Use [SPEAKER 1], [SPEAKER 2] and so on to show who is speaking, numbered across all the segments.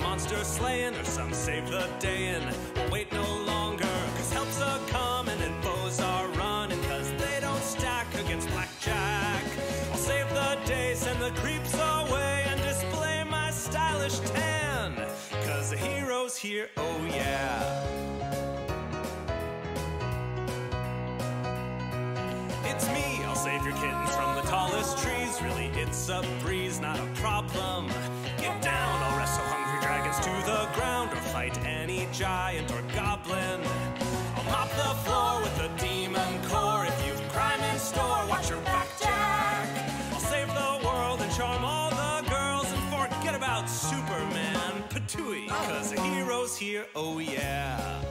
[SPEAKER 1] monster slaying, or some save the day in. We'll wait no longer, cause help's a coming and foes are running, cause they don't stack against blackjack. I'll save the day, send the creeps away, and display my stylish tan, cause the hero's here, oh yeah. It's me, I'll save your kittens from the tallest trees. Really, it's a breeze, not a problem. Get down, I'll wrestle hungry dragons to the ground, or fight any giant or goblin. I'll mop the floor with the demon core. If you've crime in store, watch your back, Jack. I'll save the world and charm all the girls, and forget about Superman, patooey, cause the hero's here, oh yeah.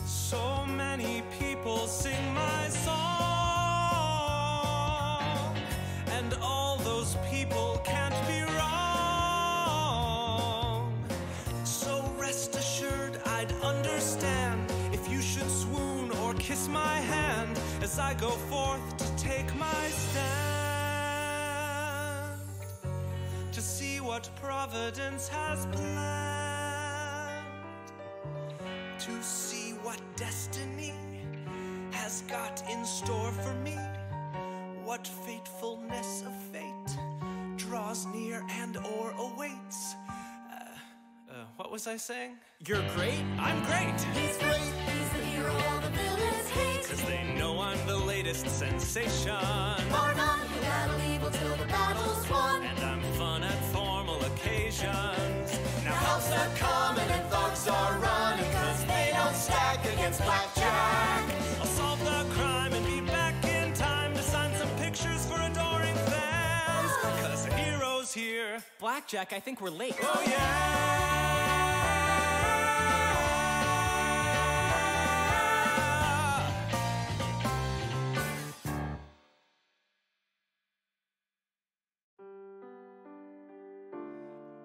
[SPEAKER 1] So many people sing my song, and all those people can't be wrong. So rest assured I'd understand if you should swoon or kiss my hand as I go forth to take my stand, to see what Providence has planned, to see what destiny has got in store for me, what fatefulness of fate draws near and or awaits. What was I saying? You're great, I'm great.
[SPEAKER 2] He's great, he's the hero all the villains hate,
[SPEAKER 1] cause they know I'm the latest sensation.
[SPEAKER 2] Bar none who battle evil till the battle's won,
[SPEAKER 1] and I'm fun at formal occasions. Now
[SPEAKER 2] help's are coming and thugs are running, cause they don't stack against blackjack.
[SPEAKER 1] I'll solve the crime and be back in time to sign some pictures for adoring fans, cause the hero's here.
[SPEAKER 3] Blackjack, I think we're late.
[SPEAKER 1] Oh yeah!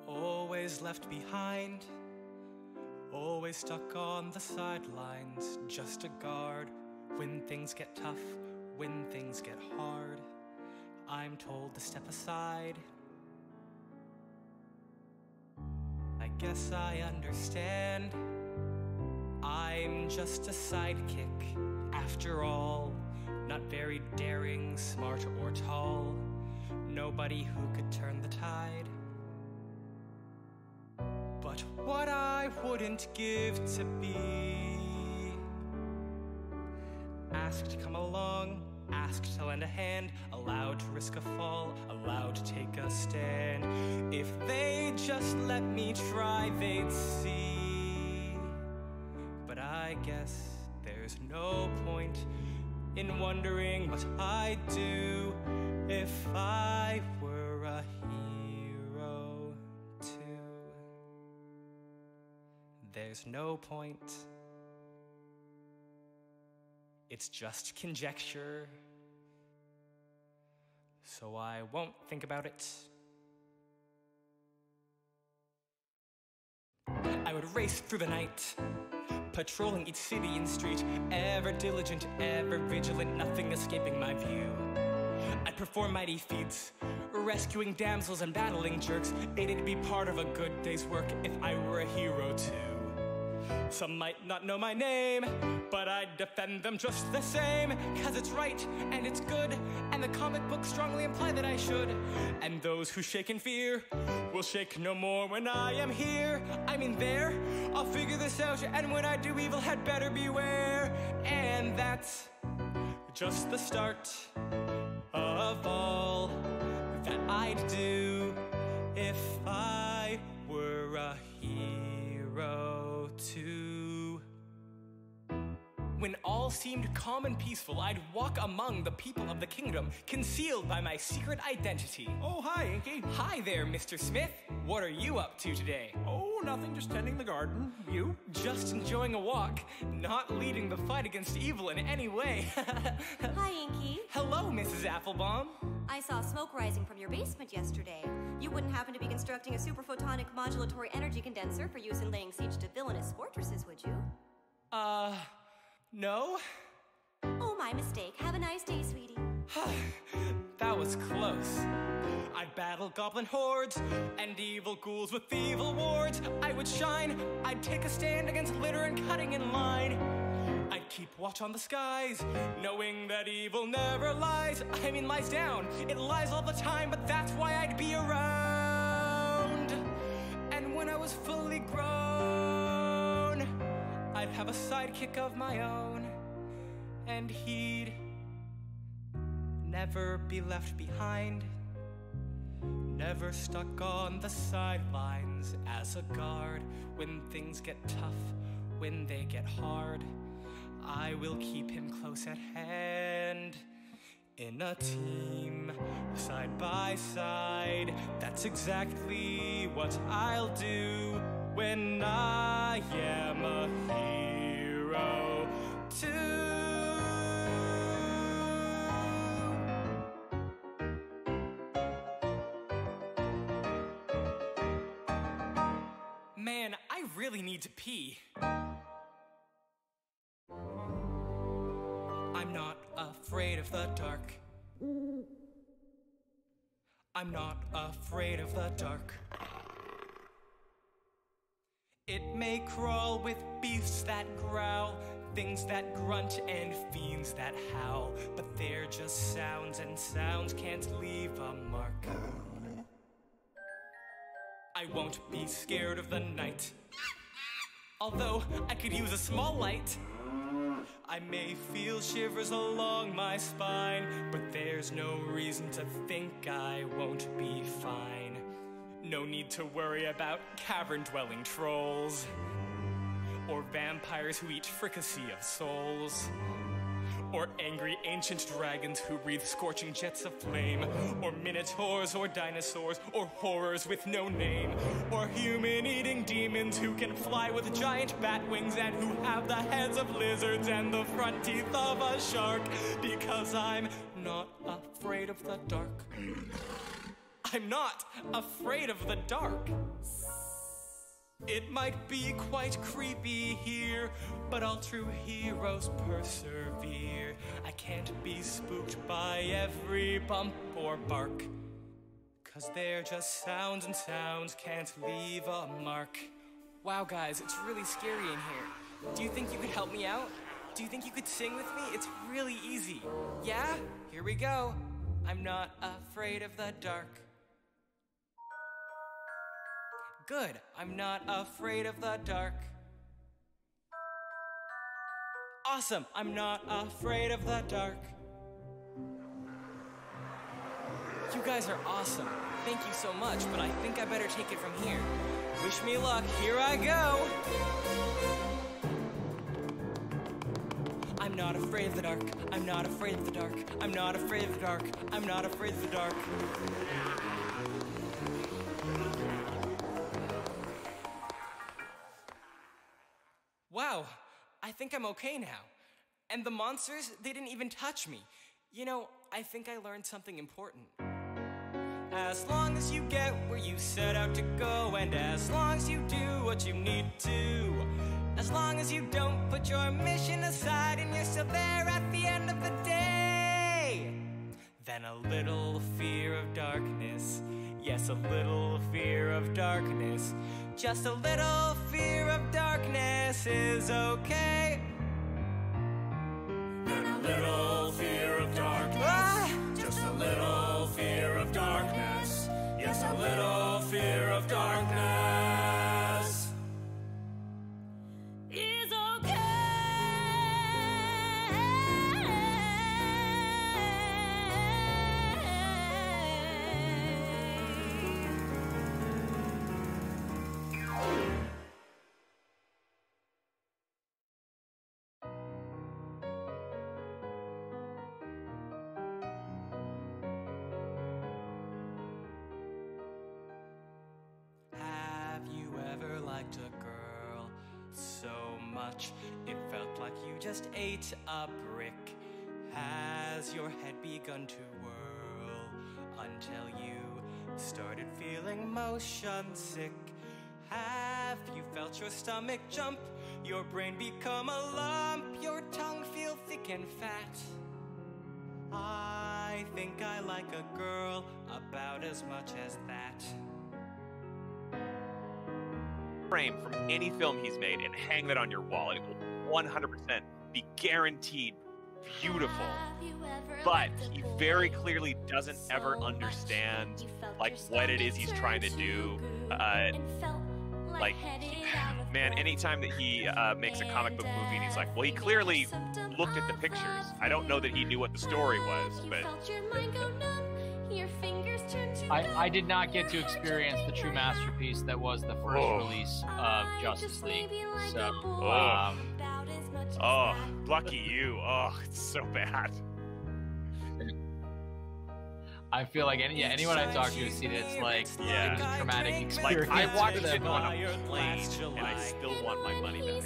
[SPEAKER 3] Always left behind, always stuck on the sidelines, just a guard. When things get tough, when things get hard, I'm told to step aside. I guess I understand. I'm just a sidekick, after all. Not very daring, smart or tall. Nobody who could turn the tide. But what I wouldn't give to be asked to come along, asked to lend a hand, allowed to risk a fall, allowed to take a stand. If they just let me try, they'd see. But I guess there's no point in wondering what I'd do if I were a hero too. There's no point. It's just conjecture, so I won't think about it. I would race through the night, patrolling each city and street, ever diligent, ever vigilant, nothing escaping my view. I'd perform mighty feats, rescuing damsels and battling jerks. It'd be part of a good day's work if I were a hero too. Some might not know my name, but I'd defend them just the same, 'cause it's right and it's good, and the comic books strongly imply that I should. And those who shake in fear will shake no more when I am here. I mean there, I'll figure this out, and when I do, evil had better beware. And that's just the start of all that I'd do if I were a hero too. When all seemed calm and peaceful, I'd walk among the people of the kingdom, concealed by my secret identity.
[SPEAKER 4] Oh, hi, Inky.
[SPEAKER 3] Hi there, Mr. Smith. What are you up to today?
[SPEAKER 4] Oh, nothing, just tending the garden. You?
[SPEAKER 3] Just enjoying a walk, not leading the fight against evil in any way.
[SPEAKER 5] Hi, Inky.
[SPEAKER 3] Hello, Mrs. Applebaum.
[SPEAKER 5] I saw smoke rising from your basement yesterday. You wouldn't happen to be constructing a superphotonic modulatory energy condenser for use in laying siege to villainous fortresses, would you?
[SPEAKER 3] No?
[SPEAKER 5] Oh, my mistake. Have a nice day, sweetie.
[SPEAKER 3] That was close. I'd battle goblin hordes and evil ghouls with evil wards. I would shine, I'd take a stand against litter and cutting in line. I'd keep watch on the skies, knowing that evil never lies. I mean, lies down, it lies all the time, but that's why I'd be around. And when I was fully grown, I'd have a sidekick of my own, and he'd never be left behind, never stuck on the sidelines as a guard. When things get tough, when they get hard, I will keep him close at hand. In a team, side by side, that's exactly what I'll do when I am a hero too. Man, I really need to pee. I'm not afraid of the dark. I'm not afraid of the dark. It may crawl with beasts that growl, things that grunt and fiends that howl, but they're just sounds, and sounds can't leave a mark. I won't be scared of the night, although I could use a small light. I may feel shivers along my spine, but there's no reason to think I won't be fine. No need to worry about cavern-dwelling trolls, or vampires who eat fricassee of souls, or angry ancient dragons who breathe scorching jets of flame, or minotaurs or dinosaurs, or horrors with no name, or human-eating demons who can fly with giant bat wings and who have the heads of lizards and the front teeth of a shark, because I'm not afraid of the dark. I'm not afraid of the dark. It might be quite creepy here, but all true heroes persevere. I can't be spooked by every bump or bark, 'cause they're just sounds, and sounds can't leave a mark. Wow, guys, it's really scary in here. Do you think you could help me out? Do you think you could sing with me? It's really easy. Yeah? Here we go. I'm not afraid of the dark. Good, I'm not afraid of the dark. Awesome, I'm not afraid of the dark. You guys are awesome. Thank you so much, but I think I better take it from here. Wish me luck, here I go. I'm not afraid of the dark. I'm not afraid of the dark. I'm not afraid of the dark. I'm not afraid of the dark. Wow, I think I'm okay now. And the monsters, they didn't even touch me. You know, I think I learned something important. As long as you get where you set out to go, and as long as you do what you need to, as long as you don't put your mission aside and you're still there at the end of the day, then a little fear of darkness, yes, a little fear of darkness, just a little fear of darkness is okay.
[SPEAKER 2] Then a little fear of darkness, just a little fear of darkness, yes, a little fear of darkness is okay.
[SPEAKER 3] Have you ever liked a girl so much it felt like you just ate a brick? Has your head begun to whirl until you started feeling motion sick? Have you felt your stomach jump, your brain become a lump, your tongue feel thick and fat? I think I like a girl about as much as that.
[SPEAKER 6] Frame from any film he's made and hang that on your wall. It will 100% be guaranteed beautiful. But he very clearly doesn't ever understand like what it is he's trying to do. Like, man, anytime that he makes a comic book movie and he's like, well, he clearly looked at the pictures. I don't know that he knew what the story was, but
[SPEAKER 7] I did not get to experience the true masterpiece that was the first release of Justice League. So,
[SPEAKER 6] lucky you. Oh, it's so bad.
[SPEAKER 7] I feel like anyone I talk to has seen it. It's like it's a traumatic experience.
[SPEAKER 6] Like, I watched it on a plane and I still want my money back.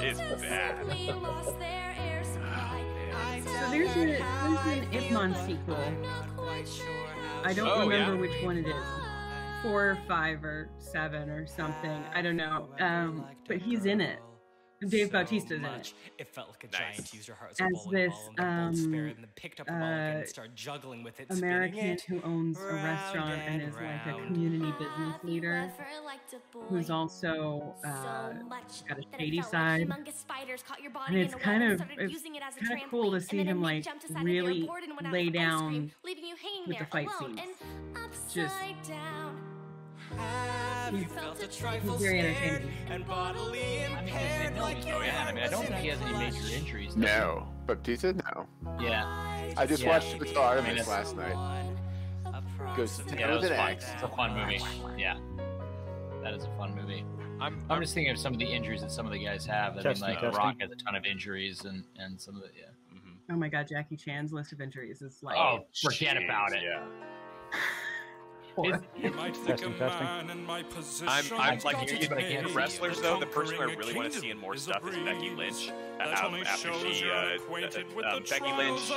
[SPEAKER 6] It's bad.
[SPEAKER 8] So there's an Ip Man sequel. I don't remember which one it is. 4 or 5 or 7 or something. I don't know. But he's in it. Dave Bautista's in it.
[SPEAKER 3] It felt like a giant used your heart
[SPEAKER 8] as this
[SPEAKER 3] picked up a mulligan and started juggling with it,
[SPEAKER 8] American who owns a restaurant and is like a community business leader, who's also got a shady side. And it's kind of cool to see him like really lay down with the fight scenes. Just he's very entertaining.
[SPEAKER 7] I don't think he has any major injuries.
[SPEAKER 9] No, Baptista, no.
[SPEAKER 7] Yeah.
[SPEAKER 9] I just watched Secrets of The Barrowmaze last night. Goes to
[SPEAKER 7] that was fun. It's a fun movie. Yeah, that is a fun movie. I'm just thinking of some of the injuries that some of the guys have. I mean, like Rock has a ton of injuries, and some of the
[SPEAKER 8] Oh my God, Jackie Chan's list of injuries is like
[SPEAKER 7] forget about it.
[SPEAKER 6] Yeah.
[SPEAKER 1] You might think a man in my position.
[SPEAKER 6] I'm like, the wrestlers though, the person I really want to see in more stuff is Becky Lynch. After she, Becky Lynch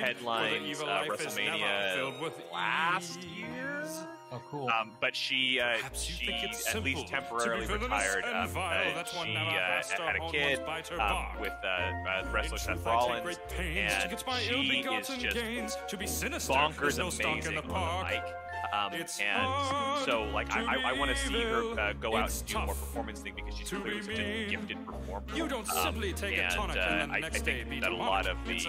[SPEAKER 6] headlines WrestleMania last year.
[SPEAKER 7] Oh, cool.
[SPEAKER 6] But she at least temporarily retired. She had a kid with wrestler Seth Rollins, and she is just bonkers amazing on the mic. And so, like, I want to see her go out and do more performance thing because she's clearly such a gifted performer.
[SPEAKER 1] You don't simply take a tonic and the next day
[SPEAKER 6] think that a lot of the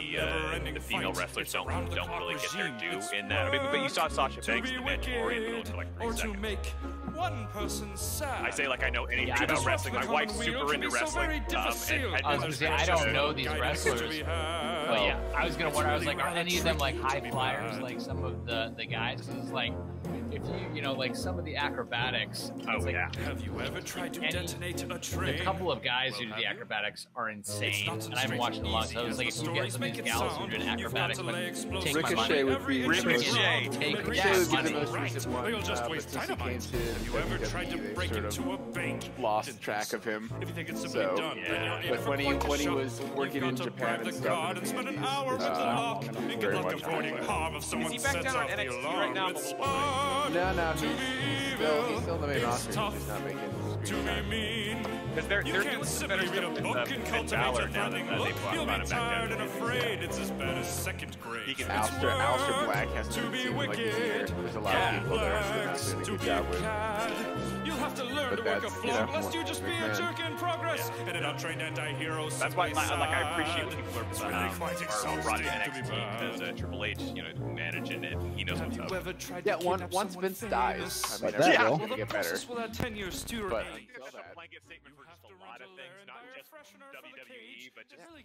[SPEAKER 6] female wrestlers don't really get their due in that. I mean, but you saw Sasha Banks in the Mandalorian for like 3 seconds.
[SPEAKER 1] Make one person sad.
[SPEAKER 6] I say like I know anything about wrestling. My wife's super into wrestling.
[SPEAKER 7] I was gonna say I don't know these wrestlers. But yeah, I was gonna wonder. I was like, are any of them like high flyers like some of the guys? Because it's like if you know like some of the acrobatics.
[SPEAKER 6] Oh
[SPEAKER 7] like,
[SPEAKER 6] yeah.
[SPEAKER 1] Have you ever tried to detonate a train?
[SPEAKER 7] The couple of guys who do the acrobatics are insane, and I haven't watched in a long time. So it's like if you get some of these gals who do acrobatics, but take my money.
[SPEAKER 6] Ricochet.
[SPEAKER 7] Take
[SPEAKER 9] the most recent one.
[SPEAKER 1] We'll just waste dynamite. Have you ever tried to break into a bank?
[SPEAKER 9] Lost track of him.
[SPEAKER 1] If you think it's simply done,
[SPEAKER 9] but when he was working in Japan and stuff,
[SPEAKER 1] and spend an hour with the lock and get like avoiding harm if someone
[SPEAKER 6] Is he back
[SPEAKER 1] sets
[SPEAKER 6] down on
[SPEAKER 1] off the
[SPEAKER 6] NXT
[SPEAKER 1] alarm.
[SPEAKER 6] right now?
[SPEAKER 1] It's fun
[SPEAKER 9] no,
[SPEAKER 1] to be
[SPEAKER 9] he's still in the main roster. He's just not making screen time.
[SPEAKER 1] mean.
[SPEAKER 6] Because they're
[SPEAKER 1] You
[SPEAKER 6] doing
[SPEAKER 1] can't
[SPEAKER 6] some
[SPEAKER 1] simply
[SPEAKER 6] better
[SPEAKER 1] read a
[SPEAKER 6] stuff
[SPEAKER 1] book and
[SPEAKER 6] with
[SPEAKER 1] cultivate
[SPEAKER 6] Balor
[SPEAKER 1] your
[SPEAKER 6] now that
[SPEAKER 1] fighting look.
[SPEAKER 6] they've
[SPEAKER 1] You'll
[SPEAKER 6] brought
[SPEAKER 1] be
[SPEAKER 6] him back
[SPEAKER 1] tired
[SPEAKER 6] down.
[SPEAKER 1] and afraid. It's as bad as second grade.
[SPEAKER 6] He can
[SPEAKER 9] Alistair Black has to
[SPEAKER 1] to be
[SPEAKER 9] seem like
[SPEAKER 1] wicked.
[SPEAKER 9] there's a lot of people that are not doing a
[SPEAKER 1] To
[SPEAKER 9] good
[SPEAKER 1] be
[SPEAKER 9] job
[SPEAKER 1] a
[SPEAKER 9] with.
[SPEAKER 1] cad. You'll have to learn
[SPEAKER 9] But
[SPEAKER 1] to work a
[SPEAKER 9] that's,
[SPEAKER 1] flog, lest you just be a
[SPEAKER 9] McMahon.
[SPEAKER 1] jerk in progress and an untrained anti-hero.
[SPEAKER 6] That's why I appreciate when people
[SPEAKER 1] really quite
[SPEAKER 6] are brought to
[SPEAKER 1] exhausting to be
[SPEAKER 6] NXT because Triple H, managing it, he knows what's up.
[SPEAKER 1] Ever tried
[SPEAKER 9] Yeah,
[SPEAKER 1] to kidnap
[SPEAKER 9] once
[SPEAKER 1] someone
[SPEAKER 9] Vince dies,
[SPEAKER 1] famous?
[SPEAKER 9] I mean,
[SPEAKER 10] that
[SPEAKER 9] everything
[SPEAKER 10] will.
[SPEAKER 9] will get better.
[SPEAKER 1] Process will add 10 years to your
[SPEAKER 9] But
[SPEAKER 1] age.
[SPEAKER 6] That's a blanket statement for just a lot of things, not just WWE, but just things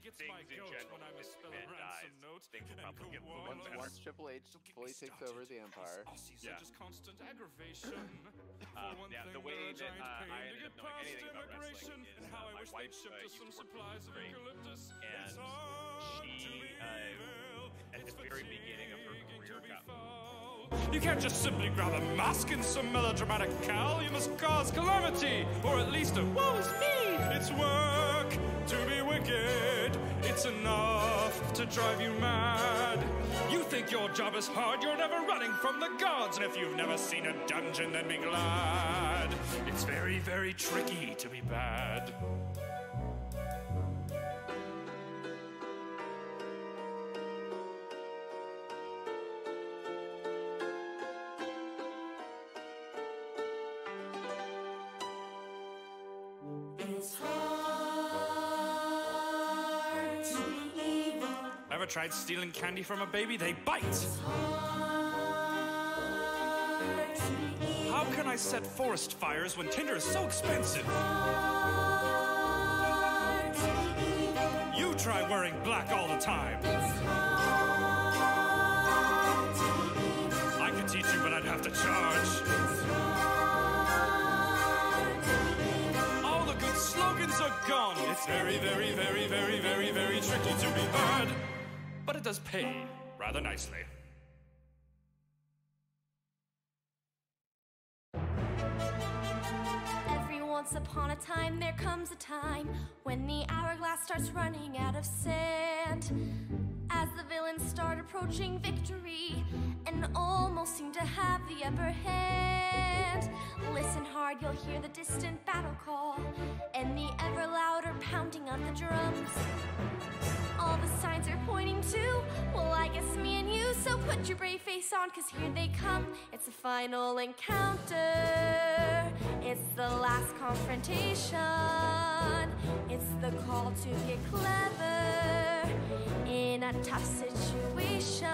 [SPEAKER 6] in general. If man dies, things will probably get a little bit better.
[SPEAKER 9] Once Triple H fully takes over the Empire,
[SPEAKER 1] Just constant aggravation.
[SPEAKER 6] The way that I ended up knowing anything about wrestling is my wife used to work for Great, and she, at the very beginning of her career, got
[SPEAKER 1] You can't just simply grab a mask in some melodramatic cowl. You must cause calamity, or at least a woe is me. It's work to be wicked. It's enough to drive you mad. You think your job is hard, you're never running from the gods. And if you've never seen a dungeon, then be glad. It's very, very tricky to be bad.
[SPEAKER 2] It's hard to be evil.
[SPEAKER 1] Ever tried stealing candy from a baby? They bite!
[SPEAKER 2] It's hard to be evil.
[SPEAKER 1] How can I set forest fires when tinder is so expensive?
[SPEAKER 2] Hard to be evil.
[SPEAKER 1] You try wearing black all the time.
[SPEAKER 2] It's hard to be evil.
[SPEAKER 1] I could teach you, but I'd have to charge.
[SPEAKER 2] It's hard to be evil.
[SPEAKER 1] All the good slogans are gone. It's very, very, very, very, very, very tricky to be bad. But it does pay rather nicely.
[SPEAKER 10] Once upon a time, there comes a time when the hourglass starts running out of sand. As the villains start approaching victory and almost seem to have the upper hand. Listen hard, you'll hear the distant battle call and the ever louder pounding of the drums. All the signs are pointing to, well, I guess me and you. So put your brave face on, cause here they come. It's the final encounter. It's the last confrontation. It's the call to get clever in a tough situation.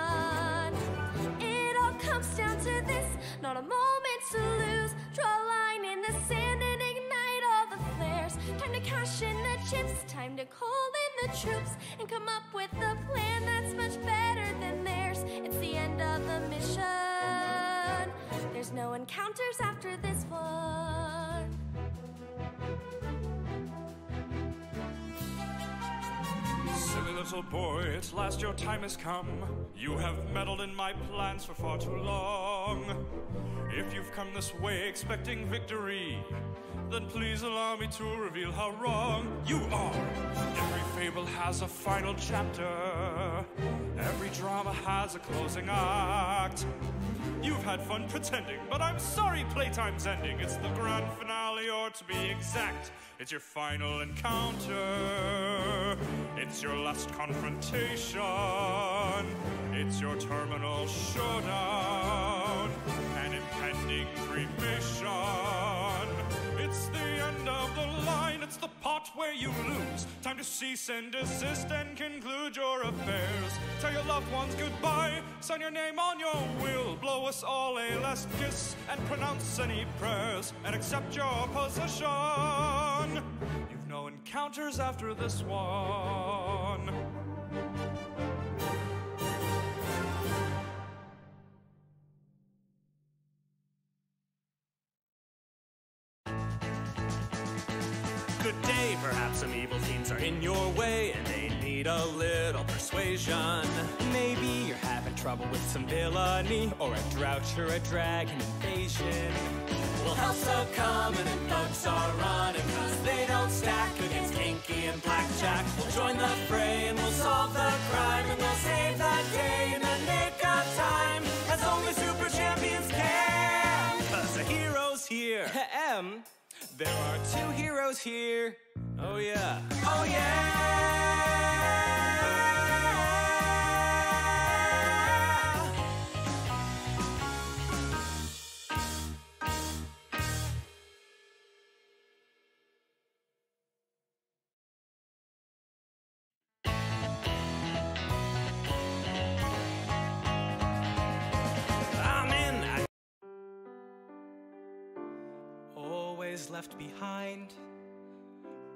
[SPEAKER 10] It all comes down to this, not a moment to lose. Draw a line in the sand and ignite all the flares. Time to cash in the chips, time to call in the troops and come up with a plan that's much better than theirs. It's the end of the mission. There's no encounters after this one.
[SPEAKER 1] Silly little boy, at last your time has come. You have meddled in my plans for far too long. If you've come this way expecting victory, then please allow me to reveal how wrong you are. Every fable has a final chapter. Every drama has a closing act. You've had fun pretending, but I'm sorry playtime's ending. It's the grand finale, or to be exact, it's your final encounter. It's your last confrontation. It's your terminal showdown. An impending cremation. It's the end of the line. It's the part where you lose. Time to cease and desist and conclude your affairs. Tell your loved ones goodbye. Sign your name on your will. Blow us all a last kiss and pronounce any prayers and accept your position. You've no encounters after this one. Good day, perhaps some evil fiends are in your way and they need a little persuasion.
[SPEAKER 3] Maybe you're having trouble with some villainy, or a drought or a dragon invasion.
[SPEAKER 1] Well, help's a coming and thugs are running, cause they don't stack against Kinky and Blackjack. We'll join the fray and we'll solve the crime, and we'll save the day in the nick of time, as only super champions can. Cause the hero's here.
[SPEAKER 3] There are two heroes here.
[SPEAKER 1] Oh yeah. Oh yeah! I'm in.
[SPEAKER 3] Always left behind,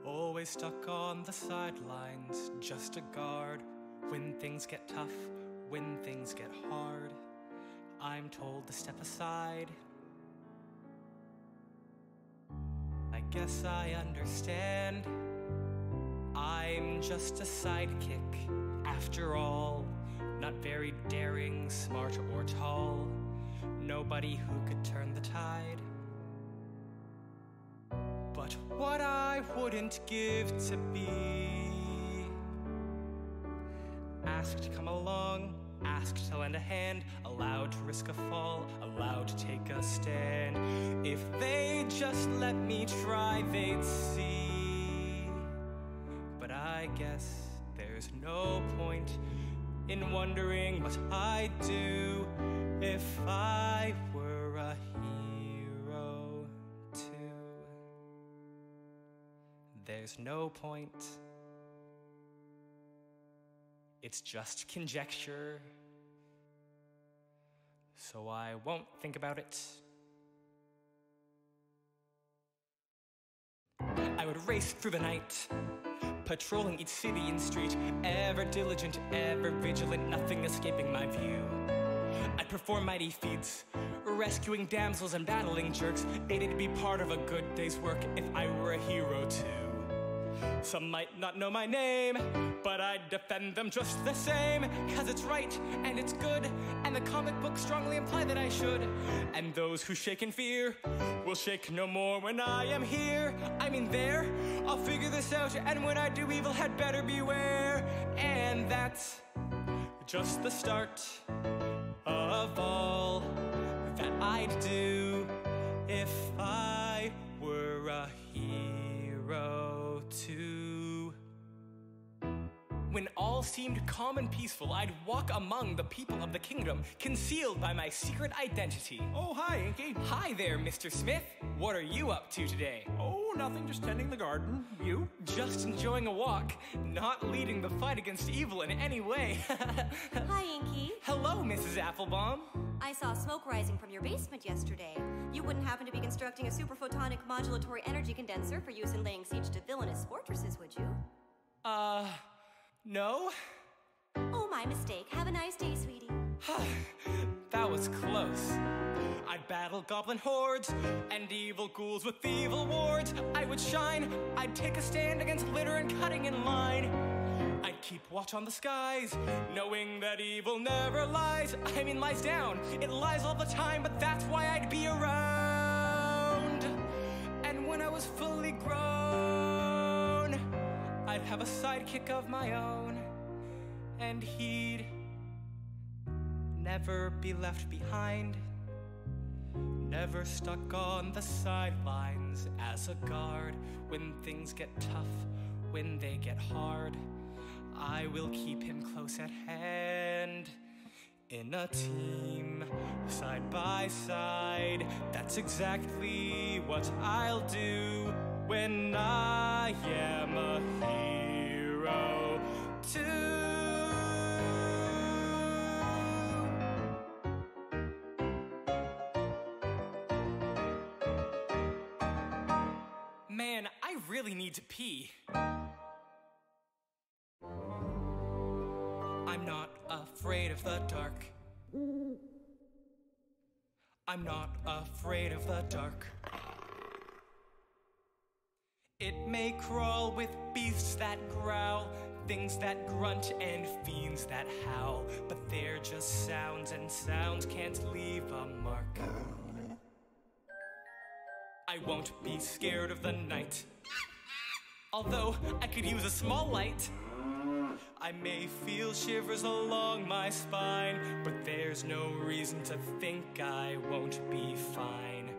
[SPEAKER 3] always stuck on the sidelines, just a guard when things get tough, when things get hard. I'm told to step aside. I guess I understand. I'm just a sidekick, after all. Not very daring, smart, or tall. Nobody who could turn the tide. But what I wouldn't give to be asked to come along, asked to lend a hand, allowed to risk a fall, allowed to take a stand. If they just let me try, they'd see. But I guess there's no point in wondering what I'd do if I were a hero too. there's no point. It's just conjecture, so I won't think about it. I would race through the night, patrolling each city and street, ever diligent, ever vigilant, nothing escaping my view. I'd perform mighty feats, rescuing damsels and battling jerks. It'd be part of a good day's work if I were a hero too. Some might not know my name, but I'd defend them just the same, 'cause it's right and it's good, and the comic books strongly imply that I should. And those who shake in fear will shake no more when I am here. I mean there, I'll figure this out, and when I do evil, had better beware. And that's just the start of all that I'd do if I were a hero too. When all seemed calm and peaceful, I'd walk among the people of the kingdom, concealed by my secret identity.
[SPEAKER 4] Oh, hi, Inky.
[SPEAKER 3] Hi there, Mr. Smith. What are you up to today?
[SPEAKER 4] Oh, nothing, just tending the garden. You?
[SPEAKER 3] Just enjoying a walk, not leading the fight against evil in any way.
[SPEAKER 5] Hi, Inky.
[SPEAKER 3] Hello, Mrs. Applebaum.
[SPEAKER 5] I saw smoke rising from your basement yesterday. You wouldn't happen to be constructing a superphotonic modulatory energy condenser for use in laying siege to villainous fortresses, would you?
[SPEAKER 3] No?
[SPEAKER 5] Oh, my mistake. Have a nice day, sweetie.
[SPEAKER 3] That was close. I'd battle goblin hordes and evil ghouls with evil wards. I would shine, I'd take a stand against litter and cutting in line. I'd keep watch on the skies, knowing that evil never lies. I mean, lies down. It lies all the time, but that's why I'd be around. And when I was fully grown, I'd have a sidekick of my own, and he'd never be left behind, never stuck on the sidelines as a guard. When things get tough, when they get hard, I will keep him close at hand. In a team, side by side, that's exactly what I'll do when I am a hero too. Man, I really need to pee. I'm not afraid of the dark. I'm not afraid of the dark. It may crawl with beasts that growl, things that grunt and fiends that howl, but they're just sounds, and sounds can't leave a mark. I won't be scared of the night, although I could use a small light. I may feel shivers along my spine, but there's no reason to think I won't be fine.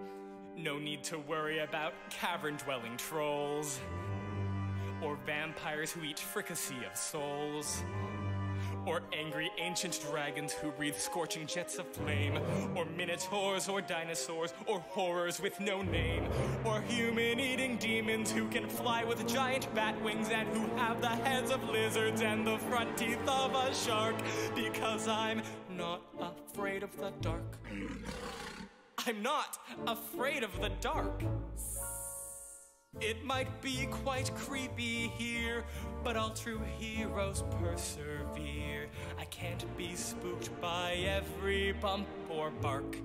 [SPEAKER 3] No need to worry about cavern-dwelling trolls, or vampires who eat fricassee of souls, or angry ancient dragons who breathe scorching jets of flame, or minotaurs or dinosaurs, or horrors with no name, or human-eating demons who can fly with giant bat wings and who have the heads of lizards and the front teeth of a shark, because I'm not afraid of the dark. I'm not afraid of the dark. It might be quite creepy here, but all true heroes persevere. I can't be spooked by every bump or bark,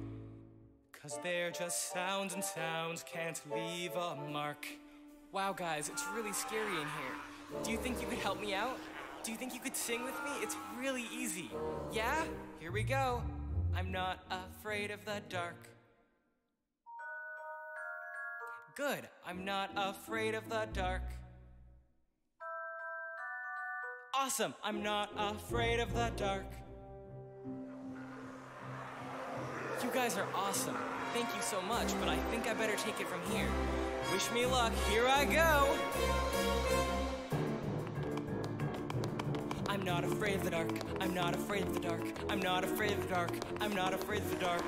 [SPEAKER 3] 'cause they're just sounds, and sounds can't leave a mark. Wow, guys, it's really scary in here. Do you think you could help me out? Do you think you could sing with me? It's really easy. Yeah? Here we go. I'm not afraid of the dark. Good, I'm not afraid of the dark. Awesome, I'm not afraid of the dark. You guys are awesome. Thank you so much, but I think I better take it from here. Wish me luck, here I go. I'm not afraid of the dark. I'm not afraid of the dark. I'm not afraid of the dark. I'm not afraid of the dark.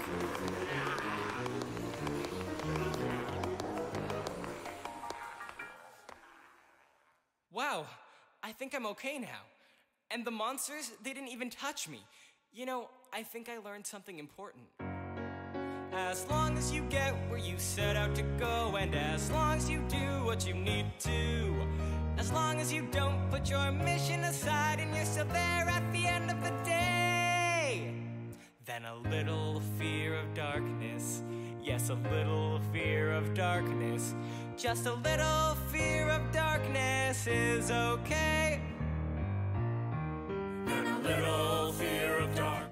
[SPEAKER 3] think I'm okay now. And the monsters, they didn't even touch me. You know, I think I learned something important. As long as you get where you set out to go, and as long as you do what you need to, as long as you don't put your mission aside and you're still there at the end of the day, then a little fear of darkness, yes, a little fear of darkness, just a little fear of darkness is okay.
[SPEAKER 2] Then a little fear of dark.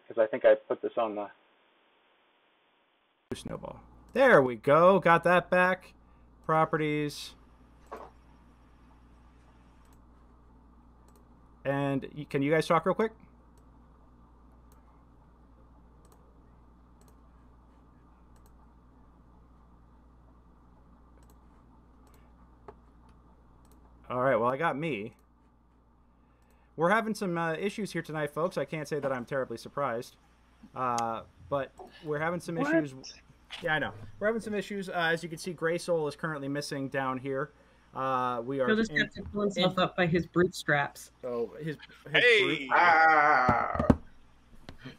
[SPEAKER 11] Because I think I put this on the snowball. There we go. Got that back. Properties. And can you guys talk real quick? All right, well, I got me. We're having some issues here tonight, folks. I can't say that I'm terribly surprised. But we're having some issues. Yeah, I know. We're having some issues. As you can see, Greysoul is currently missing down here. We are.
[SPEAKER 8] He'll just have to pull himself up by his bootstraps.
[SPEAKER 11] So his
[SPEAKER 6] Hey!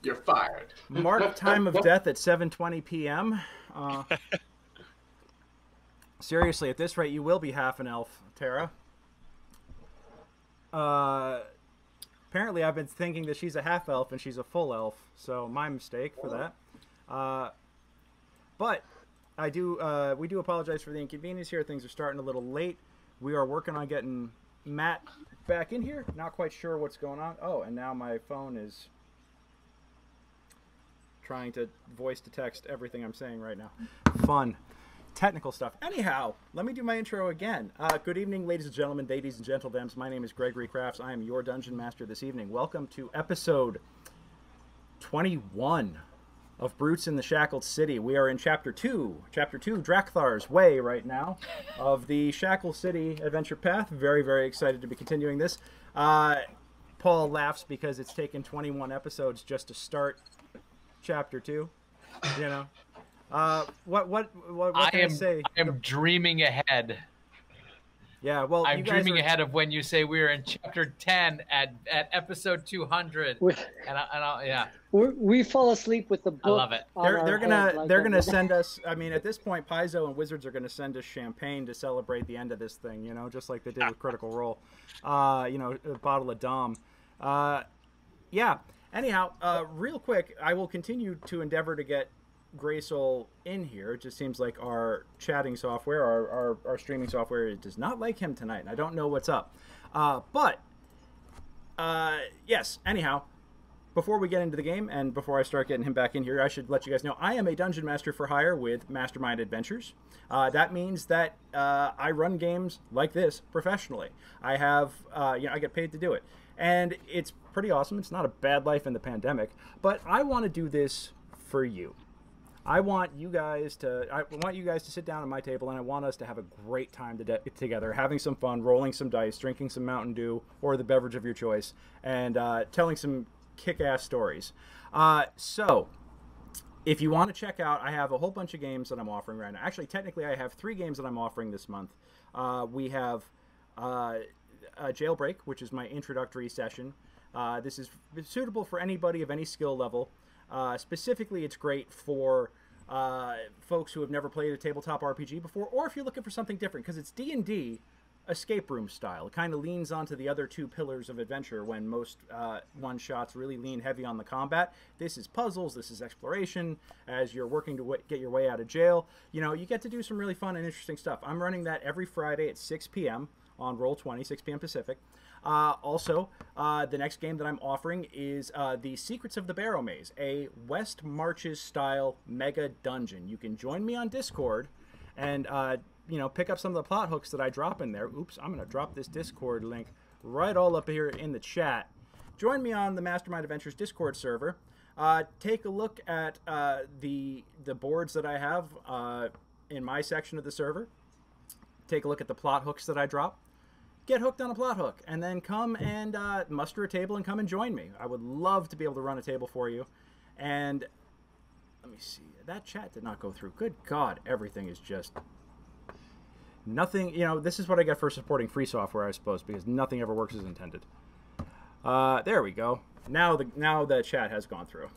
[SPEAKER 9] You're fired.
[SPEAKER 11] Marked time of death at 7:20 p.m. Seriously, at this rate, you will be half an elf, Tara. Apparently, I've been thinking that she's a half elf and she's a full elf, so my mistake for that. But I do, we do apologize for the inconvenience here. Things are starting a little late. We are working on getting Matt back in here. Not quite sure what's going on. Oh, and now my phone is trying to voice to text everything I'm saying right now. Fun. Technical stuff. Anyhow, let me do my intro again. Good evening, ladies and gentlemen, ladies and gentledems. My name is Gregory Crafts. I am your Dungeon Master this evening. Welcome to episode 21 of Brutes in the Shackled City. We are in Chapter 2, Drakthar's Way right now, of the Shackled City Adventure Path. Very, very excited to be continuing this. Paul laughs because it's taken 21 episodes just to start Chapter 2, you know. What can I say?
[SPEAKER 7] I am dreaming ahead.
[SPEAKER 11] Yeah, well,
[SPEAKER 7] I'm dreaming ahead of when you say we're in chapter 10 at episode 200. Yeah.
[SPEAKER 12] We fall asleep with the book.
[SPEAKER 7] I love it.
[SPEAKER 11] They're gonna send us. I mean, at this point, Paizo and Wizards are gonna send us champagne to celebrate the end of this thing. You know, just like they did with Critical Role. You know, a bottle of Dom. Yeah. Anyhow, real quick, I will continue to endeavor to get Greysoul in here. It just seems like our chatting software, our streaming software, it does not like him tonight, and I don't know what's up. Yes, anyhow, before we get into the game and before I start getting him back in here, I should let you guys know I am a Dungeon Master for hire with Mastermind Adventures. That means that I run games like this professionally. I have, I get paid to do it. And it's pretty awesome. It's not a bad life in the pandemic, but I want to do this for you. I want you guys to sit down at my table, and I want us to have a great time together, having some fun, rolling some dice, drinking some Mountain Dew or the beverage of your choice, and telling some kick-ass stories. So, if you want to check out, I have a whole bunch of games that I'm offering right now. Actually, technically, I have 3 games that I'm offering this month. We have Jailbreak, which is my introductory session. This is suitable for anybody of any skill level. Specifically, it's great for folks who have never played a tabletop RPG before, or if you're looking for something different, because it's D&D escape room style. It kind of leans onto the other 2 pillars of adventure when most one-shots really lean heavy on the combat. This is puzzles, this is exploration, as you're working to get your way out of jail. You know, you get to do some really fun and interesting stuff. I'm running that every Friday at 6 p.m. on Roll20, 6 p.m. Pacific. Also, the next game that I'm offering is the Secrets of the Barrowmaze, a West Marches style mega dungeon. You can join me on Discord and pick up some of the plot hooks that I drop in there. Oops, I'm going to drop this Discord link right all up here in the chat. Join me on the Mastermind Adventures Discord server. Take a look at the boards that I have in my section of the server. Take a look at the plot hooks that I drop. Get hooked on a plot hook, and then come and muster a table and come and join me. I would love to be able to run a table for you. And let me see. That chat did not go through. Good God, everything is just... Nothing, this is what I get for supporting free software, I suppose, because nothing ever works as intended. There we go. Now the chat has gone through.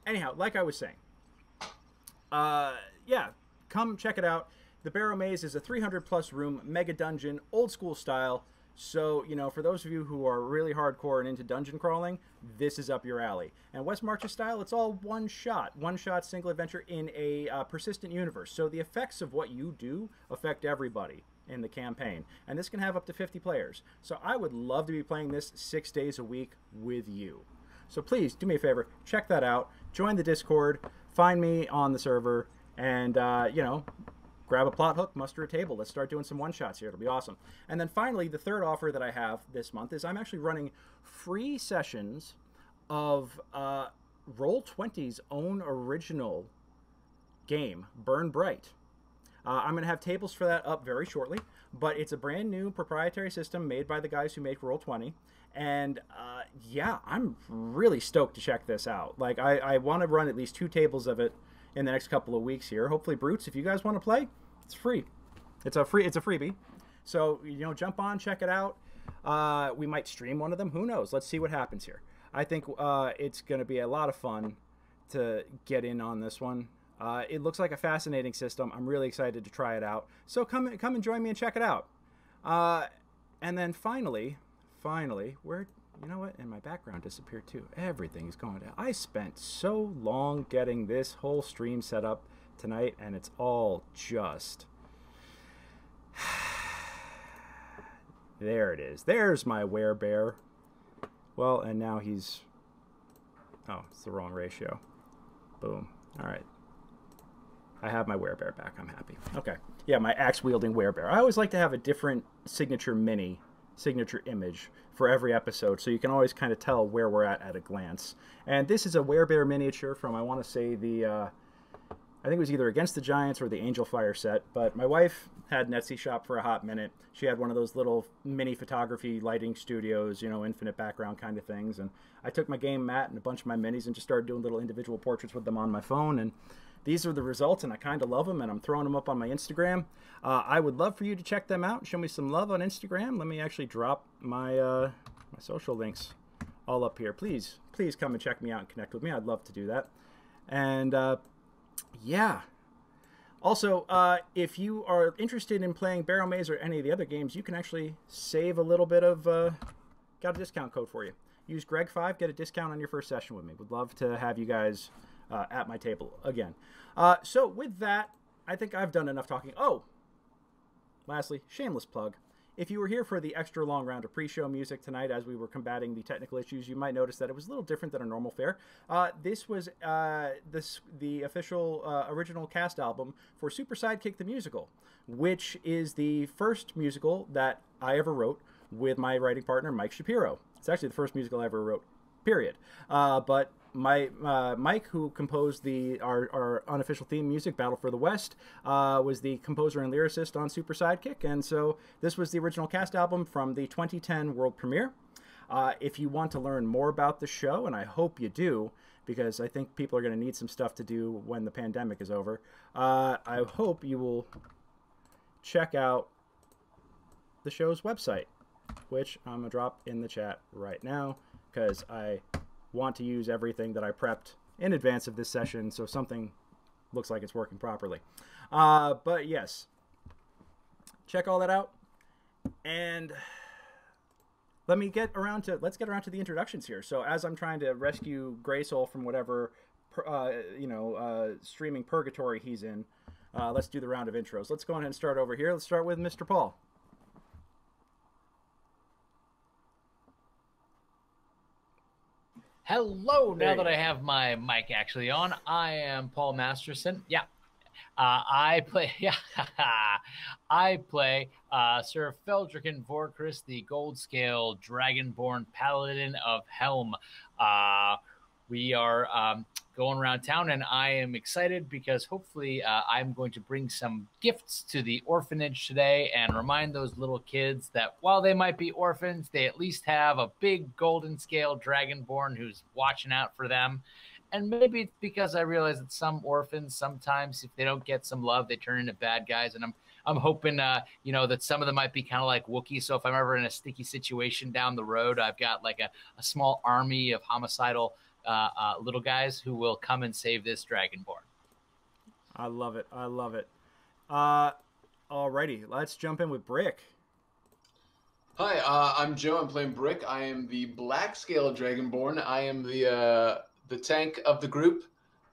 [SPEAKER 11] Anyhow, like I was saying, yeah, come check it out. The Barrowmaze is a 300-plus room mega dungeon, old school style. So, for those of you who are really hardcore and into dungeon crawling, this is up your alley. And West Marches style, it's all one-shot single adventure in a persistent universe. So the effects of what you do affect everybody in the campaign. And this can have up to 50 players. So I would love to be playing this 6 days a week with you. So please, do me a favor, check that out. Join the Discord, find me on the server, and, grab a plot hook, muster a table. Let's start doing some one-shots here. It'll be awesome. And then finally, the third offer that I have this month is I'm actually running free sessions of Roll20's own original game, Burn Bright. I'm going to have tables for that up very shortly, but it's a brand new proprietary system made by the guys who make Roll20. And yeah, I'm really stoked to check this out. Like, I want to run at least 2 tables of it in the next couple of weeks here. Hopefully, Brutes, if you guys want to play, it's free. It's a freebie. So, jump on, check it out. We might stream one of them. Who knows? Let's see what happens here. I think it's going to be a lot of fun to get in on this one. It looks like a fascinating system. I'm really excited to try it out. So come and join me and check it out. And then finally, where... You know what? And my background disappeared too. Everything's going down. I spent so long getting this whole stream set up tonight, and it's all just... There it is. There's my werebear. Well, and now he's... Oh, it's the wrong ratio. Boom. All right. I have my werebear back. I'm happy. Okay. Yeah, my axe-wielding werebear. I always like to have a different signature image for every episode, so you can always kind of tell where we're at a glance. And this is a werebear miniature from, I want to say, I think it was either Against the Giants or the Angel Fire set, but my wife had an Etsy shop for a hot minute. She had one of those little mini photography lighting studios, infinite background kind of things, and I took my game mat and a bunch of my minis and just started doing little individual portraits with them on my phone, and these are the results, and I kind of love them, and I'm throwing them up on my Instagram. I would love for you to check them out. Show me some love on Instagram. Let me actually drop my my social links all up here. Please come and check me out and connect with me. I'd love to do that. And yeah. Also, if you are interested in playing Barrowmaze or any of the other games, you can actually save a little bit of... got a discount code for you. Use Greg5, get a discount on your first session with me. Would love to have you guys... at my table again. So with that, I think I've done enough talking. Oh, lastly, shameless plug. If you were here for the extra long round of pre-show music tonight as we were combating the technical issues, you might notice that it was a little different than a normal fare. This was the official original cast album for Super Sidekick the Musical, which is the first musical that I ever wrote with my writing partner, Mike Shapiro. It's actually the first musical I ever wrote, period. But Mike, who composed our unofficial theme music, Battle for the West, was the composer and lyricist on Super Sidekick, and so this was the original cast album from the 2010 world premiere. If you want to learn more about the show, and I hope you do, because I think people are going to need some stuff to do when the pandemic is over, I hope you will check out the show's website, which I'm going to drop in the chat right now, because I want to use everything that I prepped in advance of this session so something looks like it's working properly. But yes, check all that out. And let's get around to the introductions here. So as I'm trying to rescue Greysoul from whatever streaming purgatory he's in, let's do the round of intros. Let's go ahead and start over here. Let's start with Mr. Paul.
[SPEAKER 7] Hello. Now that I have my mic actually on, I am Paul Masterson. Yeah. I play Sir Feldruucan Vorkris, the Gold Scale Dragonborn Paladin of Helm. We are going around town, and I am excited because hopefully I'm going to bring some gifts to the orphanage today and remind those little kids that while they might be orphans, they at least have a big golden scale dragonborn who's watching out for them. And maybe it's because I realize that some orphans, sometimes if they don't get some love, they turn into bad guys. And I'm hoping, that some of them might be kind of like Wookiees. So if I'm ever in a sticky situation down the road, I've got like a small army of homicidal little guys who will come and save this dragonborn.
[SPEAKER 11] I love it. I love it. Alrighty, let's jump in with Brick.
[SPEAKER 9] Hi, I'm Joe. I'm playing Brick. I am the Black Scale Dragonborn. I am the tank of the group.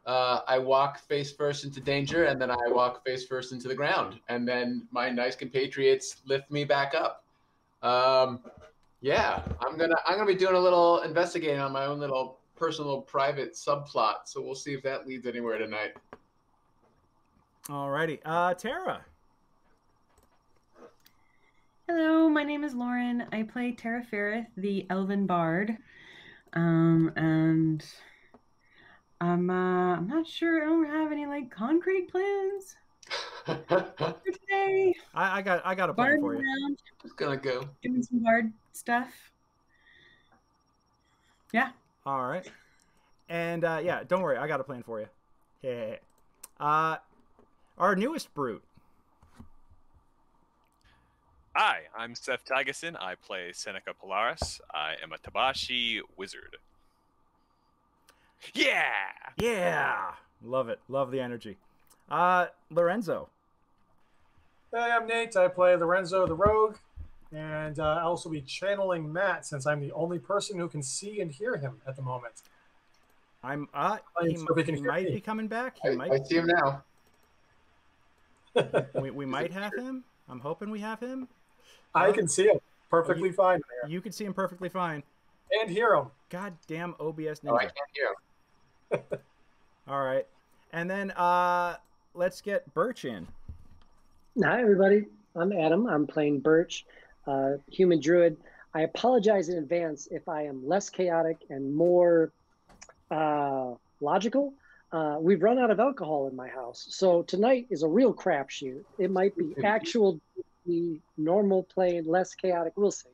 [SPEAKER 9] I walk face first into danger, and then I walk face first into the ground, and then my nice compatriots lift me back up. Yeah, I'm gonna be doing a little investigating on my own little personal private subplot, so we'll see if that leads anywhere tonight.
[SPEAKER 11] Alrighty, Tara.
[SPEAKER 8] Hello, my name is Lauren. I play Tara Ferrith, the Elven Bard, and I'm not sure. I don't have any like concrete plans for today.
[SPEAKER 11] I got a plan for you.
[SPEAKER 8] Around,
[SPEAKER 9] just gonna go
[SPEAKER 8] doing some bard stuff. Yeah.
[SPEAKER 11] All right. And yeah, don't worry, I got a plan for you. Yeah. Our newest brute.
[SPEAKER 6] Hi, I'm Seth Tigerson. I play Seneca Polaris. I am a Tabashi wizard. Yeah!
[SPEAKER 11] Yeah! Love it. Love the energy. Lorenzo.
[SPEAKER 13] Hey, I'm Nate. I play Lorenzo the Rogue. And I'll also be channeling Matt since I'm the only person who can see and hear him at the moment.
[SPEAKER 11] He might be coming back.
[SPEAKER 9] I see him now.
[SPEAKER 11] we might have him. I'm hoping we have him.
[SPEAKER 13] I can see him perfectly fine there.
[SPEAKER 11] You can see him perfectly fine.
[SPEAKER 13] And hear him.
[SPEAKER 11] Goddamn OBS Ninja.
[SPEAKER 9] Oh, I can't hear him.
[SPEAKER 11] All right. And then let's get Birch in.
[SPEAKER 12] Hi, everybody. I'm Adam. I'm playing Birch, human druid. I apologize in advance if I am less chaotic and more logical. We've run out of alcohol in my house, so tonight is a real crapshoot. It might be actual, normal, plain, less chaotic. We'll see.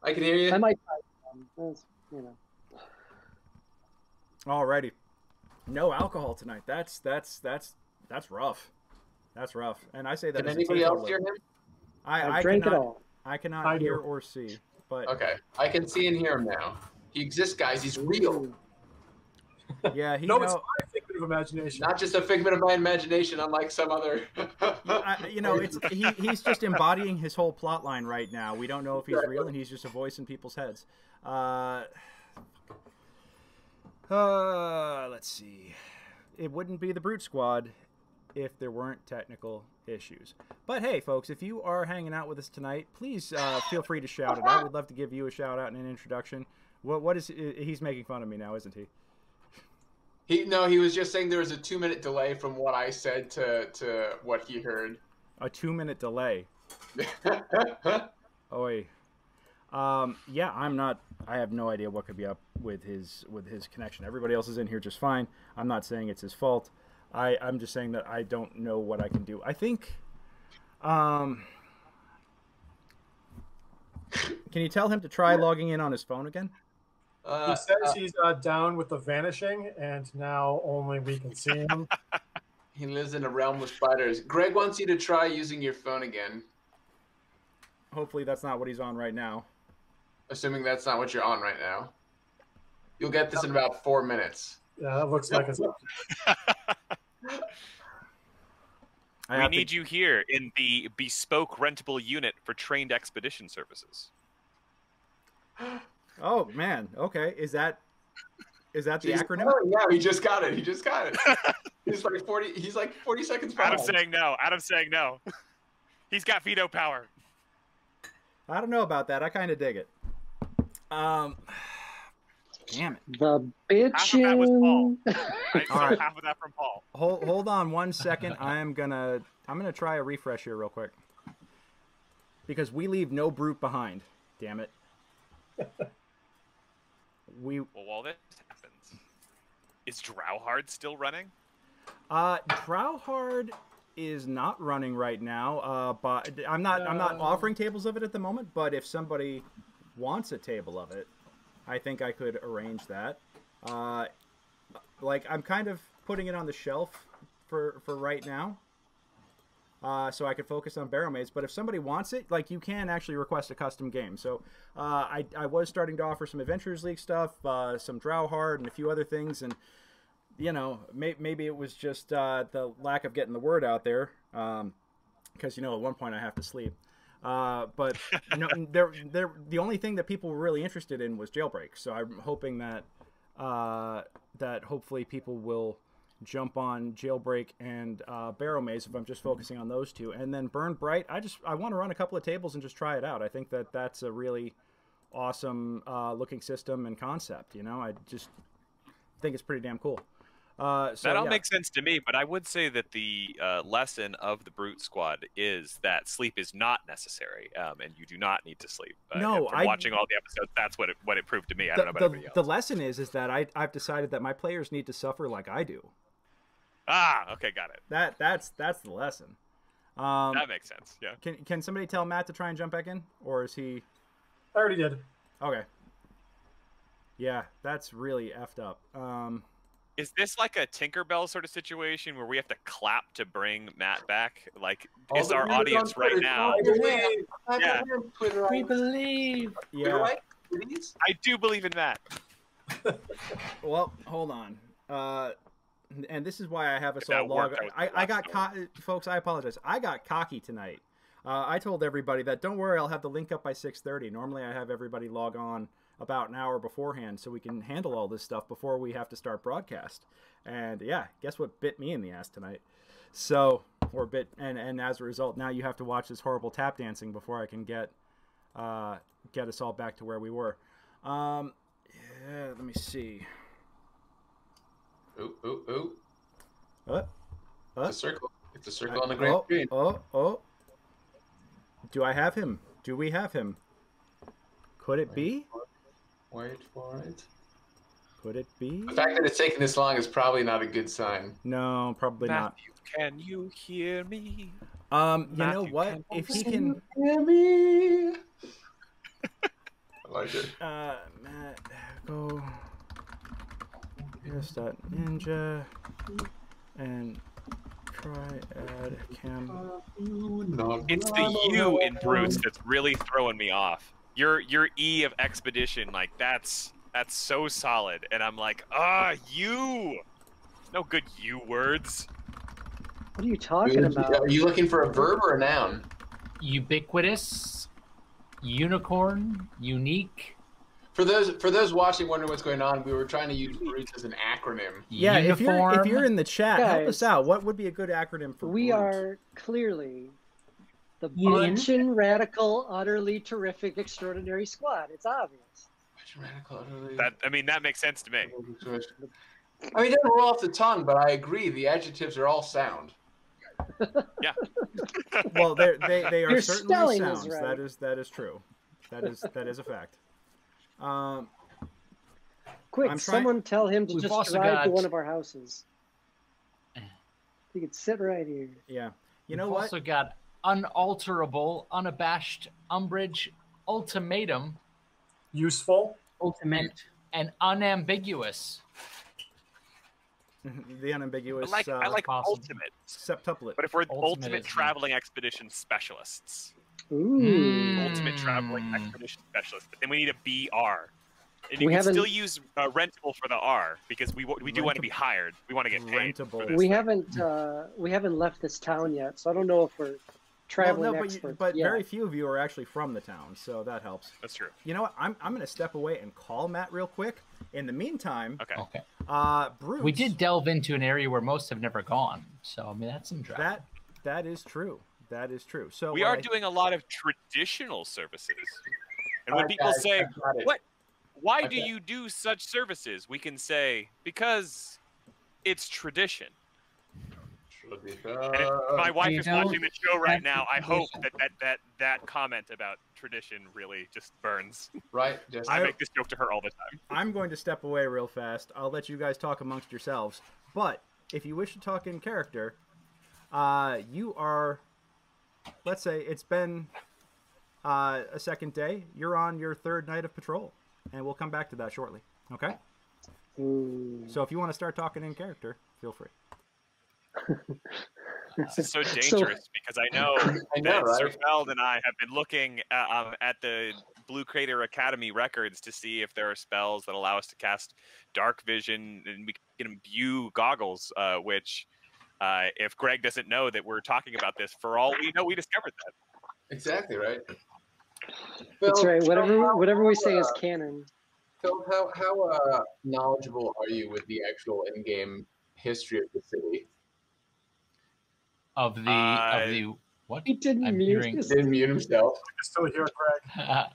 [SPEAKER 9] I can hear you.
[SPEAKER 12] I might,
[SPEAKER 11] Alrighty. No alcohol tonight. That's rough. That's rough. And I say that.
[SPEAKER 9] Can anybody else hear him?
[SPEAKER 11] I
[SPEAKER 12] drank it all.
[SPEAKER 11] I cannot hear or see. But
[SPEAKER 9] okay, I can see and hear him now. He exists, guys. He's real.
[SPEAKER 11] Yeah,
[SPEAKER 13] it's my figment of imagination.
[SPEAKER 9] Not just a figment of my imagination, unlike some other.
[SPEAKER 11] He's just embodying his whole plot line right now. We don't know if he's real, and he's just a voice in people's heads. Let's see. It wouldn't be the Brute Squad if there weren't technical issues. But hey, folks, if you are hanging out with us tonight, please feel free to shout it out. We'd love to give you a shout out and an introduction. What is he's making fun of me now, isn't he?
[SPEAKER 9] He was just saying there was a 2-minute delay from what I said to what he heard.
[SPEAKER 11] A 2-minute delay. Oi. Yeah, I have no idea what could be up with his connection. Everybody else is in here just fine. I'm not saying it's his fault. I'm just saying that I don't know what I can do. I think can you tell him to try logging in on his phone again?
[SPEAKER 13] He says he's down with the vanishing, and now only we can see him.
[SPEAKER 9] He lives in a realm with spiders. Greg wants you to try using your phone again.
[SPEAKER 11] Hopefully that's not what he's on right now.
[SPEAKER 9] Assuming that's not what you're on right now. You'll get this in about 4 minutes.
[SPEAKER 13] Yeah, that looks like it's...
[SPEAKER 6] We need you here in the bespoke rentable unit for trained expedition services.
[SPEAKER 11] Oh man, okay. Is that the acronym?
[SPEAKER 9] Oh, yeah, he just got it. He's like 40 seconds behind.
[SPEAKER 6] Adam's saying no. He's got veto power.
[SPEAKER 11] I don't know about that. I kind of dig it. Damn it.
[SPEAKER 12] The
[SPEAKER 6] Half of that was Paul.
[SPEAKER 12] bitchin'.
[SPEAKER 6] Right, so
[SPEAKER 11] All right.
[SPEAKER 6] half of that from Paul.
[SPEAKER 11] Hold on 1 second. I'm gonna try a refresh here real quick. Because we leave no brute behind. Damn it.
[SPEAKER 6] Well, while this happens, is Drowhard still running?
[SPEAKER 11] Drowhard is not running right now. But I'm not offering tables of it at the moment. But if somebody wants a table of it, I think I could arrange that. Like I'm kind of putting it on the shelf for right now. So I could focus on Barrowmaze, but if somebody wants it, like you can actually request a custom game. So I was starting to offer some Adventurers League stuff, some Drowhard, and a few other things, and you know maybe it was just the lack of getting the word out there, because you know at one point I have to sleep. But no, the only thing that people were really interested in was Jailbreak. So I'm hoping that that hopefully people will jump on Jailbreak and Barrowmaze if I'm just focusing on those two, and then Burn Bright. I want to run a couple of tables and just try it out. I think that that's a really awesome looking system and concept. You know, I just think it's pretty damn cool.
[SPEAKER 6] That all makes sense to me, but I would say that the lesson of the Brute Squad is that sleep is not necessary, and you do not need to sleep.
[SPEAKER 11] No,
[SPEAKER 6] from watching all the episodes, that's what it proved to me. I don't know about everybody else.
[SPEAKER 11] The lesson is that I've decided that my players need to suffer like I do.
[SPEAKER 6] Ah, okay, got it.
[SPEAKER 11] That's the lesson.
[SPEAKER 6] That makes sense. Yeah.
[SPEAKER 11] Can somebody tell Matt to try and jump back in, or is he?
[SPEAKER 13] I already did.
[SPEAKER 11] Okay. Yeah, that's really effed up.
[SPEAKER 6] Is this like a Tinkerbell sort of situation where we have to clap to bring Matt back? Like, is our audience right now?
[SPEAKER 9] Yeah.
[SPEAKER 7] We believe.
[SPEAKER 11] Yeah.
[SPEAKER 6] I do believe in Matt.
[SPEAKER 11] Well, hold on. And this is why I have us all log. Folks, I apologize. I got cocky tonight. I told everybody that don't worry, I'll have the link up by 6:30. Normally, I have everybody log on about an hour beforehand so we can handle all this stuff before we have to start broadcast. And yeah, guess what bit me in the ass tonight? So, and as a result, now you have to watch this horrible tap dancing before I can get us all back to where we were. Yeah, let me see.
[SPEAKER 9] Ooh.
[SPEAKER 11] What?
[SPEAKER 9] It's a circle. It's a circle on the green screen.
[SPEAKER 11] Oh. Do I have him? Do we have him? Could it be?
[SPEAKER 9] Wait for it.
[SPEAKER 11] Could it be?
[SPEAKER 9] The fact that it's taking this long is probably not a good sign.
[SPEAKER 11] No, probably
[SPEAKER 6] Matthew, can you hear me?
[SPEAKER 11] You know what? If he can
[SPEAKER 9] hear me. I like it.
[SPEAKER 11] Matt, go. Here's that ninja and try add cam.
[SPEAKER 6] It's the U in Brutes that's really throwing me off. Your E of expedition, like that's so solid, and I'm like, you. No good U words.
[SPEAKER 12] What are you talking about?
[SPEAKER 9] Are you looking for a verb or a noun?
[SPEAKER 7] Ubiquitous, unicorn, unique.
[SPEAKER 9] For those watching, wondering what's going on, we were trying to use Brutes as an acronym.
[SPEAKER 11] Yeah,
[SPEAKER 7] Uniform.
[SPEAKER 11] if you're in the chat,
[SPEAKER 12] Guys,
[SPEAKER 11] help us out. What would be a good acronym for
[SPEAKER 12] We
[SPEAKER 11] Brute?
[SPEAKER 12] are clearly the Bunchin Radical, Utterly Terrific, Extraordinary Squad. It's obvious.
[SPEAKER 6] That makes sense to me.
[SPEAKER 9] I mean, it doesn't roll off the tongue, but I agree. The adjectives are all sound.
[SPEAKER 6] Yeah.
[SPEAKER 11] Well, they are
[SPEAKER 12] Your
[SPEAKER 11] certainly
[SPEAKER 12] spelling
[SPEAKER 11] sounds.
[SPEAKER 12] is right.
[SPEAKER 11] That is true. That is a fact.
[SPEAKER 12] Quick, someone tell him to
[SPEAKER 7] We've
[SPEAKER 12] just
[SPEAKER 7] also
[SPEAKER 12] drive to
[SPEAKER 7] got-
[SPEAKER 12] one of our houses. He could sit right here.
[SPEAKER 11] Yeah. You know
[SPEAKER 7] We've
[SPEAKER 11] what?
[SPEAKER 7] also got unalterable, unabashed, umbrage, ultimatum,
[SPEAKER 13] Useful.
[SPEAKER 8] Ultimate.
[SPEAKER 7] and unambiguous.
[SPEAKER 11] The unambiguous.
[SPEAKER 6] I like
[SPEAKER 7] possible.
[SPEAKER 6] ultimate.
[SPEAKER 11] Septuplet.
[SPEAKER 6] But if we're
[SPEAKER 7] Ultimate
[SPEAKER 6] ultimate
[SPEAKER 7] is
[SPEAKER 6] traveling expedition specialists,
[SPEAKER 12] Ooh.
[SPEAKER 6] ultimate traveling expedition specialists, but then we need a BR. And you
[SPEAKER 12] We
[SPEAKER 6] can
[SPEAKER 12] haven't-
[SPEAKER 6] still use rentable for the R because we do want to be hired. We want to get paid.
[SPEAKER 11] Rentable.
[SPEAKER 6] For this
[SPEAKER 12] We
[SPEAKER 6] thing.
[SPEAKER 12] haven't left this town yet, so I don't know if we're traveling
[SPEAKER 11] but
[SPEAKER 12] experts.
[SPEAKER 11] but
[SPEAKER 12] yet.
[SPEAKER 11] very few of you are actually from the town, so that helps.
[SPEAKER 6] That's true.
[SPEAKER 11] You know what? I'm going to step away and call Matt real quick. In the meantime,
[SPEAKER 6] Okay.
[SPEAKER 11] Brutes,
[SPEAKER 7] We did delve into an area where most have never gone, so I mean that's some drama.
[SPEAKER 11] that is true. That is true. So
[SPEAKER 6] We are doing a lot of traditional services. And when
[SPEAKER 9] Alright,
[SPEAKER 6] people
[SPEAKER 9] guys,
[SPEAKER 6] say,
[SPEAKER 9] I got it.
[SPEAKER 6] what? Why do you do such services? We can say, because it's tradition. And if my wife is watching the show right now, I hope that comment about tradition really just burns.
[SPEAKER 9] Right.
[SPEAKER 6] I make this joke to her all the time.
[SPEAKER 11] I'm going to step away real fast. I'll let you guys talk amongst yourselves. But if you wish to talk in character, you are, let's say it's been a second day. You're on your third night of patrol. And we'll come back to that shortly. Okay? So if you want to start talking in character, feel free.
[SPEAKER 6] This is so dangerous because I know that right? Sir Feld and I have been looking at the Blue Crater Academy records to see if there are spells that allow us to cast dark vision, and we can imbue goggles, which if Greg doesn't know that we're talking about this, for all we know, we discovered that.
[SPEAKER 9] Exactly, right?
[SPEAKER 12] That's right. Whatever we say is canon.
[SPEAKER 9] Phil, how knowledgeable are you with the actual in-game history of the city?
[SPEAKER 7] Of the what?
[SPEAKER 12] He didn't mute
[SPEAKER 9] himself.
[SPEAKER 13] I still hear Greg.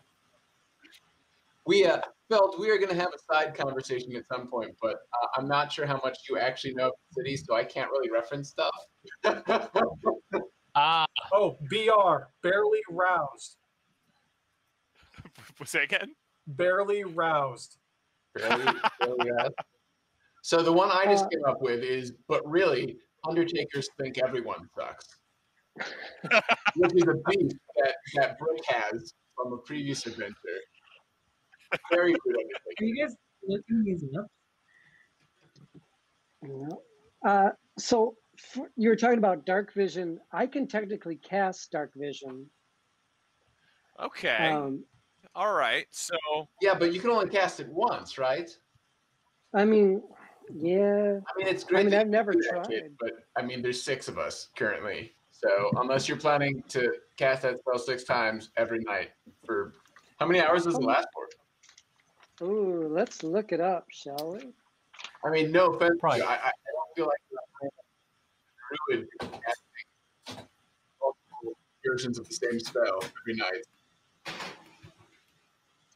[SPEAKER 9] Felt we are going to have a side conversation at some point, but I'm not sure how much you actually know of the city, so I can't really reference stuff.
[SPEAKER 13] Oh, BR, barely roused.
[SPEAKER 6] Say again?
[SPEAKER 13] Barely roused.
[SPEAKER 9] Barely roused. So the one I just came up with is, but really, Undertakers think everyone sucks. Which is a beat that Brick has from a previous adventure. Very good Undertaker.
[SPEAKER 8] Are you guys looking these
[SPEAKER 12] up? So you were talking about dark vision. I can technically cast dark vision.
[SPEAKER 6] Okay. All right. So.
[SPEAKER 9] Yeah, but you can only cast it once, right?
[SPEAKER 12] I mean, yeah.
[SPEAKER 9] I mean, it's great.
[SPEAKER 12] I've never tried.
[SPEAKER 9] But I mean, there's 6 of us currently. So unless you're planning to cast that spell 6 times every night for how many hours does it last for?
[SPEAKER 12] Ooh, let's look it up, shall we?
[SPEAKER 9] I mean, no offense. I don't feel like druid casting multiple versions of the same spell every night.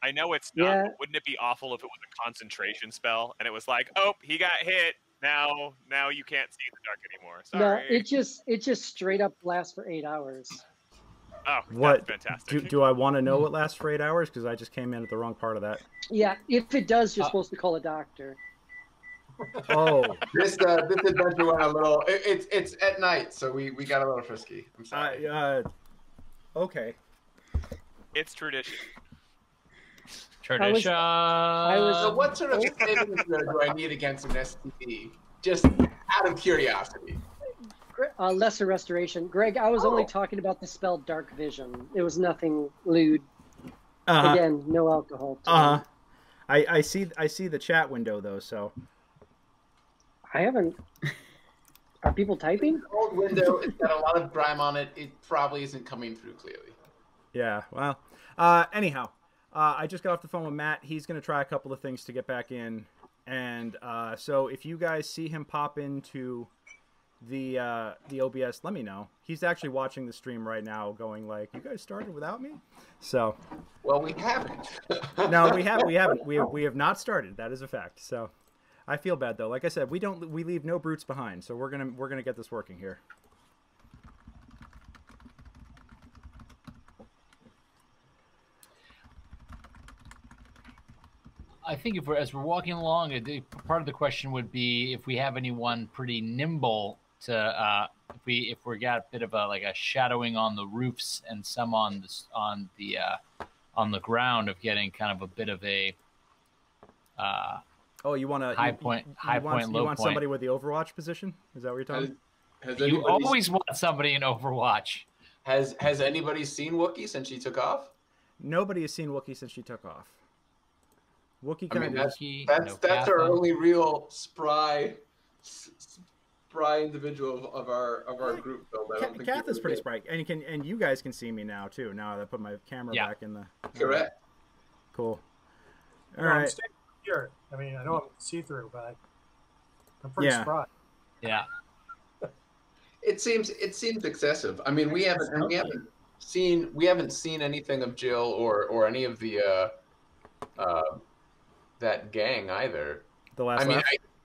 [SPEAKER 6] I know it's not, but wouldn't it be awful if it was a concentration spell and it was like, oh, he got hit. Now you can't see the dark anymore. Sorry.
[SPEAKER 12] No, it just straight up lasts for 8 hours.
[SPEAKER 6] Oh,
[SPEAKER 11] what?
[SPEAKER 6] That's fantastic.
[SPEAKER 11] Do I want to know what lasts for 8 hours? Because I just came in at the wrong part of that.
[SPEAKER 12] Yeah, if it does, you're supposed to call a doctor.
[SPEAKER 11] Oh,
[SPEAKER 9] this adventure went a little. It's at night, so we got a little frisky. I'm sorry.
[SPEAKER 11] Okay.
[SPEAKER 6] It's tradition.
[SPEAKER 7] Tradition.
[SPEAKER 9] So what sort of saving throw do I need against an STD? Just out of curiosity.
[SPEAKER 12] Lesser restoration. Greg, I was only talking about the spell dark vision. It was nothing lewd. Again, no alcohol.
[SPEAKER 11] I see the chat window though, so
[SPEAKER 12] I haven't. Are people typing?
[SPEAKER 9] The old window, it's got a lot of grime on it. It probably isn't coming through clearly.
[SPEAKER 11] Yeah. Well. Anyhow, I just got off the phone with Matt. He's going to try a couple of things to get back in, and so if you guys see him pop into the OBS, let me know. He's actually watching the stream right now, going like, "You guys started without me?" So.
[SPEAKER 9] Well, we haven't.
[SPEAKER 11] No, we haven't. We have not started. That is a fact. So. I feel bad though. Like I said, we leave no brutes behind. So we're gonna get this working here.
[SPEAKER 7] I think as we're walking along, part of the question would be if we have anyone pretty nimble to if we got a bit of a shadowing on the roofs and some on the ground of getting kind of a bit of a.
[SPEAKER 11] Oh, you want
[SPEAKER 7] high point, low point.
[SPEAKER 11] You want somebody with the Overwatch position? Is that what you're talking?
[SPEAKER 7] You always want somebody in Overwatch.
[SPEAKER 9] Has anybody seen Wookiee since she took off?
[SPEAKER 11] Nobody has seen Wookiee since she took off. Wookiee kind
[SPEAKER 9] of. That's our only real spry individual of our group.
[SPEAKER 11] Kath is pretty spry, and you guys can see me now too. Now that I put my camera back in the.
[SPEAKER 9] Correct.
[SPEAKER 11] Cool. All
[SPEAKER 13] right.
[SPEAKER 11] right.
[SPEAKER 13] Here. I mean, I know I'm see-through, but I'm pretty spry.
[SPEAKER 7] Yeah.
[SPEAKER 9] It seems excessive. I mean, we haven't seen anything of Jill or any of the that gang either.
[SPEAKER 11] The last.
[SPEAKER 9] I mean,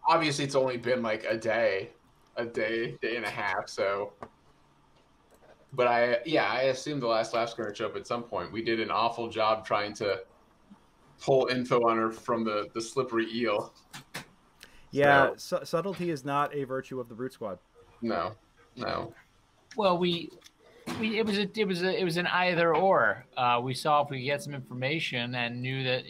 [SPEAKER 9] obviously it's only been like a day and a half. So, but I assume the last laugh going to show up at some point. We did an awful job trying to pull info on her from the slippery eel.
[SPEAKER 11] Yeah, subtlety is not a virtue of the Brute Squad.
[SPEAKER 9] No.
[SPEAKER 7] Well, it was an either or. We saw if we could get some information and knew that,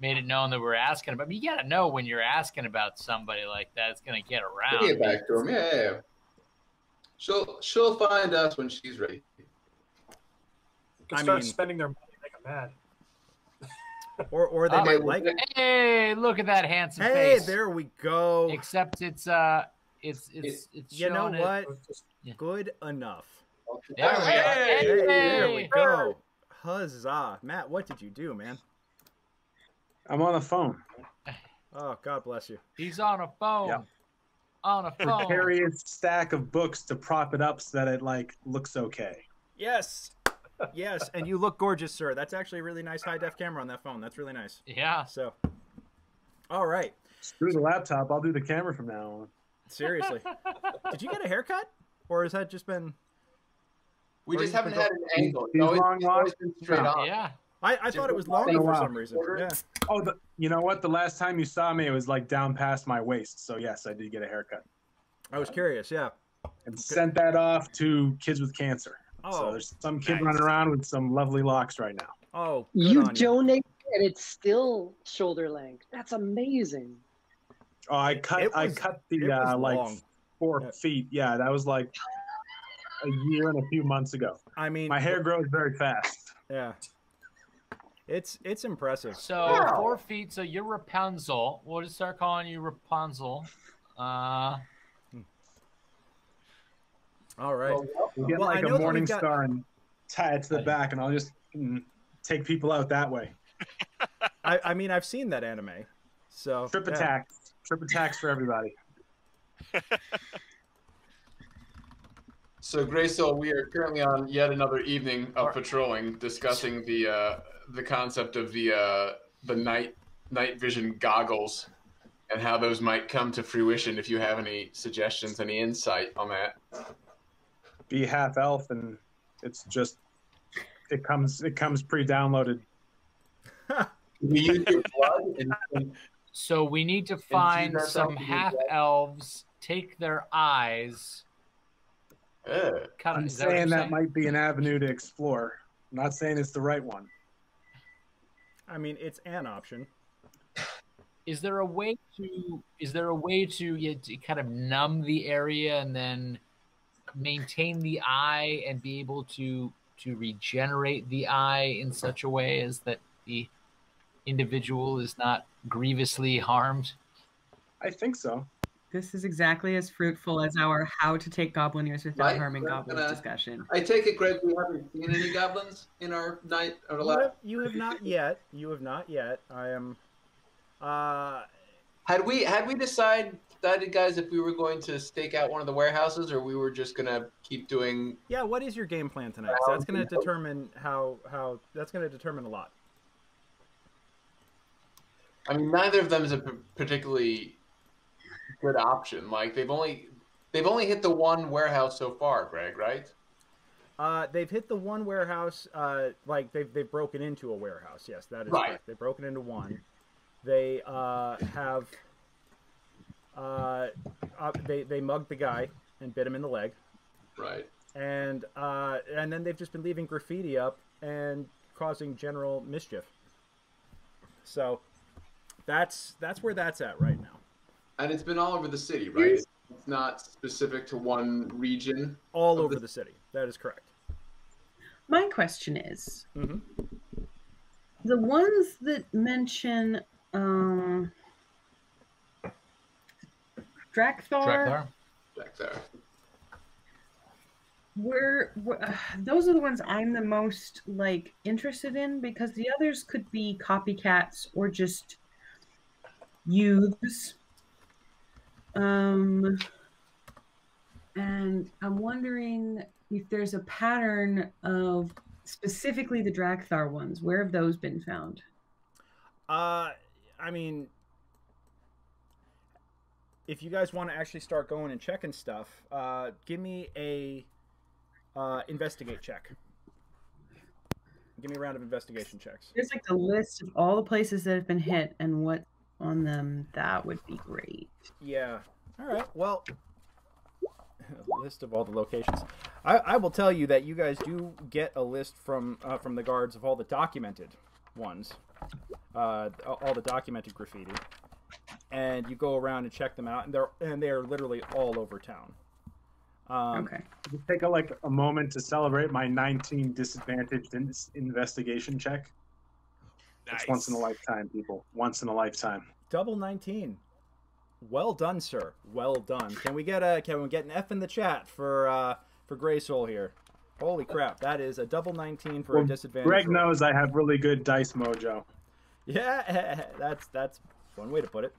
[SPEAKER 7] made it known that we were asking about. But you got to know when you're asking about somebody like that, it's going to get around.
[SPEAKER 9] We'll get back to him. Yeah. She'll find us when she's ready.
[SPEAKER 13] Start spending their money, make them mad.
[SPEAKER 11] Or they might like it.
[SPEAKER 7] Hey, look at that handsome
[SPEAKER 11] Hey,
[SPEAKER 7] face.
[SPEAKER 11] there we go.
[SPEAKER 7] Except it's
[SPEAKER 11] you know what? Good enough.
[SPEAKER 7] There
[SPEAKER 11] we go. Huzzah. Matt, what did you do, man?
[SPEAKER 14] I'm on the phone.
[SPEAKER 11] Oh, God bless you.
[SPEAKER 7] He's on a phone.
[SPEAKER 14] Yep.
[SPEAKER 7] On a phone.
[SPEAKER 14] Precarious stack of books to prop it up so that it looks okay.
[SPEAKER 11] Yes. Yes, and you look gorgeous, sir. That's actually a really nice high-def camera on that phone. That's really nice.
[SPEAKER 7] Yeah.
[SPEAKER 11] So, all right.
[SPEAKER 14] Screw the laptop. I'll do the camera from now on.
[SPEAKER 11] Seriously. Did you get a haircut? Or has that just been...
[SPEAKER 9] We just haven't had an angle.
[SPEAKER 14] These long locks?
[SPEAKER 9] Straight on.
[SPEAKER 7] Yeah.
[SPEAKER 11] I thought it was longer for some reason. Yeah.
[SPEAKER 14] Oh, you know what? The last time you saw me, it was down past my waist. So, yes, I did get a haircut.
[SPEAKER 11] I was curious, yeah.
[SPEAKER 14] And sent that off to kids with cancer.
[SPEAKER 11] Oh,
[SPEAKER 14] so there's some kid running around with some lovely locks right now.
[SPEAKER 11] Oh,
[SPEAKER 12] you donate and it's still shoulder length. That's amazing.
[SPEAKER 14] Oh, I cut the 4 feet. Yeah, that was like a year and a few months ago.
[SPEAKER 11] I mean,
[SPEAKER 14] my hair grows very fast.
[SPEAKER 11] Yeah, it's impressive.
[SPEAKER 7] So 4 feet. So you're Rapunzel. We'll just start calling you Rapunzel.
[SPEAKER 11] All right.
[SPEAKER 14] We'll get a morning star and tie it to the back, and I'll just take people out that way.
[SPEAKER 11] I mean, I've seen that anime. So
[SPEAKER 14] Trip attacks for everybody.
[SPEAKER 9] So, Greysoul, we are currently on yet another evening of patrolling, discussing the concept of the night vision goggles and how those might come to fruition. If you have any suggestions, any insight on that.
[SPEAKER 14] Be half elf, and it's just it comes pre-downloaded.
[SPEAKER 9] We use your blood.
[SPEAKER 7] So we need to find some half elves, take their eyes.
[SPEAKER 14] I'm saying that might be an avenue to explore. I'm not saying it's the right one.
[SPEAKER 11] I mean, it's an option.
[SPEAKER 7] Is there a way to kind of numb the area and then maintain the eye and be able to regenerate the eye in such a way as that the individual is not grievously harmed?
[SPEAKER 14] I think so.
[SPEAKER 8] This is exactly as fruitful as our how to take goblin ears without harming goblins discussion.
[SPEAKER 9] I take it, Greg, we haven't seen any goblins in our night or lab.
[SPEAKER 11] You have not yet. You have not yet. I am.
[SPEAKER 9] Had we decided, guys, if we were going to stake out one of the warehouses, or we were just gonna keep doing?
[SPEAKER 11] Yeah. What is your game plan tonight? So that's going to determine how. That's going to determine a lot.
[SPEAKER 9] I mean, neither of them is a particularly good option. Like they've only hit the one warehouse so far, Greg, right?
[SPEAKER 11] They've hit the one warehouse. Like they've broken into a warehouse. Yes, that is
[SPEAKER 9] right.
[SPEAKER 11] Correct. They've broken into one. They have. They mugged the guy and bit him in the leg.
[SPEAKER 9] Right.
[SPEAKER 11] And then they've just been leaving graffiti up and causing general mischief. So that's where that's at right now.
[SPEAKER 9] And it's been all over the city, right? It's not specific to one region.
[SPEAKER 11] All over the city. That is correct.
[SPEAKER 8] My question is, the ones that mention Drakthar. Those are the ones I'm the most interested in, because the others could be copycats or just youths. And I'm wondering if there's a pattern of specifically the Drakthar ones. Where have those been found?
[SPEAKER 11] I mean, if you guys want to actually start going and checking stuff, give me a investigate check. Give me a round of investigation checks.
[SPEAKER 8] There's like a list of all the places that have been hit and what's on them. That would be great.
[SPEAKER 11] Yeah. All right. Well, a list of all the locations. I will tell you that you guys do get a list from the guards of all the documented ones, all the documented graffiti, and you go around and check them out, and they're literally all over town.
[SPEAKER 8] Okay.
[SPEAKER 14] Just take a moment to celebrate my 19 disadvantaged investigation check.
[SPEAKER 6] Nice.
[SPEAKER 14] It's once in a lifetime, people. Once in a lifetime.
[SPEAKER 11] Double 19. Well done, sir. Well done. Can we get an F in the chat for Greysoul here? Holy crap, that is a double 19 for a disadvantage.
[SPEAKER 14] Greg knows I have really good dice mojo.
[SPEAKER 11] Yeah, that's one way to put it.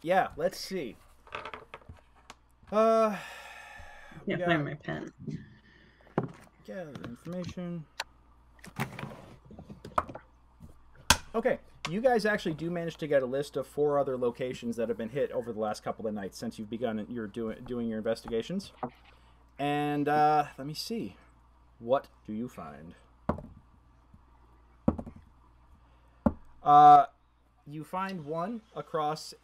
[SPEAKER 11] Yeah, let's see.
[SPEAKER 8] Can't find my pen.
[SPEAKER 11] Gather information. Okay, you guys actually do manage to get a list of 4 other locations that have been hit over the last couple of nights since you've begun doing your investigations. And let me see. What do you find? You find one across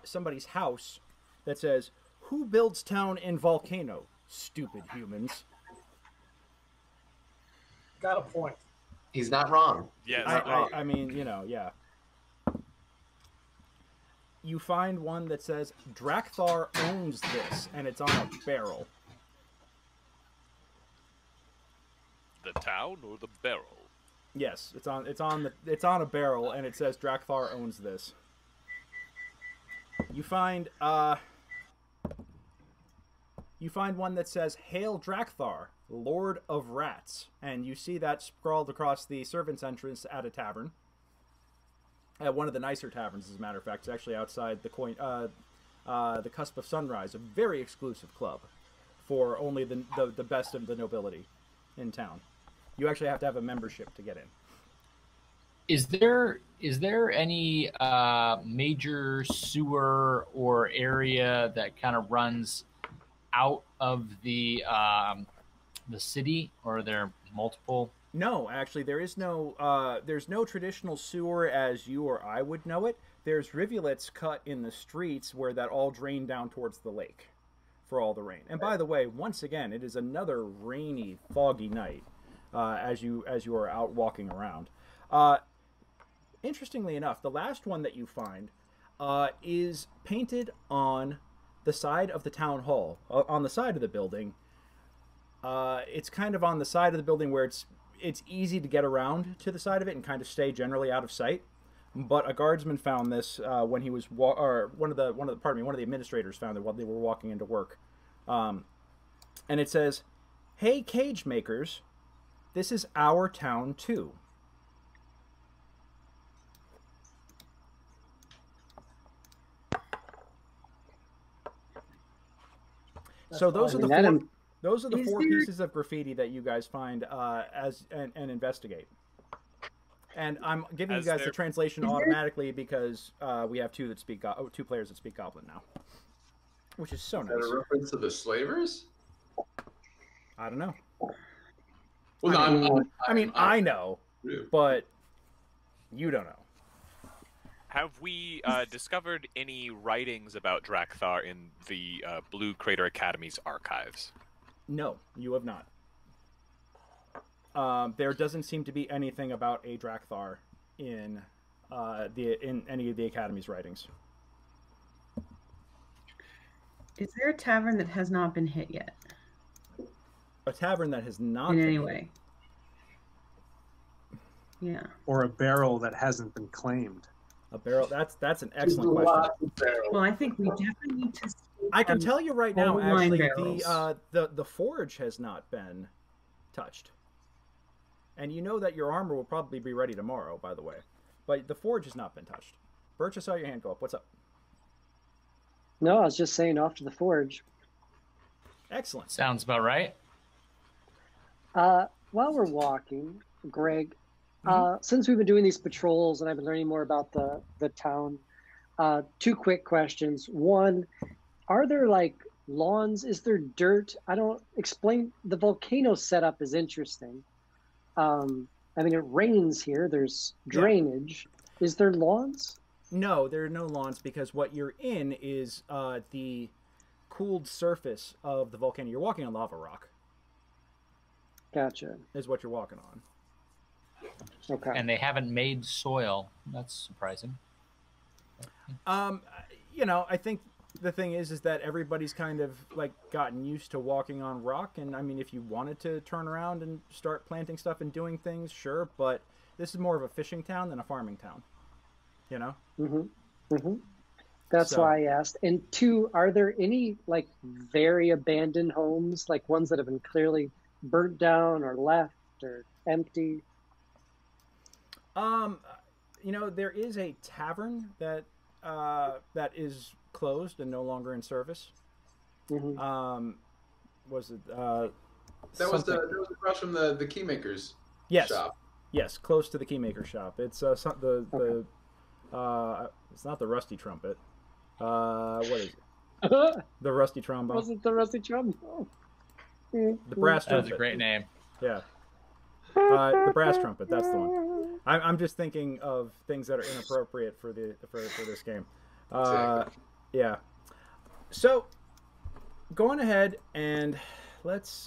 [SPEAKER 11] somebody's house that says, "Who builds town in volcano? Stupid humans."
[SPEAKER 13] Got a point.
[SPEAKER 9] He's not wrong.
[SPEAKER 6] Yeah,
[SPEAKER 11] I mean, yeah. You find one that says, "Drakthar owns this," and it's on a barrel.
[SPEAKER 2] The town or the barrel?
[SPEAKER 11] Yes, it's on a barrel, and it says Drakthar owns this. You find one that says, "Hail Drakthar, Lord of Rats," and you see that scrawled across the servants' entrance at a tavern. At one of the nicer taverns, as a matter of fact. It's actually outside the Cusp of Sunrise, a very exclusive club for only the best of the nobility in town. You actually have to have a membership to get in.
[SPEAKER 7] Is there any major sewer or area that kind of runs out of the city, or are there multiple?
[SPEAKER 11] No, actually, there's no traditional sewer as you or I would know it. There's rivulets cut in the streets where that all drain down towards the lake for all the rain. And by the way, once again, it is another rainy, foggy night as you are out walking around. Interestingly enough, the last one that you find is painted on the side of the town hall, on the side of the building. It's kind of on the side of the building where it's easy to get around to the side of it and kind of stay generally out of sight. But a guardsman found this when he was one of the administrators found it while they were walking into work. And it says, "Hey, cage makers, this is our town too." So those are the four pieces of graffiti that you guys find and investigate. And I'm giving you guys the translation automatically because we have two players that speak Goblin now, which is so nice.
[SPEAKER 9] Is that a reference to the slavers?
[SPEAKER 11] I don't know.
[SPEAKER 9] Well,
[SPEAKER 11] I know, but you don't know.
[SPEAKER 6] Have we discovered any writings about Drakthar in the Blue Crater Academy's archives?
[SPEAKER 11] No, you have not. There doesn't seem to be anything about a Drakthar in any of the Academy's writings.
[SPEAKER 8] Is there a tavern that has not been hit yet?
[SPEAKER 11] A tavern that has not
[SPEAKER 8] in
[SPEAKER 11] been
[SPEAKER 8] any
[SPEAKER 11] hit.
[SPEAKER 8] way. Yeah.
[SPEAKER 14] Or a barrel that hasn't been claimed.
[SPEAKER 11] A barrel. That's an excellent question.
[SPEAKER 8] Well, I think we definitely need to.
[SPEAKER 11] I can tell you right now, actually,
[SPEAKER 8] barrels.
[SPEAKER 11] the forge has not been touched, and you know that your armor will probably be ready tomorrow, by the way. But the forge has not been touched. Birch, I saw your hand go up. What's up?
[SPEAKER 12] No, I was just saying off to the forge.
[SPEAKER 11] Excellent.
[SPEAKER 7] Sounds about right.
[SPEAKER 12] While we're walking, Greg, Since we've been doing these patrols and I've been learning more about the town, 2 quick questions. One, are there like lawns? Is there dirt? I don't explain. The volcano setup is interesting. I mean, it rains here. There's drainage. Yeah. Is there lawns?
[SPEAKER 11] No, there are no lawns because what you're in is the cooled surface of the volcano. You're walking on lava rock.
[SPEAKER 12] Gotcha.
[SPEAKER 11] Is what you're walking on.
[SPEAKER 12] Okay.
[SPEAKER 7] And they haven't made soil. That's surprising.
[SPEAKER 11] You know, I think the thing is that everybody's kind of like gotten used to walking on rock. And I mean, if you wanted to turn around and start planting stuff and doing things, sure. But this is more of a fishing town than a farming town. You know?
[SPEAKER 12] Mm-hmm. Mm-hmm. That's why I asked. And 2, are there any like very abandoned homes, like ones that have been clearly burnt down or left or empty?
[SPEAKER 11] You know, there is a tavern that that is closed and no longer in service.
[SPEAKER 12] Mm-hmm.
[SPEAKER 11] Was it
[SPEAKER 9] that was across from the keymakers shop?
[SPEAKER 11] Yes, close to the keymaker shop. It's it's not the Rusty Trumpet. What is it? The Rusty Trombone.
[SPEAKER 12] Was it the Rusty Trombone?
[SPEAKER 11] The Brass Trumpet.
[SPEAKER 7] That's a great name.
[SPEAKER 11] Yeah. The Brass Trumpet. That's the one. I'm just thinking of things that are inappropriate for this game. Yeah. So, going ahead and let's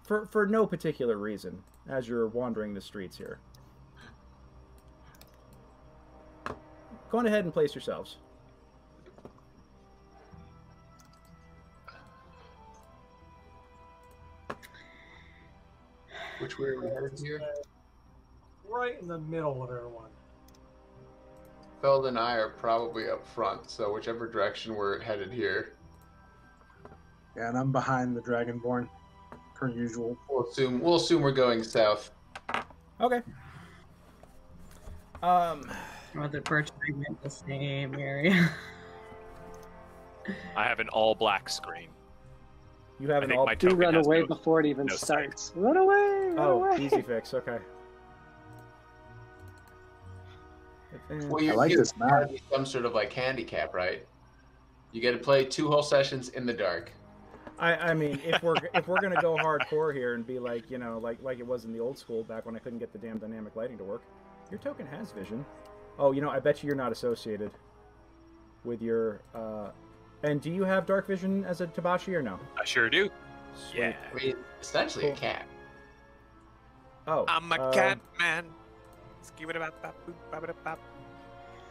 [SPEAKER 11] for no particular reason, as you're wandering the streets here, go on ahead and place yourselves.
[SPEAKER 9] Which way are we headed here?
[SPEAKER 13] Right in the middle of everyone.
[SPEAKER 9] Feld and I are probably up front, so whichever direction we're headed here.
[SPEAKER 14] Yeah, and I'm behind the Dragonborn, per usual.
[SPEAKER 9] We'll assume we're going south.
[SPEAKER 11] Okay.
[SPEAKER 8] The Birch and I went the same area.
[SPEAKER 6] I have an all-black screen.
[SPEAKER 11] You have an all.
[SPEAKER 12] Do run away before it even starts. Run away! Run away!
[SPEAKER 11] Easy fix. Okay.
[SPEAKER 9] Well, I like this map. Some sort of like handicap, right? You get to play 2 whole sessions in the dark.
[SPEAKER 11] I mean, if we're gonna go hardcore here and be like, you know, like it was in the old school back when I couldn't get the damn dynamic lighting to work, your token has vision. Oh, you know, I bet you're not associated with your. And do you have dark vision as a Tabashi or no?
[SPEAKER 6] I sure do.
[SPEAKER 11] Sweet.
[SPEAKER 6] Yeah.
[SPEAKER 9] I mean, essentially a cat.
[SPEAKER 11] Oh.
[SPEAKER 6] I'm a cat man.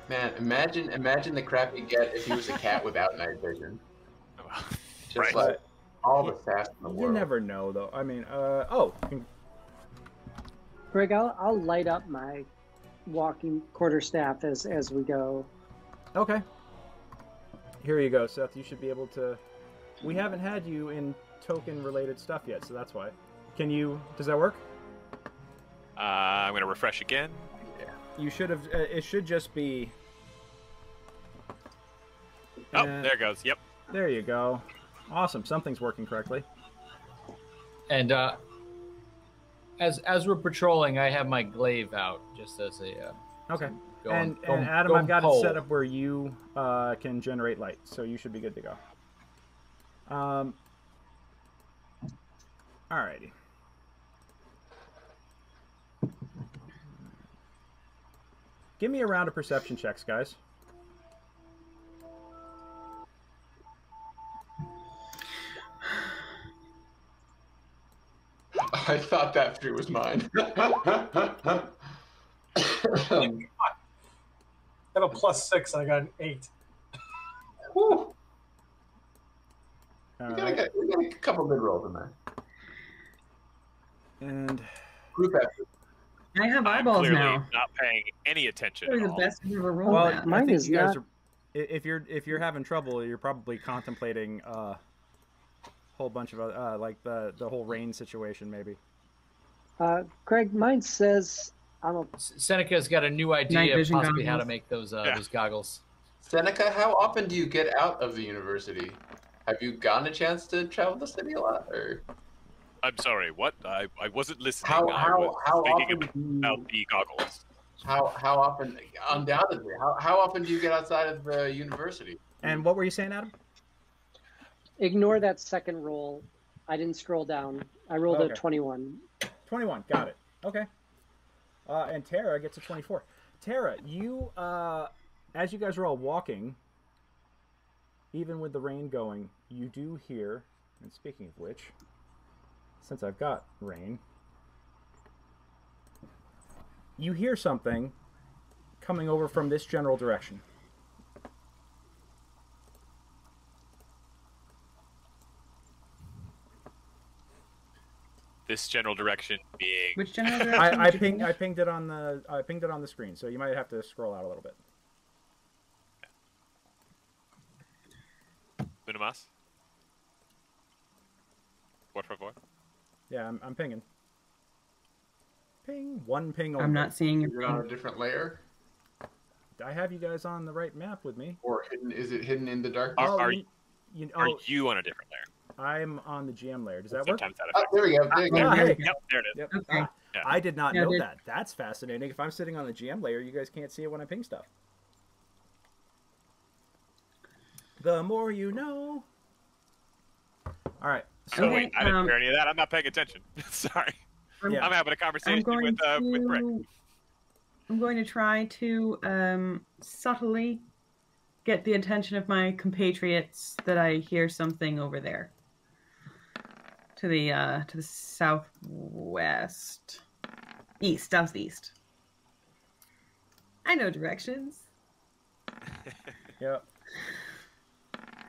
[SPEAKER 9] Man, imagine the crap you get if he was a cat without night vision. Just like all the sass in the world.
[SPEAKER 11] You never know, though. I mean,
[SPEAKER 12] Greg, I'll light up my walking quarterstaff as we go.
[SPEAKER 11] Okay. Here you go, Seth. You should be able to. We haven't had you in token-related stuff yet, so that's why. Can you? Does that work?
[SPEAKER 6] I'm gonna refresh again.
[SPEAKER 11] Yeah. You should have. It should just be.
[SPEAKER 6] Oh, there it goes. Yep.
[SPEAKER 11] There you go. Awesome. Something's working correctly.
[SPEAKER 7] And as we're patrolling, I have my glaive out just as a.
[SPEAKER 11] Okay. And Adam, I've got it set up where you can generate light, so you should be good to go. Alrighty. Give me a round of perception checks, guys.
[SPEAKER 9] I thought that 3 was mine.
[SPEAKER 13] I have a +6. I got an 8.
[SPEAKER 9] Whew. We got a couple good rolls in there.
[SPEAKER 11] And
[SPEAKER 9] group effort.
[SPEAKER 8] I have
[SPEAKER 6] I'm
[SPEAKER 8] eyeballs
[SPEAKER 6] clearly
[SPEAKER 8] now.
[SPEAKER 6] not paying any attention
[SPEAKER 8] They're
[SPEAKER 6] at
[SPEAKER 8] the
[SPEAKER 6] all.
[SPEAKER 8] best I've ever rolled.
[SPEAKER 11] Well,
[SPEAKER 8] at.
[SPEAKER 11] I think you guys are. If you're having trouble, you're probably contemplating a whole bunch of like the whole rain situation, maybe.
[SPEAKER 12] Greg, mine says I don't.
[SPEAKER 7] Seneca's got a new idea of possibly how to make those goggles.
[SPEAKER 9] Seneca, how often do you get out of the university? Have you gotten a chance to travel the city a lot, or?
[SPEAKER 6] I'm sorry, what? I wasn't listening.
[SPEAKER 9] How
[SPEAKER 6] I was
[SPEAKER 9] often
[SPEAKER 6] thinking about the goggles.
[SPEAKER 9] How often? Undoubtedly. How often do you get outside of the university?
[SPEAKER 11] And what were you saying, Adam?
[SPEAKER 12] Ignore that second roll. I didn't scroll down. I rolled
[SPEAKER 11] Okay.
[SPEAKER 12] a 21.
[SPEAKER 11] 21. Got it. Okay. And Tara gets a 24. Tara, you, as you guys are all walking, even with the rain going, you do hear, and speaking of which, since I've got rain, you hear something coming over from this general direction.
[SPEAKER 6] This general direction being
[SPEAKER 8] Which general direction?
[SPEAKER 11] I pinged it on the screen, so you might have to scroll out a little bit.
[SPEAKER 6] Uno más. Por favor.
[SPEAKER 11] Yeah, I'm pinging. Ping. One ping only.
[SPEAKER 8] I'm not seeing
[SPEAKER 9] Is it on a different layer?
[SPEAKER 11] I have you guys on the right map with me.
[SPEAKER 9] Or is it hidden in the darkness?
[SPEAKER 6] Are you on a different layer?
[SPEAKER 11] I'm on the GM layer. Does that work?
[SPEAKER 6] Sometimes that
[SPEAKER 9] Oh,
[SPEAKER 6] affects
[SPEAKER 9] there we go. There you go.
[SPEAKER 11] Hey.
[SPEAKER 6] Yep, there it is.
[SPEAKER 11] Yep.
[SPEAKER 8] Okay.
[SPEAKER 6] Yeah.
[SPEAKER 11] I did not
[SPEAKER 8] Yeah,
[SPEAKER 11] know
[SPEAKER 8] there's-
[SPEAKER 11] that. That's fascinating. If I'm sitting on the GM layer, you guys can't see it when I ping stuff. The more you know. All right.
[SPEAKER 6] So
[SPEAKER 8] Okay,
[SPEAKER 6] wait, I didn't hear any of that. I'm not paying attention. Sorry.
[SPEAKER 11] Yeah.
[SPEAKER 6] I'm having a conversation with Brick.
[SPEAKER 8] I'm going to try to subtly get the attention of my compatriots that I hear something over there. To the southwest. Southeast. I know directions.
[SPEAKER 11] Yep.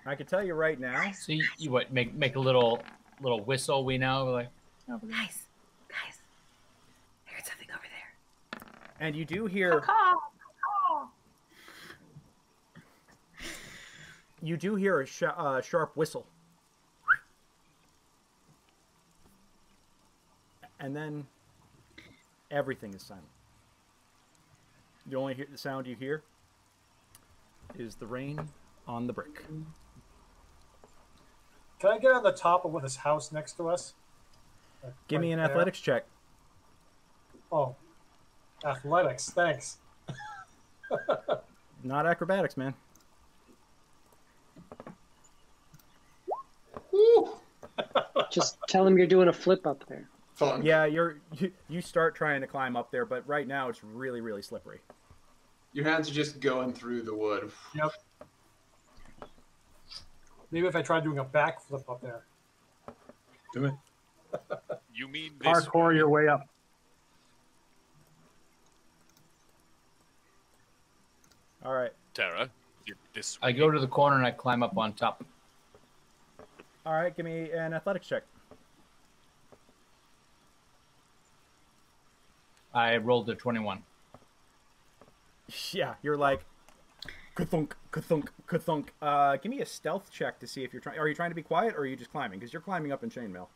[SPEAKER 11] I can tell you right now.
[SPEAKER 7] So you what? Make a little whistle. We know like.
[SPEAKER 8] Guys, I heard something over there.
[SPEAKER 11] And you do hear. You do hear a sharp whistle. And then everything is silent. The only sound you hear is the rain on the brick.
[SPEAKER 13] Can I get on the top of this house next to us?
[SPEAKER 11] Give me an
[SPEAKER 13] there.
[SPEAKER 11] athletics check.
[SPEAKER 13] Oh, athletics. Thanks.
[SPEAKER 11] Not acrobatics, man.
[SPEAKER 12] Just tell him you're doing a flip up there.
[SPEAKER 11] Yeah, you start trying to climb up there, but right now it's really, really slippery.
[SPEAKER 9] Your hands are just going through the wood.
[SPEAKER 13] Yep. Maybe if I tried doing a backflip up there.
[SPEAKER 14] Do it.
[SPEAKER 6] You mean this?
[SPEAKER 14] Parkour your way up.
[SPEAKER 11] All right.
[SPEAKER 6] Tara, you're this
[SPEAKER 7] I go to the corner and I climb up on top.
[SPEAKER 11] All right, give me an athletics check.
[SPEAKER 7] I rolled a 21.
[SPEAKER 11] Yeah, you're like, ka-thunk, ka-thunk, ka-thunk. Give me a stealth check to see if you're trying. Are you trying to be quiet, or are you just climbing? Because you're climbing up in chainmail.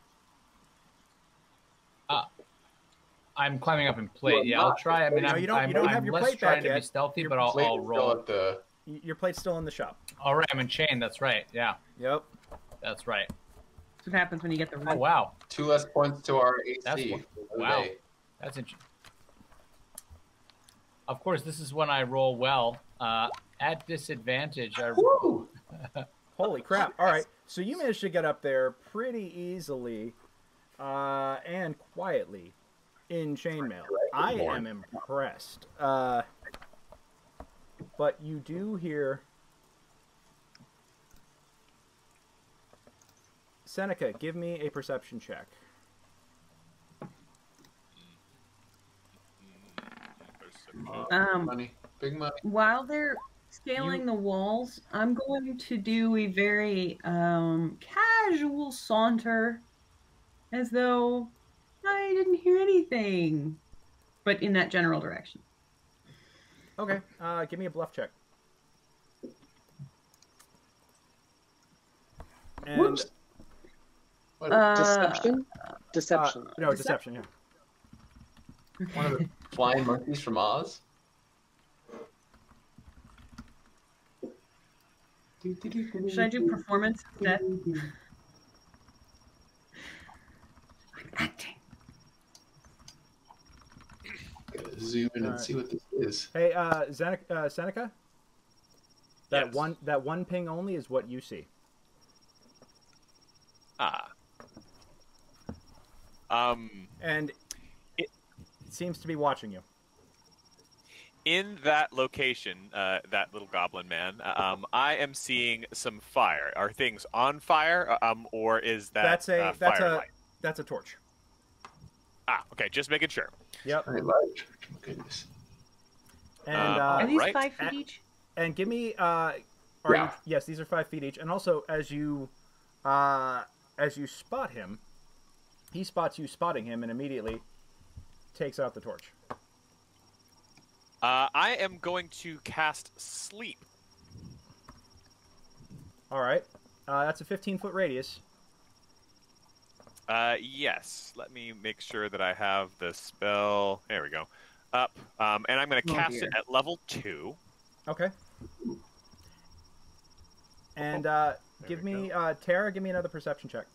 [SPEAKER 7] I'm climbing up in plate. Yeah, I'll try. I mean,
[SPEAKER 11] No, you don't have your
[SPEAKER 7] less
[SPEAKER 11] plate
[SPEAKER 7] trying
[SPEAKER 11] back
[SPEAKER 7] to be
[SPEAKER 11] yet.
[SPEAKER 7] stealthy,
[SPEAKER 11] Your
[SPEAKER 7] but I'll
[SPEAKER 9] Plate is
[SPEAKER 7] roll.
[SPEAKER 9] still at the...
[SPEAKER 11] Your plate's still in the shop.
[SPEAKER 7] All right, I'm in chain. That's right. Yeah,
[SPEAKER 11] Yep.
[SPEAKER 7] that's right.
[SPEAKER 8] That's what happens when you get the
[SPEAKER 7] Oh wow,
[SPEAKER 9] 2 less points to our AC.
[SPEAKER 7] That's
[SPEAKER 9] for the
[SPEAKER 7] wow.
[SPEAKER 9] day.
[SPEAKER 7] That's interesting. Of course, this is when I roll well. At disadvantage, I
[SPEAKER 9] Woo!
[SPEAKER 11] Holy crap. All right. So you managed to get up there pretty easily and quietly in chainmail. I am impressed. But you do hear... Seneca, give me a perception check.
[SPEAKER 9] Money. Big money.
[SPEAKER 8] While they're scaling the walls, I'm going to do a very casual saunter as though I didn't hear anything, but in that general direction.
[SPEAKER 11] Okay. Give me a bluff check. And,
[SPEAKER 12] Whoops. Deception? Deception.
[SPEAKER 11] No, deception, yeah.
[SPEAKER 9] One of the flying monkeys from Oz.
[SPEAKER 8] Should I do performance instead?
[SPEAKER 9] zoom in and see what this is.
[SPEAKER 11] Hey, Seneca. That one ping only is what you see. And it seems to be watching you.
[SPEAKER 6] In that location, that little goblin man, I am seeing some fire. Are things on fire, or is that firelight?
[SPEAKER 11] That's a torch.
[SPEAKER 6] Okay, just making sure.
[SPEAKER 11] Yep.
[SPEAKER 9] Very large. Oh, goodness.
[SPEAKER 11] And
[SPEAKER 8] are these 5 feet each?
[SPEAKER 11] And give me yes, these are 5 feet each. And also, as you spot him, he spots you spotting him, and immediately takes out the torch.
[SPEAKER 6] I am going to cast Sleep.
[SPEAKER 11] All right. That's a 15-foot radius.
[SPEAKER 6] Yes. Let me make sure that I have the spell. There we go. Up. And I'm going to cast it at level 2.
[SPEAKER 11] Okay. And give me, Tara, give me another perception check.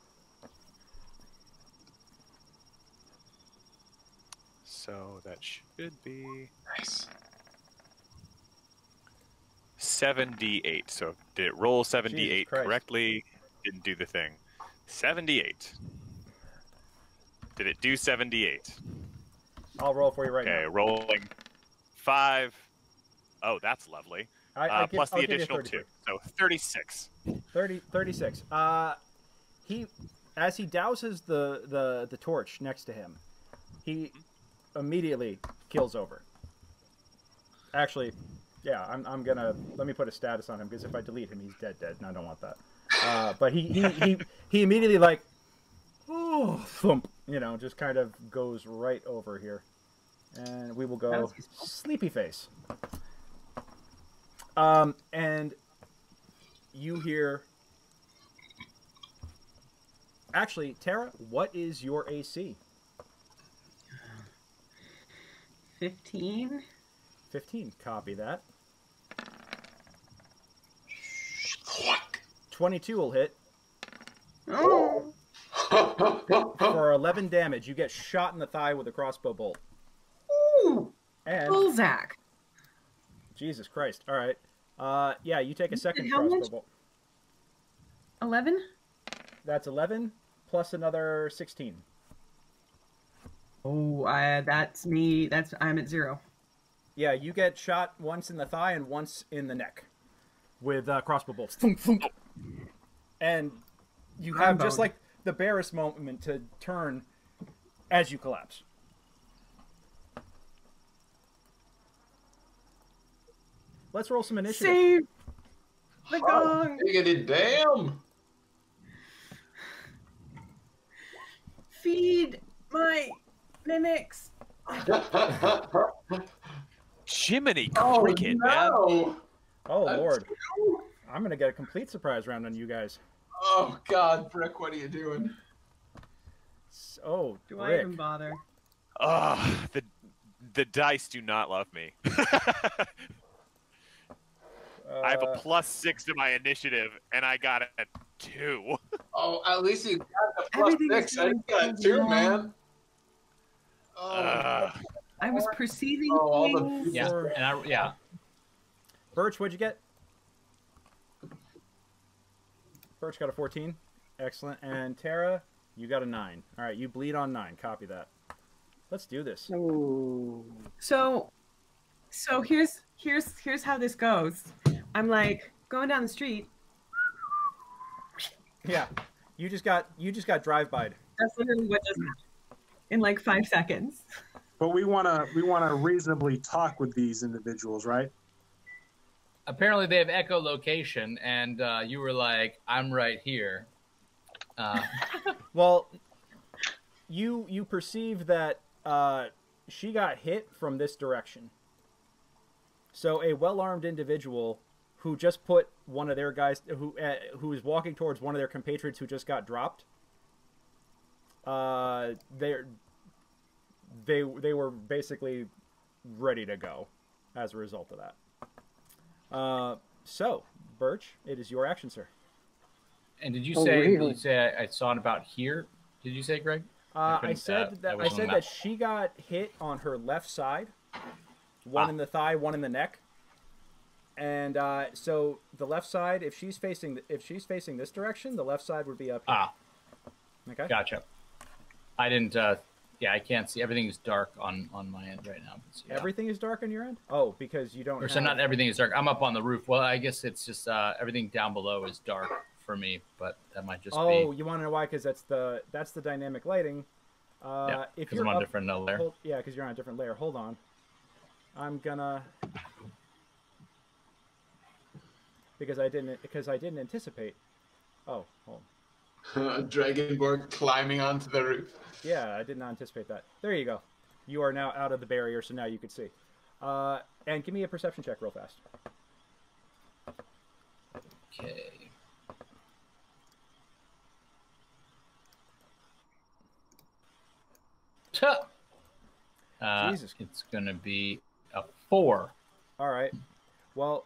[SPEAKER 6] So that should be...
[SPEAKER 9] Nice.
[SPEAKER 6] 78. So did it roll 78 correctly? Didn't do the thing. 78. Did it do 78?
[SPEAKER 11] I'll roll for you right now.
[SPEAKER 6] Okay, rolling 5. Oh, that's lovely. Plus the additional 2. So 36.
[SPEAKER 11] 36. As he douses the torch next to him, he immediately kills over. Actually, yeah, I'm gonna let me put a status on him, because if I delete him, he's dead, and I don't want that. But he immediately, like, thump, just kind of goes right over here, and we will go sleepy face. And you hear. Actually, Tara, what is your AC?
[SPEAKER 8] 15.
[SPEAKER 11] 15. Copy that. 22 will hit.
[SPEAKER 8] Oh.
[SPEAKER 11] For 11 damage. You get shot in the thigh with a crossbow bolt.
[SPEAKER 8] Ooh.
[SPEAKER 11] And
[SPEAKER 8] Bullsack.
[SPEAKER 11] Jesus Christ. All right. Yeah, you take a second
[SPEAKER 8] How
[SPEAKER 11] crossbow
[SPEAKER 8] much?
[SPEAKER 11] bolt.
[SPEAKER 8] 11?
[SPEAKER 11] That's 11 plus another 16.
[SPEAKER 8] Oh, that's me. I'm at 0.
[SPEAKER 11] Yeah, you get shot once in the thigh and once in the neck with crossbow bolts. And you have just like the barest moment to turn as you collapse. Let's roll some initiative.
[SPEAKER 8] Save the gong.
[SPEAKER 9] Diggity damn.
[SPEAKER 8] Feed my mimics.
[SPEAKER 6] Jiminy cricket, man.
[SPEAKER 9] Oh,
[SPEAKER 11] Lord. I'm going to get a complete surprise round on you guys.
[SPEAKER 9] Oh, God, Brick, what are you doing?
[SPEAKER 11] Oh,
[SPEAKER 8] Do I even bother?
[SPEAKER 6] The dice do not love me. I have a +6 to my initiative, and I got a 2.
[SPEAKER 9] Oh, at least you got the +6. I got 2, man.
[SPEAKER 8] I was perceiving things.
[SPEAKER 7] Yeah.
[SPEAKER 11] Birch, what'd you get? Birch got a 14. Excellent. And Tara, you got a 9. All right, you bleed on 9. Copy that. Let's do this.
[SPEAKER 12] Ooh.
[SPEAKER 8] So here's how this goes. I'm like going down the street.
[SPEAKER 11] Yeah, you just got drive-by'd.
[SPEAKER 8] That's literally what just happened in like 5 seconds.
[SPEAKER 14] But we wanna reasonably talk with these individuals, right?
[SPEAKER 7] Apparently they have echolocation, and you were like, "I'm right here."
[SPEAKER 11] Well, you perceive that she got hit from this direction. So a well-armed individual who just put one of their guys who is walking towards one of their compatriots who just got dropped. They were basically ready to go as a result of that. So, Birch, it is your action, sir.
[SPEAKER 7] And did you say I saw it about here? Did you say, Greg?
[SPEAKER 11] I said that she got hit on her left side, one in the thigh, one in the neck. And so the left side, if she's facing this direction, the left side would be up here. Okay.
[SPEAKER 7] Gotcha. I didn't. Yeah, I can't see. Everything is dark on my end right now. So, yeah.
[SPEAKER 11] Everything is dark on your end? Oh, because you don't.
[SPEAKER 7] So not everything is dark. I'm up on the roof. Well, I guess it's just everything down below is dark for me, but that might just be.
[SPEAKER 11] Oh, you want to know why? Because that's the dynamic lighting.
[SPEAKER 7] Yeah,
[SPEAKER 11] if
[SPEAKER 7] you're on a different layer.
[SPEAKER 11] Yeah, because you're on a different layer. Hold on. I'm gonna. Because I didn't anticipate. Oh, hold on.
[SPEAKER 9] Dragonborn climbing onto the roof.
[SPEAKER 11] Yeah, I did not anticipate that. There you go. You are now out of the barrier, so now you can see. And give me a perception check real fast.
[SPEAKER 7] Okay.
[SPEAKER 11] Jesus.
[SPEAKER 7] It's gonna be a 4.
[SPEAKER 11] All right. Well,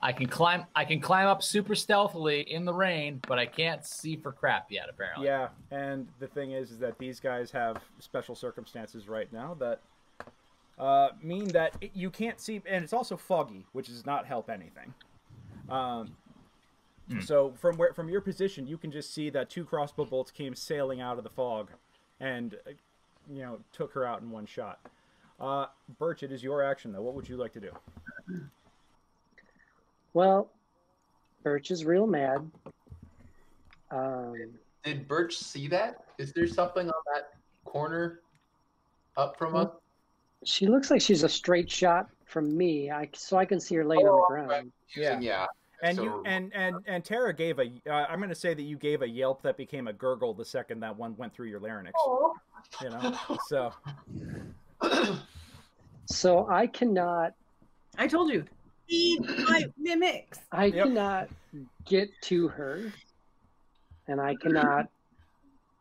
[SPEAKER 7] I can climb up super stealthily in the rain, but I can't see for crap yet, apparently.
[SPEAKER 11] Yeah, and the thing is that these guys have special circumstances right now that mean that you can't see, and it's also foggy, which does not help anything. So from your position, you can just see that 2 crossbow bolts came sailing out of the fog, and took her out in one shot. Birch, it is your action though. What would you like to do?
[SPEAKER 12] Well, Birch is real mad.
[SPEAKER 9] Did Birch see that? Is there something on that corner up from us?
[SPEAKER 12] She looks like she's a straight shot from me, so I can see her laying on the ground.
[SPEAKER 9] Right. Yeah.
[SPEAKER 11] And and Tara gave a. I'm going to say that you gave a yelp that became a gurgle the second that one went through your larynx.
[SPEAKER 12] Oh.
[SPEAKER 11] So.
[SPEAKER 12] So I cannot.
[SPEAKER 8] I told you. My mimics.
[SPEAKER 12] I cannot get to her, and I cannot.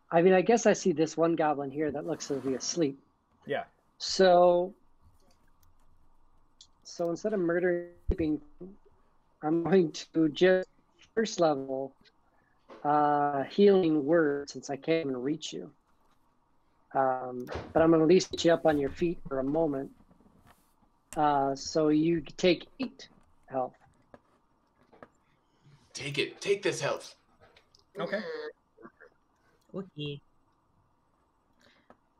[SPEAKER 12] I mean, I guess I see this one goblin here that looks to be asleep.
[SPEAKER 11] Yeah.
[SPEAKER 12] So instead of murdering, I'm going to just first level healing word since I can't even reach you. But I'm going to at least get you up on your feet for a moment. So you take 8 health.
[SPEAKER 9] Take it. Take this health.
[SPEAKER 11] Okay.
[SPEAKER 8] Okay.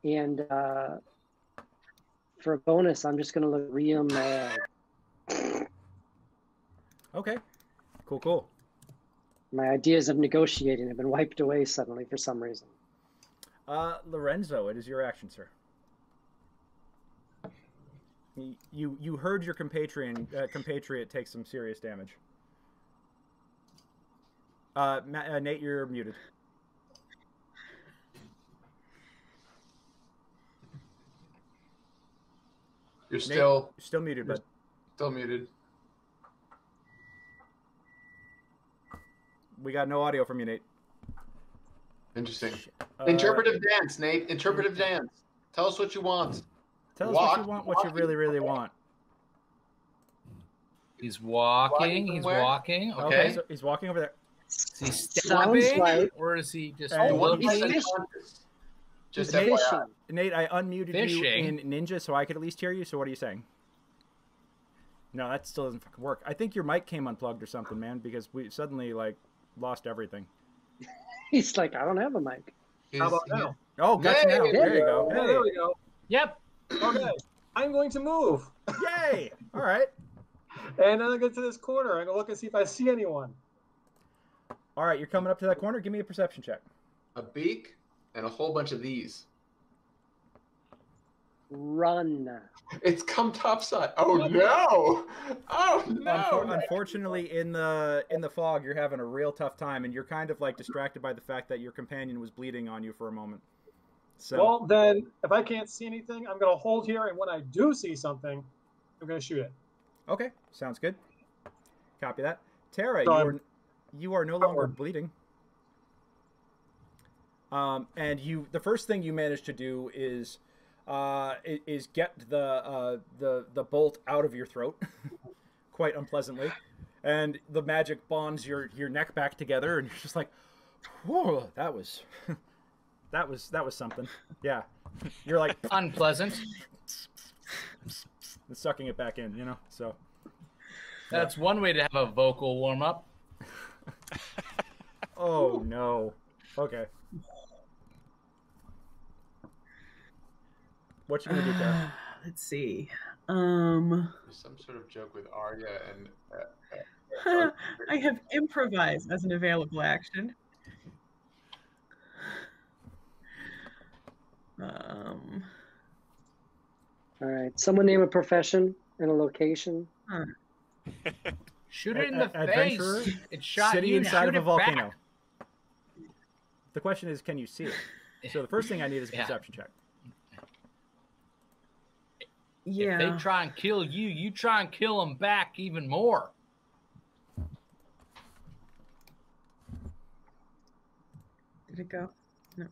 [SPEAKER 12] And for a bonus, I'm just going to look real mad.
[SPEAKER 11] Okay. Cool.
[SPEAKER 12] My ideas of negotiating have been wiped away suddenly for some reason.
[SPEAKER 11] Lorenzo, it is your action, sir. You heard your compatriot take some serious damage. Nate, you're muted.
[SPEAKER 9] You're still
[SPEAKER 11] muted, bud.
[SPEAKER 9] Still muted.
[SPEAKER 11] We got no audio from you, Nate.
[SPEAKER 9] Interesting. Interpretive dance, Nate. Interpretive dance. Tell us what you want.
[SPEAKER 11] Tell us what you want, what you really, really want.
[SPEAKER 7] He's walking. He's walking. Okay.
[SPEAKER 11] So he's walking over there.
[SPEAKER 7] Is he stabbing, or is he just looking?
[SPEAKER 9] Just
[SPEAKER 11] Nate, I unmuted you in Ninja so I could at least hear you. So what are you saying? No, that still doesn't fucking work. I think your mic came unplugged or something, man, because we suddenly lost everything.
[SPEAKER 12] He's like, I don't have a mic.
[SPEAKER 13] How about now?
[SPEAKER 11] Oh, gotcha now. There you go.
[SPEAKER 13] Hey. There we go.
[SPEAKER 7] Yep.
[SPEAKER 13] Okay. I'm going to move.
[SPEAKER 11] Yay! All right.
[SPEAKER 13] And then I get to this corner. I'm going to look and see if I see anyone.
[SPEAKER 11] All right, you're coming up to that corner. Give me a perception check.
[SPEAKER 9] A beak and a whole bunch of these.
[SPEAKER 12] Run.
[SPEAKER 9] It's come topside. Oh no! Oh no!
[SPEAKER 11] Unfortunately, in the fog, you're having a real tough time, and you're kind of distracted by the fact that your companion was bleeding on you for a moment. So.
[SPEAKER 13] Well, then, if I can't see anything, I'm going to hold here, and when I do see something, I'm going to shoot it.
[SPEAKER 11] Okay, sounds good. Copy that. Tara, you are no longer bleeding. And the first thing you manage to do is get the bolt out of your throat, quite unpleasantly, and the magic bonds your neck back together, and you're just like, whoa, that was something. Yeah, you're like
[SPEAKER 7] unpleasant.
[SPEAKER 11] and sucking it back in, you know. So
[SPEAKER 7] that's one way to have a vocal warm up.
[SPEAKER 11] Oh no. Okay. What you gonna do, Tara?
[SPEAKER 8] Let's see.
[SPEAKER 9] There's some sort of joke with Arya and.
[SPEAKER 8] I have improvise as an available action.
[SPEAKER 12] All right. Someone name a profession and a location.
[SPEAKER 7] Shoot it in the
[SPEAKER 11] Adventurer,
[SPEAKER 7] face. It shot
[SPEAKER 11] city
[SPEAKER 7] you.
[SPEAKER 11] inside of
[SPEAKER 7] Shoot
[SPEAKER 11] a
[SPEAKER 7] it
[SPEAKER 11] volcano.
[SPEAKER 7] back.
[SPEAKER 11] The question is, can you see it? So the first thing I need is a perception check.
[SPEAKER 8] Yeah.
[SPEAKER 7] If they try and kill you, you try and kill them back even more.
[SPEAKER 8] Did it go? No.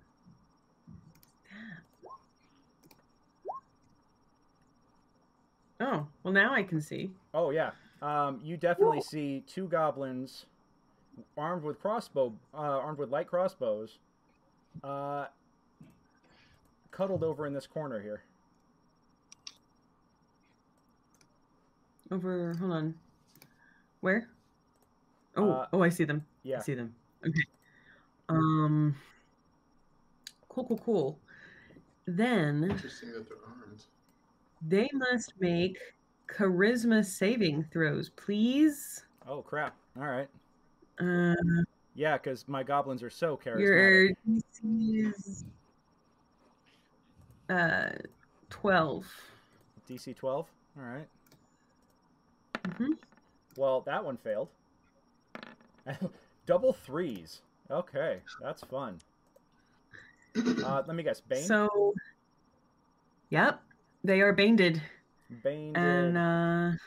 [SPEAKER 8] Oh, well now I can see.
[SPEAKER 11] Oh yeah. You definitely see two goblins armed with light crossbows, cuddled over in this corner here.
[SPEAKER 8] Hold on. Where? Oh, I see them.
[SPEAKER 11] Yeah.
[SPEAKER 8] I see them. Okay. Cool. Then
[SPEAKER 9] Interesting that they're armed.
[SPEAKER 8] they must make charisma saving throws, please.
[SPEAKER 11] Oh crap! All right.
[SPEAKER 8] Uh,
[SPEAKER 11] Yeah, because my goblins are so charismatic.
[SPEAKER 8] Your DC is 12.
[SPEAKER 11] DC 12. All right.
[SPEAKER 8] Mm-hmm.
[SPEAKER 11] Well, that one failed. Double threes. Okay, that's fun. Let me guess. Bane?
[SPEAKER 8] So, yep, they are baned.
[SPEAKER 11] Bane.
[SPEAKER 8] And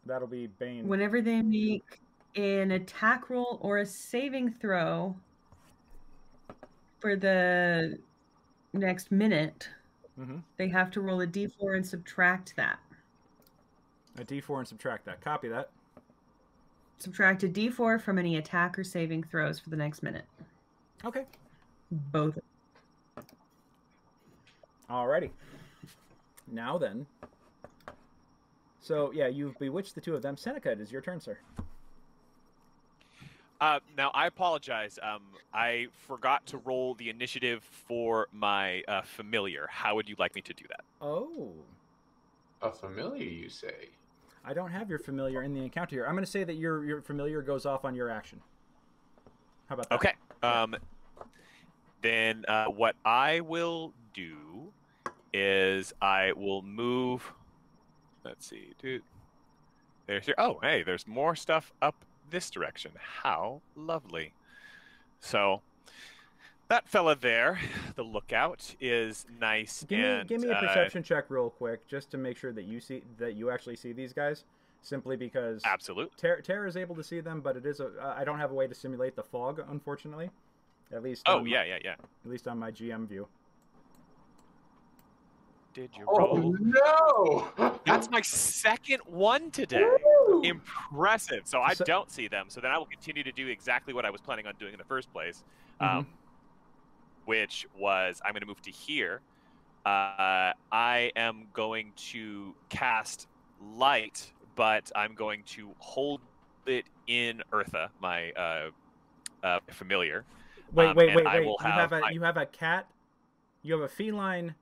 [SPEAKER 11] that'll be Bane.
[SPEAKER 8] whenever they make an attack roll or a saving throw for the next minute, they have to roll a d4 and subtract that.
[SPEAKER 11] A d4 and subtract that. Copy that.
[SPEAKER 8] Subtract a d4 from any attack or saving throws for the next minute.
[SPEAKER 11] Okay.
[SPEAKER 8] Both.
[SPEAKER 11] Alrighty. Now then. So, yeah, you've bewitched the two of them. Seneca, it is your turn, sir.
[SPEAKER 6] Now, I apologize. I forgot to roll the initiative for my familiar. How would you like me to do that?
[SPEAKER 11] Oh.
[SPEAKER 9] A familiar, you say?
[SPEAKER 11] I don't have your familiar in the encounter here. I'm going to say that your familiar goes off on your action. How about that?
[SPEAKER 6] Okay. Then what I will do is I will move. Let's see, dude. There's there's more stuff up this direction. How lovely. So that fella there, the lookout, is nice.
[SPEAKER 11] Give me a perception check real quick, just to make sure that you actually see these guys. Simply because
[SPEAKER 6] absolutely,
[SPEAKER 11] Tara is able to see them, but it is I don't have a way to simulate the fog, unfortunately. At least.
[SPEAKER 6] Oh
[SPEAKER 11] yeah. At least on my GM view.
[SPEAKER 6] Did you roll?
[SPEAKER 9] Oh no!
[SPEAKER 6] That's my second one today. Woo! Impressive. So I don't see them. So then I will continue to do exactly what I was planning on doing in the first place, which was I'm going to move to here. I am going to cast light, but I'm going to hold it in Eartha, my familiar.
[SPEAKER 11] Wait. You have a cat. You have a feline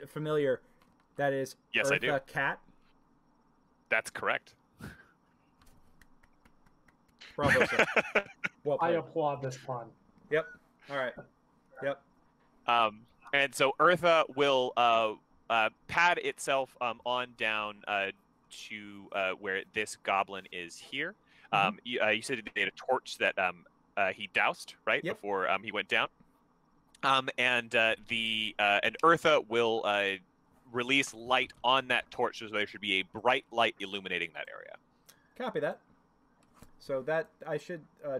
[SPEAKER 11] familiar that is
[SPEAKER 6] yes,
[SPEAKER 11] Eartha
[SPEAKER 6] I do.
[SPEAKER 11] Cat.
[SPEAKER 6] That's correct.
[SPEAKER 11] Bravo, sir. Well
[SPEAKER 13] I
[SPEAKER 11] played.
[SPEAKER 13] applaud this pun.
[SPEAKER 11] Yep. All right. Yep.
[SPEAKER 6] And so Eartha will pad itself on down to where this goblin is here. You said they had a torch that he doused before he went down. And Eartha will release light on that torch, so there should be a bright light illuminating that area.
[SPEAKER 11] Copy that. So that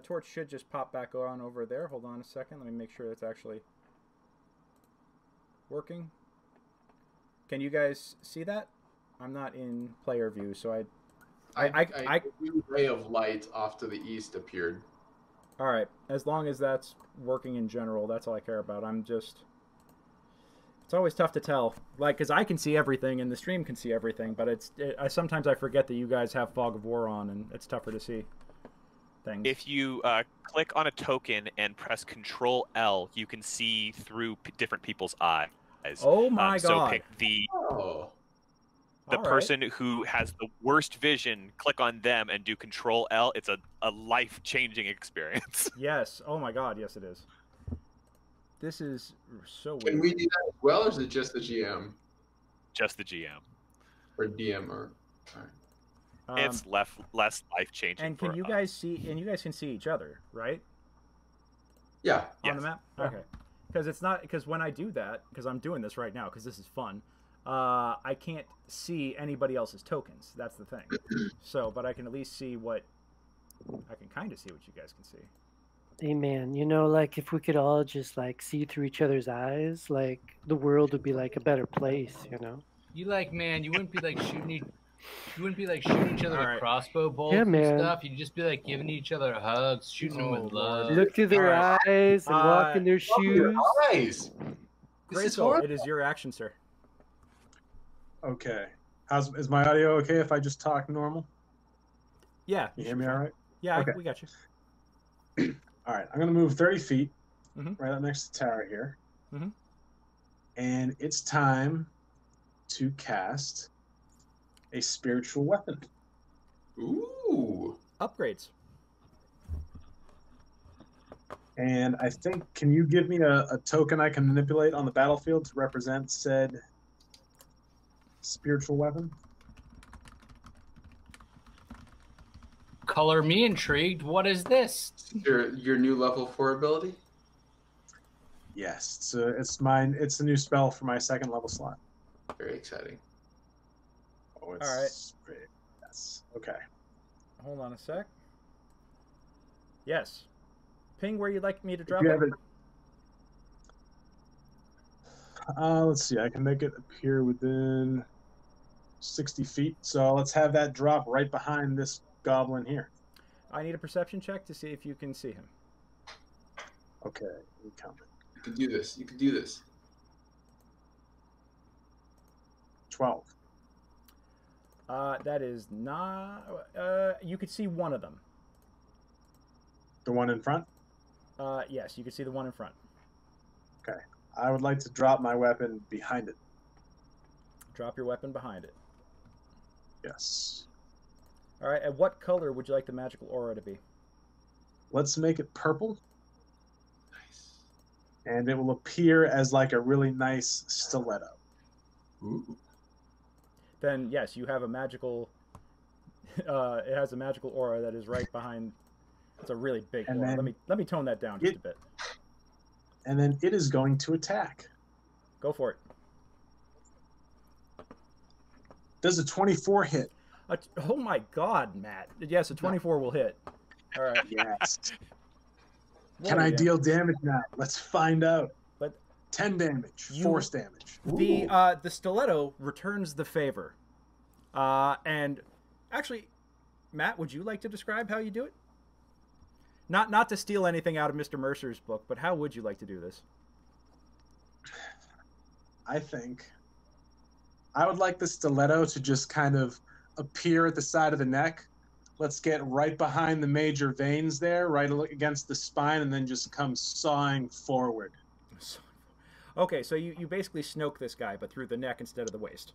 [SPEAKER 11] torch should just pop back on over there. Hold on a second. Let me make sure it's actually working. Can you guys see that? I'm not in player view, so
[SPEAKER 9] a ray of light off to the east appeared.
[SPEAKER 11] All right. As long as that's working in general, that's all I care about. It's always tough to tell, like, because I can see everything and the stream can see everything, but sometimes I forget that you guys have Fog of War on, and it's tougher to see things.
[SPEAKER 6] If you click on a token and press Control L, you can see through different people's eyes.
[SPEAKER 11] Oh my
[SPEAKER 6] So
[SPEAKER 11] god!
[SPEAKER 6] pick the person who has the worst vision. Click on them and do Control L. It's a life-changing experience.
[SPEAKER 11] Yes. Oh my god. Yes, it is. This is so weird.
[SPEAKER 9] Can we do that as well, or is it just the GM?
[SPEAKER 6] Just the GM.
[SPEAKER 9] Or DM, or... All right.
[SPEAKER 6] It's less life-changing.
[SPEAKER 11] And can you guys see? And you guys can see each other, right?
[SPEAKER 9] Yeah.
[SPEAKER 11] On the map. Okay. Because it's not when I do that, because I'm doing this right now because this is fun. I can't see anybody else's tokens. That's the thing. So, but I can at least see what I can kind of see what you guys can see.
[SPEAKER 12] Hey man, you know, like if we could all just like see through each other's eyes, like the world would be like a better place, you know.
[SPEAKER 7] You wouldn't be like shooting each other with crossbow bolts
[SPEAKER 12] Yeah,
[SPEAKER 7] and
[SPEAKER 12] man.
[SPEAKER 7] stuff. You'd just be like giving each other hugs, shooting them with love.
[SPEAKER 12] Look through their eyes and walk in their shoes.
[SPEAKER 9] Eyes.
[SPEAKER 11] Greysoul, it is your action, sir.
[SPEAKER 14] Okay. Is my audio okay if I just talk normal?
[SPEAKER 11] Yeah.
[SPEAKER 14] You hear me all right?
[SPEAKER 11] Yeah,
[SPEAKER 14] Okay.
[SPEAKER 11] we got you.
[SPEAKER 14] All right, I'm going to move 30 feet
[SPEAKER 11] Mhm.
[SPEAKER 14] right up next to Tara here.
[SPEAKER 11] Mhm.
[SPEAKER 14] And it's time to cast a spiritual weapon.
[SPEAKER 9] Ooh.
[SPEAKER 11] Upgrades.
[SPEAKER 14] And I think, can you give me a token I can manipulate on the battlefield to represent said spiritual weapon?
[SPEAKER 7] Color me intrigued. What is this?
[SPEAKER 9] Your new level 4 ability?
[SPEAKER 14] Yes, it's mine. It's a new spell for my second level slot.
[SPEAKER 9] Very exciting.
[SPEAKER 14] Oh, it's
[SPEAKER 11] All right.
[SPEAKER 14] great. Yes. Okay.
[SPEAKER 11] Hold on a sec. Yes. Ping where you'd like me to drop
[SPEAKER 14] You
[SPEAKER 11] it.
[SPEAKER 14] have let's see. I can make it appear within 60 feet. So let's have that drop right behind this goblin here.
[SPEAKER 11] I need a perception check to see if you can see him.
[SPEAKER 14] Okay. Let me count it.
[SPEAKER 9] You can do this. You can do this.
[SPEAKER 14] 12.
[SPEAKER 11] That is not... you could see one of them.
[SPEAKER 14] The one in front?
[SPEAKER 11] Yes, you can see the one in front.
[SPEAKER 14] Okay. I would like to drop my weapon behind it.
[SPEAKER 11] Drop your weapon behind it.
[SPEAKER 14] Yes.
[SPEAKER 11] All right, and what color would you like the magical aura to be?
[SPEAKER 14] Let's make it purple. Nice. And it will appear as like a really nice stiletto.
[SPEAKER 9] Ooh.
[SPEAKER 11] Then, yes, you have a magical... it has a magical aura that is right behind... It's a really big
[SPEAKER 14] And
[SPEAKER 11] aura.
[SPEAKER 14] then
[SPEAKER 11] Let me tone that down just a bit.
[SPEAKER 14] And then it is going to attack.
[SPEAKER 11] Go for it.
[SPEAKER 14] Does a 24 hit?
[SPEAKER 11] Oh my god, Matt. Yes, a 24 will hit. All right.
[SPEAKER 14] Yes. Can I deal damage now? Let's find out.
[SPEAKER 11] But
[SPEAKER 14] 10 damage, force damage.
[SPEAKER 11] The stiletto returns the favor. And actually, Matt, would you like to describe how you do it? Not to steal anything out of Mr. Mercer's book, but how would you like to do this?
[SPEAKER 14] I think I would like the stiletto to just kind of appear at the side of the neck. Let's get right behind the major veins there, right against the spine, and then just come sawing forward.
[SPEAKER 11] Okay, so you basically Snoke this guy, but through the neck instead of the waist.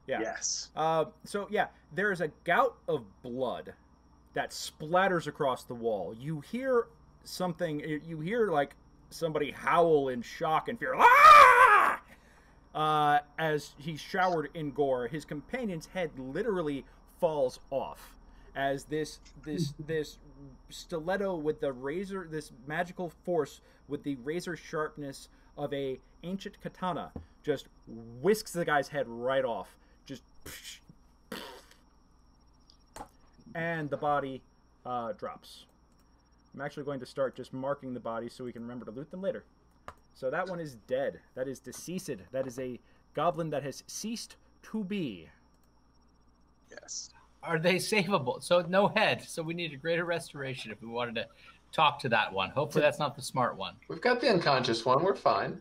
[SPEAKER 11] Yeah.
[SPEAKER 14] Yes.
[SPEAKER 11] So, yeah, there is a gout of blood that splatters across the wall. You hear something, you hear like somebody howl in shock and fear. Ah! As he's showered in gore, his companion's head literally falls off as this stiletto with the razor, this magical force with the razor sharpness of a ancient katana just whisks the guy's head right off. Just and the body drops. I'm actually going to start just marking the body so we can remember to loot them later. So that one is dead. That is deceased. That is a goblin that has ceased to be.
[SPEAKER 14] Yes.
[SPEAKER 7] Are they savable? So no head. So we need a greater restoration if we wanted to talk to that one. Hopefully that's not the smart one.
[SPEAKER 9] We've got the unconscious one. We're fine.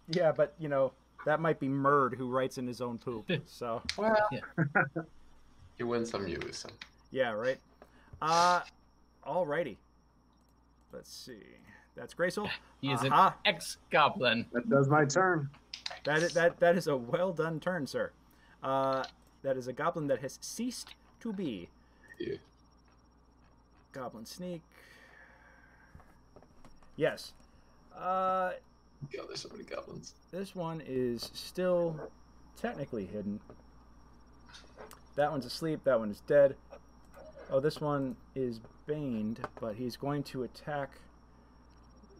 [SPEAKER 11] Yeah, but you know that might be Murd who writes in his own poop. So
[SPEAKER 9] well, you win some, you lose some.
[SPEAKER 11] Yeah, right. Alrighty. Let's see. That's Greysoul.
[SPEAKER 7] He is an ex-goblin.
[SPEAKER 14] That does my turn.
[SPEAKER 11] That is a well done turn, sir. That is a goblin that has ceased to be.
[SPEAKER 9] Yeah.
[SPEAKER 11] Goblin sneak. Yes.
[SPEAKER 9] God, there's so many goblins.
[SPEAKER 11] This one is still technically hidden. That one's asleep. That one is dead. Oh, this one is baned, but he's going to attack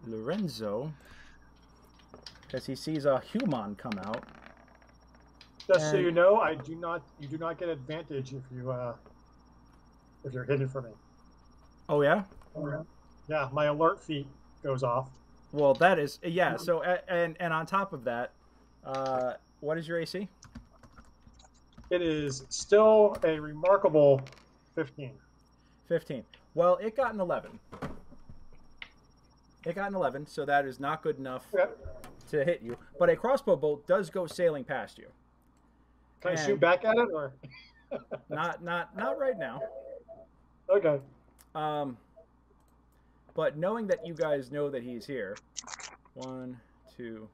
[SPEAKER 11] Lorenzo because he sees a human come out.
[SPEAKER 13] Just so you know, you do not get advantage if you're hidden from me.
[SPEAKER 11] Oh yeah?
[SPEAKER 13] Yeah, my alert feat goes off.
[SPEAKER 11] Well, that is yeah. So and on top of that, what is your AC?
[SPEAKER 13] It is still a remarkable 15.
[SPEAKER 11] 15. Well, it got an 11. It got an 11, so that is not good enough to hit you. But a crossbow bolt does go sailing past you.
[SPEAKER 13] Can I shoot back at it, or
[SPEAKER 11] not right now?
[SPEAKER 13] Okay.
[SPEAKER 11] But knowing that you guys know that he's here, 1, 2,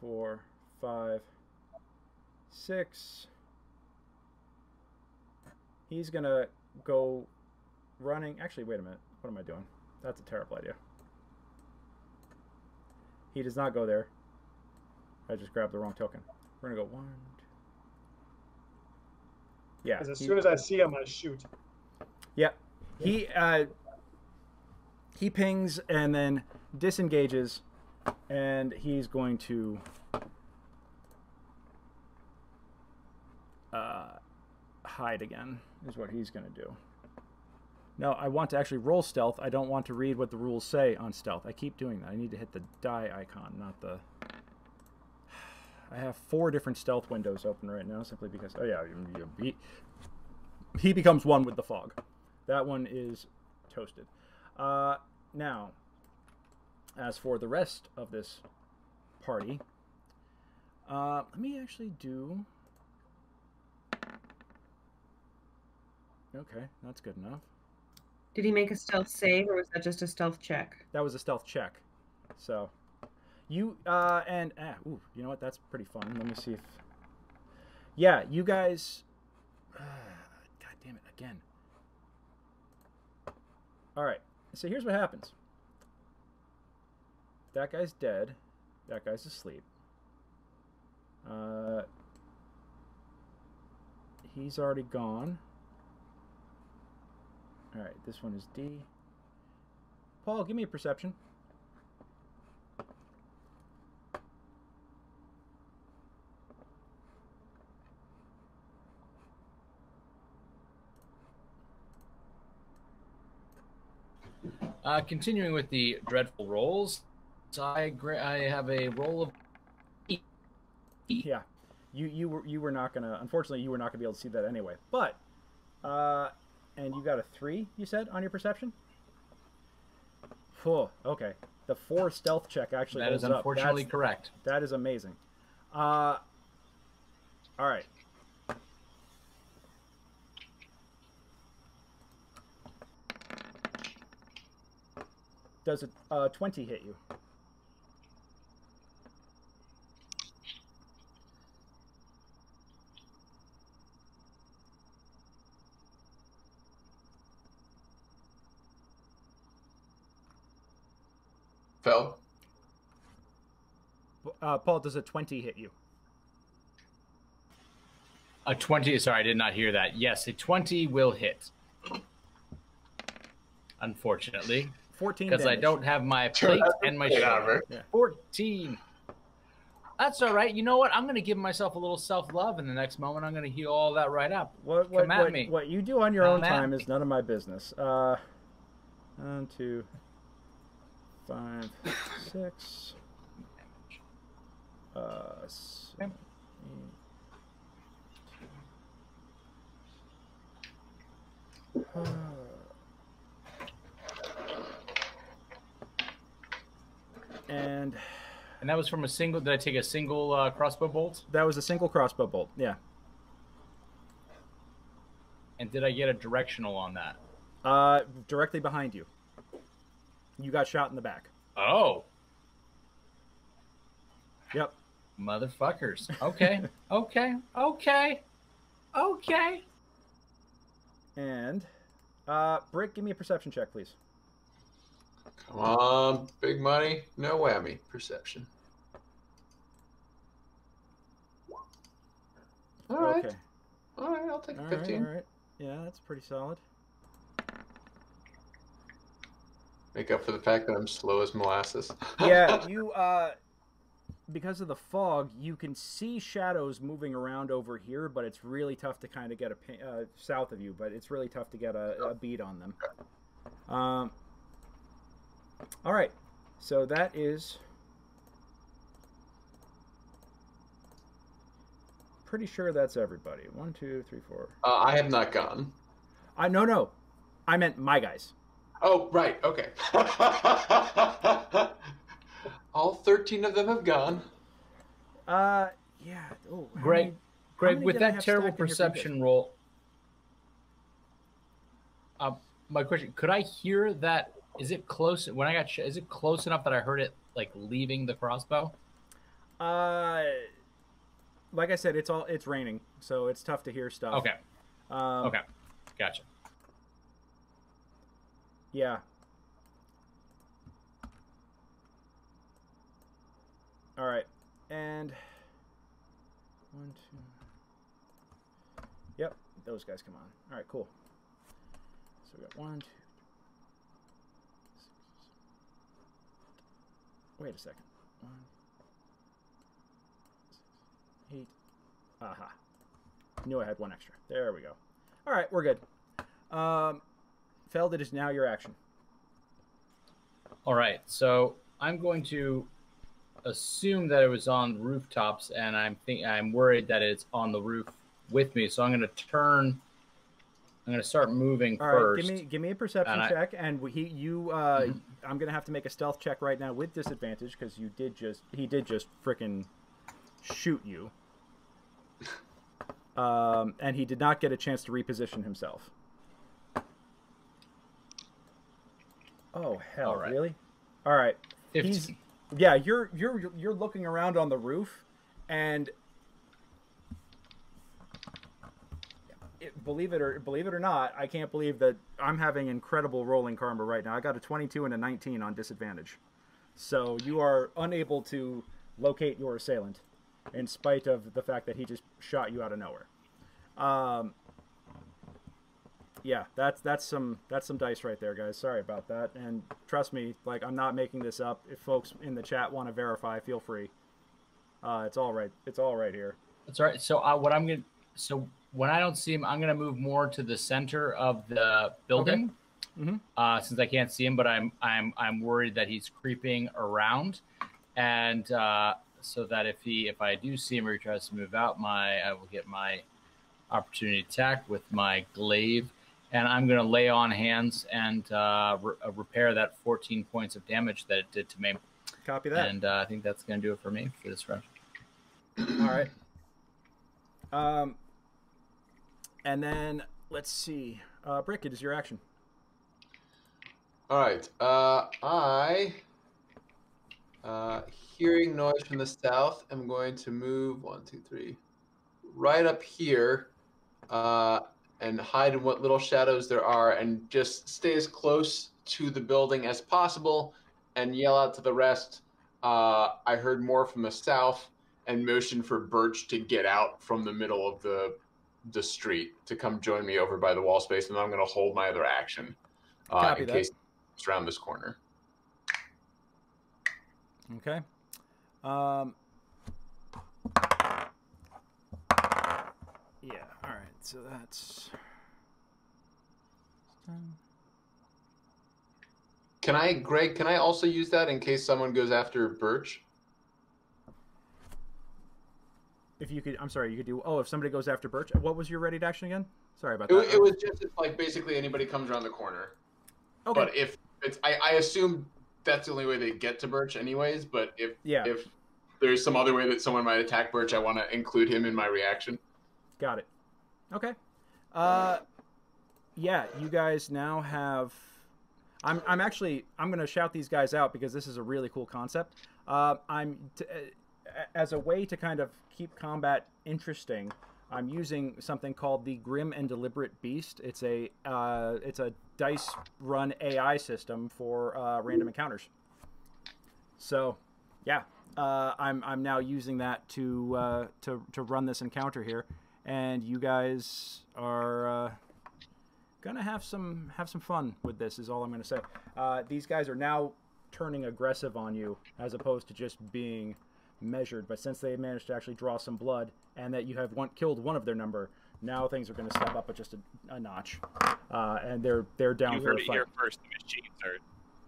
[SPEAKER 11] 4, 5, 6. He's gonna go running. Actually, wait a minute. What am I doing? That's a terrible idea. He does not go there. I just grabbed the wrong token. We're gonna go 1, 2. Yeah.
[SPEAKER 13] Because as soon as I see him, I shoot.
[SPEAKER 11] Yep. He pings and then disengages, and he's going to hide again, is what he's going to do. No, I want to actually roll stealth. I don't want to read what the rules say on stealth. I keep doing that. I need to hit the die icon, not the... I have 4 different stealth windows open right now, simply because... Oh, yeah, he becomes one with the fog. That one is toasted. Now, as for the rest of this party, let me actually do... Okay, that's good enough.
[SPEAKER 8] Did he make a stealth save, or was that just a stealth check?
[SPEAKER 11] That was a stealth check. So, you, you know what? That's pretty fun. Let me see if... Yeah, you guys... God damn it, again. Alright, so here's what happens. That guy's dead. That guy's asleep. He's already gone. Alright, this one is D. Paul, give me a perception.
[SPEAKER 7] Continuing with the dreadful rolls, I have a roll of E.
[SPEAKER 11] Yeah, you were not gonna. Unfortunately, you were not gonna be able to see that anyway. But, and you got a 3, you said, on your perception. Oh, okay. The 4 stealth check actually.
[SPEAKER 7] That is unfortunately correct.
[SPEAKER 11] That is amazing. All right. Does a 20 hit you?
[SPEAKER 9] Phil?
[SPEAKER 11] Paul, does a 20 hit you?
[SPEAKER 7] A 20, sorry, I did not hear that. Yes, a 20 will hit. Unfortunately.
[SPEAKER 11] 14
[SPEAKER 7] because I don't have my plate and my shield.
[SPEAKER 11] Yeah.
[SPEAKER 7] 14. That's all right. You know what? I'm going to give myself a little self-love, and the next moment I'm going to heal all that right up. Come at me.
[SPEAKER 11] What you do on your own time is none of my business. 1, 2, 5, 6. 7, 8. And
[SPEAKER 7] And that was from a single. Did I take a single crossbow bolt?
[SPEAKER 11] That was a single crossbow bolt. Yeah.
[SPEAKER 7] And did I get a directional on that?
[SPEAKER 11] Directly behind you. You got shot in the back.
[SPEAKER 7] Oh.
[SPEAKER 11] Yep.
[SPEAKER 7] Motherfuckers. Okay. Okay.
[SPEAKER 11] And, Brick, give me a perception check, please.
[SPEAKER 9] Come on, big money, no whammy. Perception. All right.
[SPEAKER 11] Okay.
[SPEAKER 9] All right, I'll take a 15.
[SPEAKER 11] All right. Yeah, that's pretty solid.
[SPEAKER 9] Make up for the fact that I'm slow as molasses.
[SPEAKER 11] Yeah, you, because of the fog, you can see shadows moving around over here, but it's really tough to kind of get a south of you, but it's really tough to get a beat on them. All right, so that is pretty sure that's everybody. 1, 2, 3, 4.
[SPEAKER 9] I have not gone.
[SPEAKER 11] No, I meant my guys.
[SPEAKER 9] Oh, right. Okay. All 13 of them have gone.
[SPEAKER 11] Yeah. Oh,
[SPEAKER 7] Greg, with that terrible perception roll, my question: could I hear that? Is it close? When I got, is it close enough that I heard it like leaving the crossbow?
[SPEAKER 11] Like I said, it's raining, so it's tough to hear stuff.
[SPEAKER 7] Okay. Okay. Gotcha.
[SPEAKER 11] Yeah. All right, and 1, 2. Yep, those guys come on. All right, cool. So we got 1, 2. Wait a second. 1, 6, 8. Aha. Knew I had one extra. There we go. All right, we're good. Feld, it is now your action.
[SPEAKER 7] All right, so I'm going to assume that it was on rooftops, and I'm worried that it's on the roof with me. So I'm going to turn. I'm going to start moving first.
[SPEAKER 11] All right, give me a perception check, and I'm going to have to make a stealth check right now with disadvantage because he did just frickin' shoot you, and he did not get a chance to reposition himself. Oh hell!
[SPEAKER 7] All right.
[SPEAKER 11] Really? All right.
[SPEAKER 7] 15.
[SPEAKER 11] Yeah, you're looking around on the roof, and believe it or not, I can't believe that I'm having incredible rolling karma right now. I got a 22 and a 19 on disadvantage, so you are unable to locate your assailant, in spite of the fact that he just shot you out of nowhere. Yeah, that's some dice right there, guys. Sorry about that. And trust me, like, I'm not making this up. If folks in the chat want to verify, feel free. It's all right. It's all right here.
[SPEAKER 7] That's all right. So when I don't see him, I'm gonna move more to the center of the building, since I can't see him. But I'm worried that he's creeping around, and so that if I do see him or he tries to move out, I will get my opportunity attack with my glaive. And I'm going to lay on hands and repair that 14 points of damage that it did to me.
[SPEAKER 11] Copy that.
[SPEAKER 7] And I think that's going to do it for me for this round.
[SPEAKER 11] All right. And then, let's see. Brick, it is your action.
[SPEAKER 9] All right. Hearing noise from the south, I'm going to move 1, 2, 3, right up here. And hide in what little shadows there are and just stay as close to the building as possible and yell out to the rest. I heard more from the south and motion for Birch to get out from the middle of the street to come join me over by the wall space, and I'm going to hold my other action in case it's around this corner.
[SPEAKER 11] Okay. Yeah, all right, so that's...
[SPEAKER 9] Greg, can I also use that in case someone goes after Birch?
[SPEAKER 11] If you could, I'm sorry, you could do, if somebody goes after Birch, what was your ready to action again? Sorry about that.
[SPEAKER 9] It was just like basically anybody comes around the corner.
[SPEAKER 11] Okay.
[SPEAKER 9] But if it's, I assume that's the only way they get to Birch anyways, but if
[SPEAKER 11] Yeah.
[SPEAKER 9] if there's some other way that someone might attack Birch, I want to include him in my reaction.
[SPEAKER 11] Got it. Okay. Yeah, you guys now have... I'm going to shout these guys out because this is a really cool concept. As a way to kind of keep combat interesting, I'm using something called the Grim and Deliberate Beast. It's a dice run AI system for random encounters. So, yeah, I'm now using that to run this encounter here, and you guys are gonna have some fun with this. Is all I'm gonna say. These guys are now turning aggressive on you as opposed to just being measured. But since they managed to actually draw some blood and that you have killed one of their number, now things are going to step up at just a notch, and they're down for a fight.
[SPEAKER 6] You heard it here first.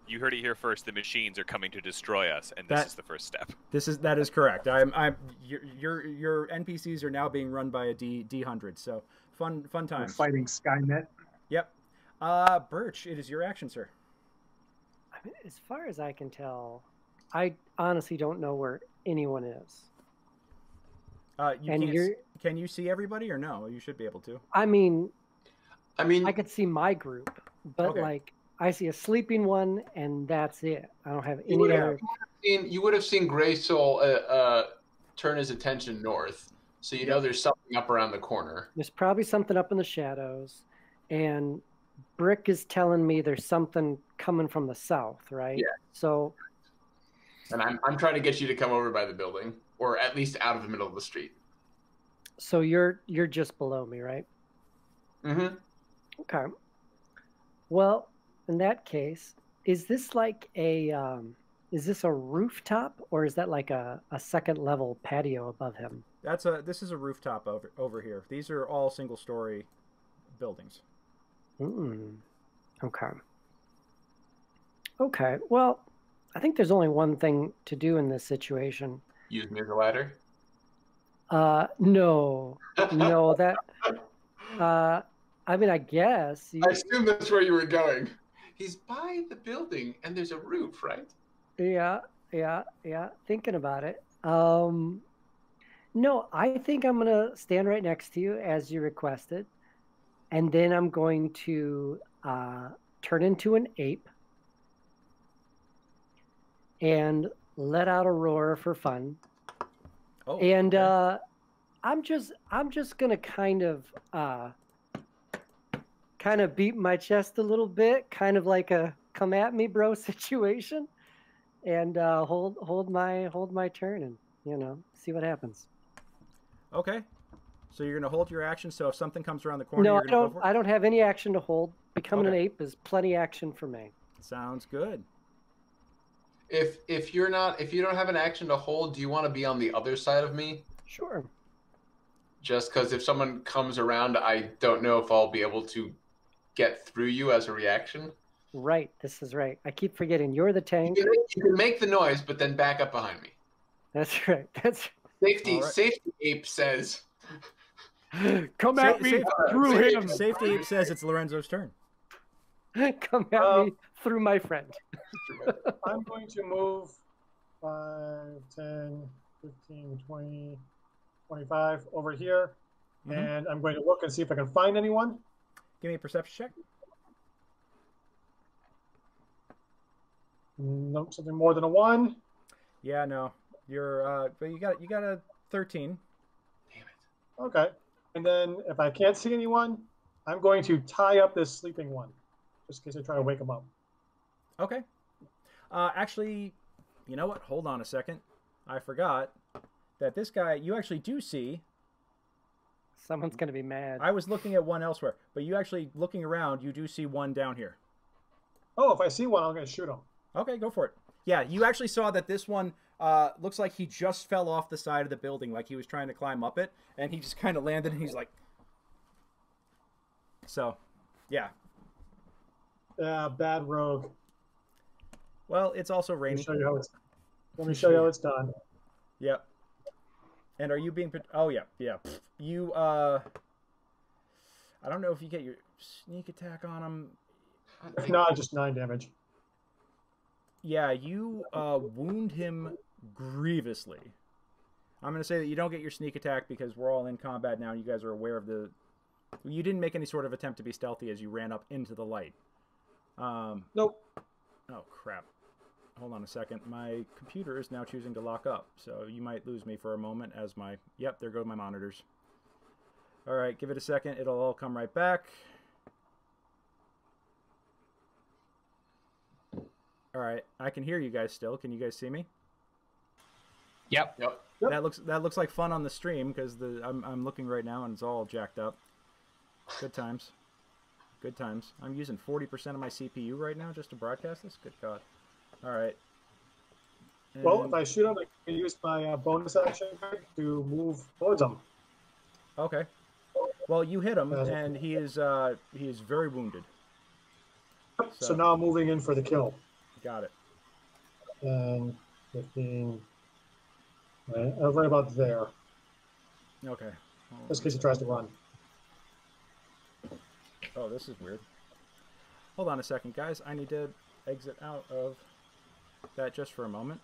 [SPEAKER 6] You heard it here first. The machines are coming to destroy us, and this is the first step.
[SPEAKER 11] That is correct. Your NPCs are now being run by a D100. So fun times.
[SPEAKER 14] We're fighting Skynet.
[SPEAKER 11] Yep. Birch, it is your action, sir.
[SPEAKER 12] I mean, as far as I can tell, I honestly don't know where anyone is.
[SPEAKER 11] Can you see everybody or no? You should be able to.
[SPEAKER 12] I mean, I could see my group, but
[SPEAKER 11] okay.
[SPEAKER 12] Like I see a sleeping one, and that's it. I don't have any other.
[SPEAKER 9] You would have seen Greysoul turn his attention north, so you know there's something up around the corner.
[SPEAKER 12] There's probably something up in the shadows, and Brick is telling me there's something coming from the south, right?
[SPEAKER 9] Yeah.
[SPEAKER 12] So.
[SPEAKER 9] And I'm trying to get you to come over by the building, or at least out of the middle of the street.
[SPEAKER 12] So you're just below me, right?
[SPEAKER 9] Mm-hmm.
[SPEAKER 12] Okay. Well, in that case, is this like is this a rooftop, or is that like a second level patio above him?
[SPEAKER 11] This is a rooftop over here. These are all single story buildings.
[SPEAKER 12] Okay. Okay. Well, I think there's only one thing to do in this situation.
[SPEAKER 9] Use me as a ladder?
[SPEAKER 12] No, that. I mean, I guess.
[SPEAKER 9] I assume that's where you were going. He's by the building, and there's a roof, right?
[SPEAKER 12] Yeah. Thinking about it. No, I think I'm gonna stand right next to you as you requested, and then I'm going to turn into an ape and let out a roar for fun.
[SPEAKER 11] Oh,
[SPEAKER 12] and
[SPEAKER 11] okay.
[SPEAKER 12] I'm just gonna kind of beat my chest a little bit, kind of like a come at me bro situation, and hold my turn and see what happens.
[SPEAKER 11] Okay, so you're gonna hold your action. So if something comes around the corner, you're gonna go for it?
[SPEAKER 12] I don't have any action to hold. Becoming
[SPEAKER 11] Okay.
[SPEAKER 12] an ape is plenty action for me.
[SPEAKER 11] Sounds good.
[SPEAKER 9] If you don't have an action to hold, do you want to be on the other side of me?
[SPEAKER 12] Sure.
[SPEAKER 9] Just because if someone comes around, I don't know if I'll be able to get through you as a reaction.
[SPEAKER 12] Right. This is right. I keep forgetting you're the tank.
[SPEAKER 9] You can make the noise, but then back up behind me.
[SPEAKER 12] That's right. That's
[SPEAKER 9] safety.
[SPEAKER 11] Right.
[SPEAKER 9] Safety ape says.
[SPEAKER 12] Come at me through him.
[SPEAKER 11] Safety ape says it's Lorenzo's turn.
[SPEAKER 12] Come at me through my friend.
[SPEAKER 13] I'm going to move 5, 10, 15, 20, 25 over here, and I'm going to look and see if I can find anyone.
[SPEAKER 11] Give me a perception check.
[SPEAKER 13] Nope, something more than a 1.
[SPEAKER 11] Yeah, no. You're but you got a 13.
[SPEAKER 9] Damn it.
[SPEAKER 13] Okay. And then if I can't see anyone, I'm going to tie up this sleeping one, just in case I try to wake him up.
[SPEAKER 11] Okay. Actually, you know what? Hold on a second. I forgot that this guy, you actually do see.
[SPEAKER 12] Someone's going to be mad.
[SPEAKER 11] I was looking at one elsewhere, but you actually, looking around, you do see one down here.
[SPEAKER 13] Oh, if I see one, I'm going to shoot him.
[SPEAKER 11] Okay, go for it. Yeah, you actually saw that this one looks like he just fell off the side of the building, like he was trying to climb up it, and he just kind of landed, and he's like... So, yeah.
[SPEAKER 13] Bad rogue.
[SPEAKER 11] Well, it's also rainy.
[SPEAKER 13] Let me show you how it's done.
[SPEAKER 11] Yep. And are you being... Oh, yeah. You, I don't know if you get your sneak attack on him.
[SPEAKER 13] If not, just 9 damage.
[SPEAKER 11] Yeah, you wound him grievously. I'm going to say that you don't get your sneak attack because we're all in combat now. And you guys are aware of the... You didn't make any sort of attempt to be stealthy as you ran up into the light.
[SPEAKER 13] Nope.
[SPEAKER 11] Oh, crap. Hold on a second. My computer is now choosing to lock up, so you might lose me for a moment as my... Yep, there go my monitors. All right, give it a second. It'll all come right back. All right, I can hear you guys still. Can you guys see me?
[SPEAKER 7] Yep.
[SPEAKER 11] That looks like fun on the stream because I'm looking right now and it's all jacked up. Good times. Good times. I'm using 40% of my CPU right now just to broadcast this. Good God. All right. And...
[SPEAKER 13] Well, if I shoot him, I can use my bonus action to move towards him.
[SPEAKER 11] Okay. Well, you hit him, and he is very wounded.
[SPEAKER 13] So now I'm moving in for the kill.
[SPEAKER 11] Got it.
[SPEAKER 13] And 15. Right about there.
[SPEAKER 11] Okay.
[SPEAKER 13] Just in case he tries to run.
[SPEAKER 11] Oh, this is weird. Hold on a second, guys. I need to exit out of that just for a moment.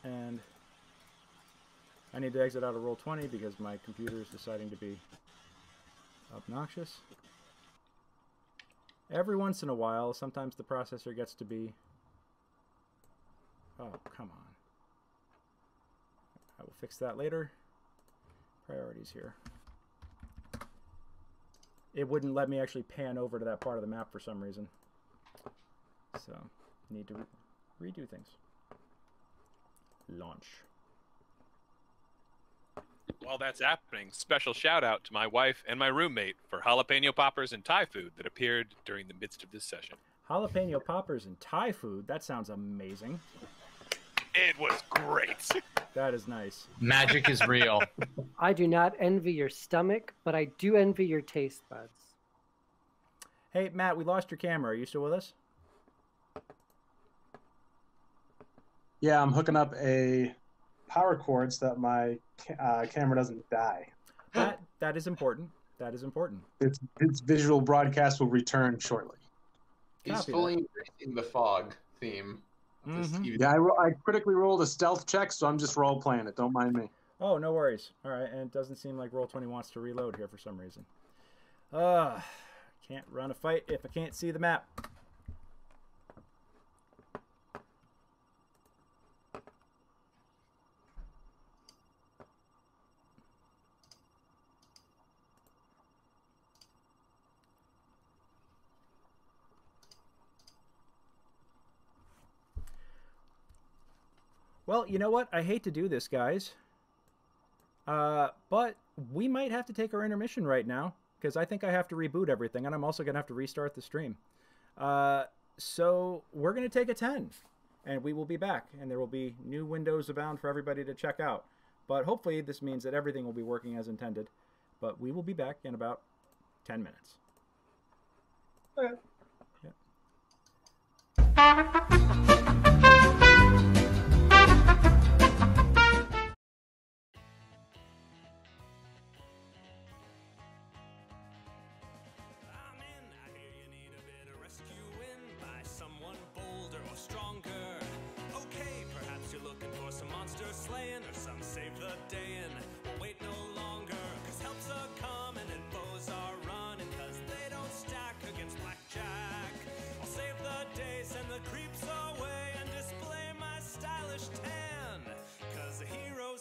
[SPEAKER 11] And I need to exit out of Roll20 because my computer is deciding to be obnoxious. Every once in a while, sometimes the processor gets to be... Oh, come on. I will fix that later. Priorities here. It wouldn't let me actually pan over to that part of the map for some reason. So, need to redo things. Launch.
[SPEAKER 6] While that's happening, special shout out to my wife and my roommate for jalapeno poppers and Thai food that appeared during the midst of this session.
[SPEAKER 11] Jalapeno poppers and Thai food? That sounds amazing.
[SPEAKER 6] It was great.
[SPEAKER 11] That is nice.
[SPEAKER 7] Magic is real.
[SPEAKER 12] I do not envy your stomach, but I do envy your taste buds.
[SPEAKER 11] Hey, Matt, we lost your camera. Are you still with us?
[SPEAKER 14] Yeah, I'm hooking up a power cord so that my camera doesn't die.
[SPEAKER 11] That is important. That is important.
[SPEAKER 14] Its visual broadcast will return shortly.
[SPEAKER 9] He's fully embracing the fog theme.
[SPEAKER 14] Yeah, I critically rolled a stealth check, so I'm just role playing it. Don't mind me.
[SPEAKER 11] Oh, no worries. All right, and it doesn't seem like Roll20 wants to reload here for some reason. Can't run a fight if I can't see the map. Well, you know what? I hate to do this, guys. But we might have to take our intermission right now, because I think I have to reboot everything, and I'm also going to have to restart the stream. So we're going to take a 10, and we will be back, and there will be new windows abound for everybody to check out. But hopefully this means that everything will be working as intended. But we will be back in about 10 minutes.
[SPEAKER 13] Okay.
[SPEAKER 11] Yeah.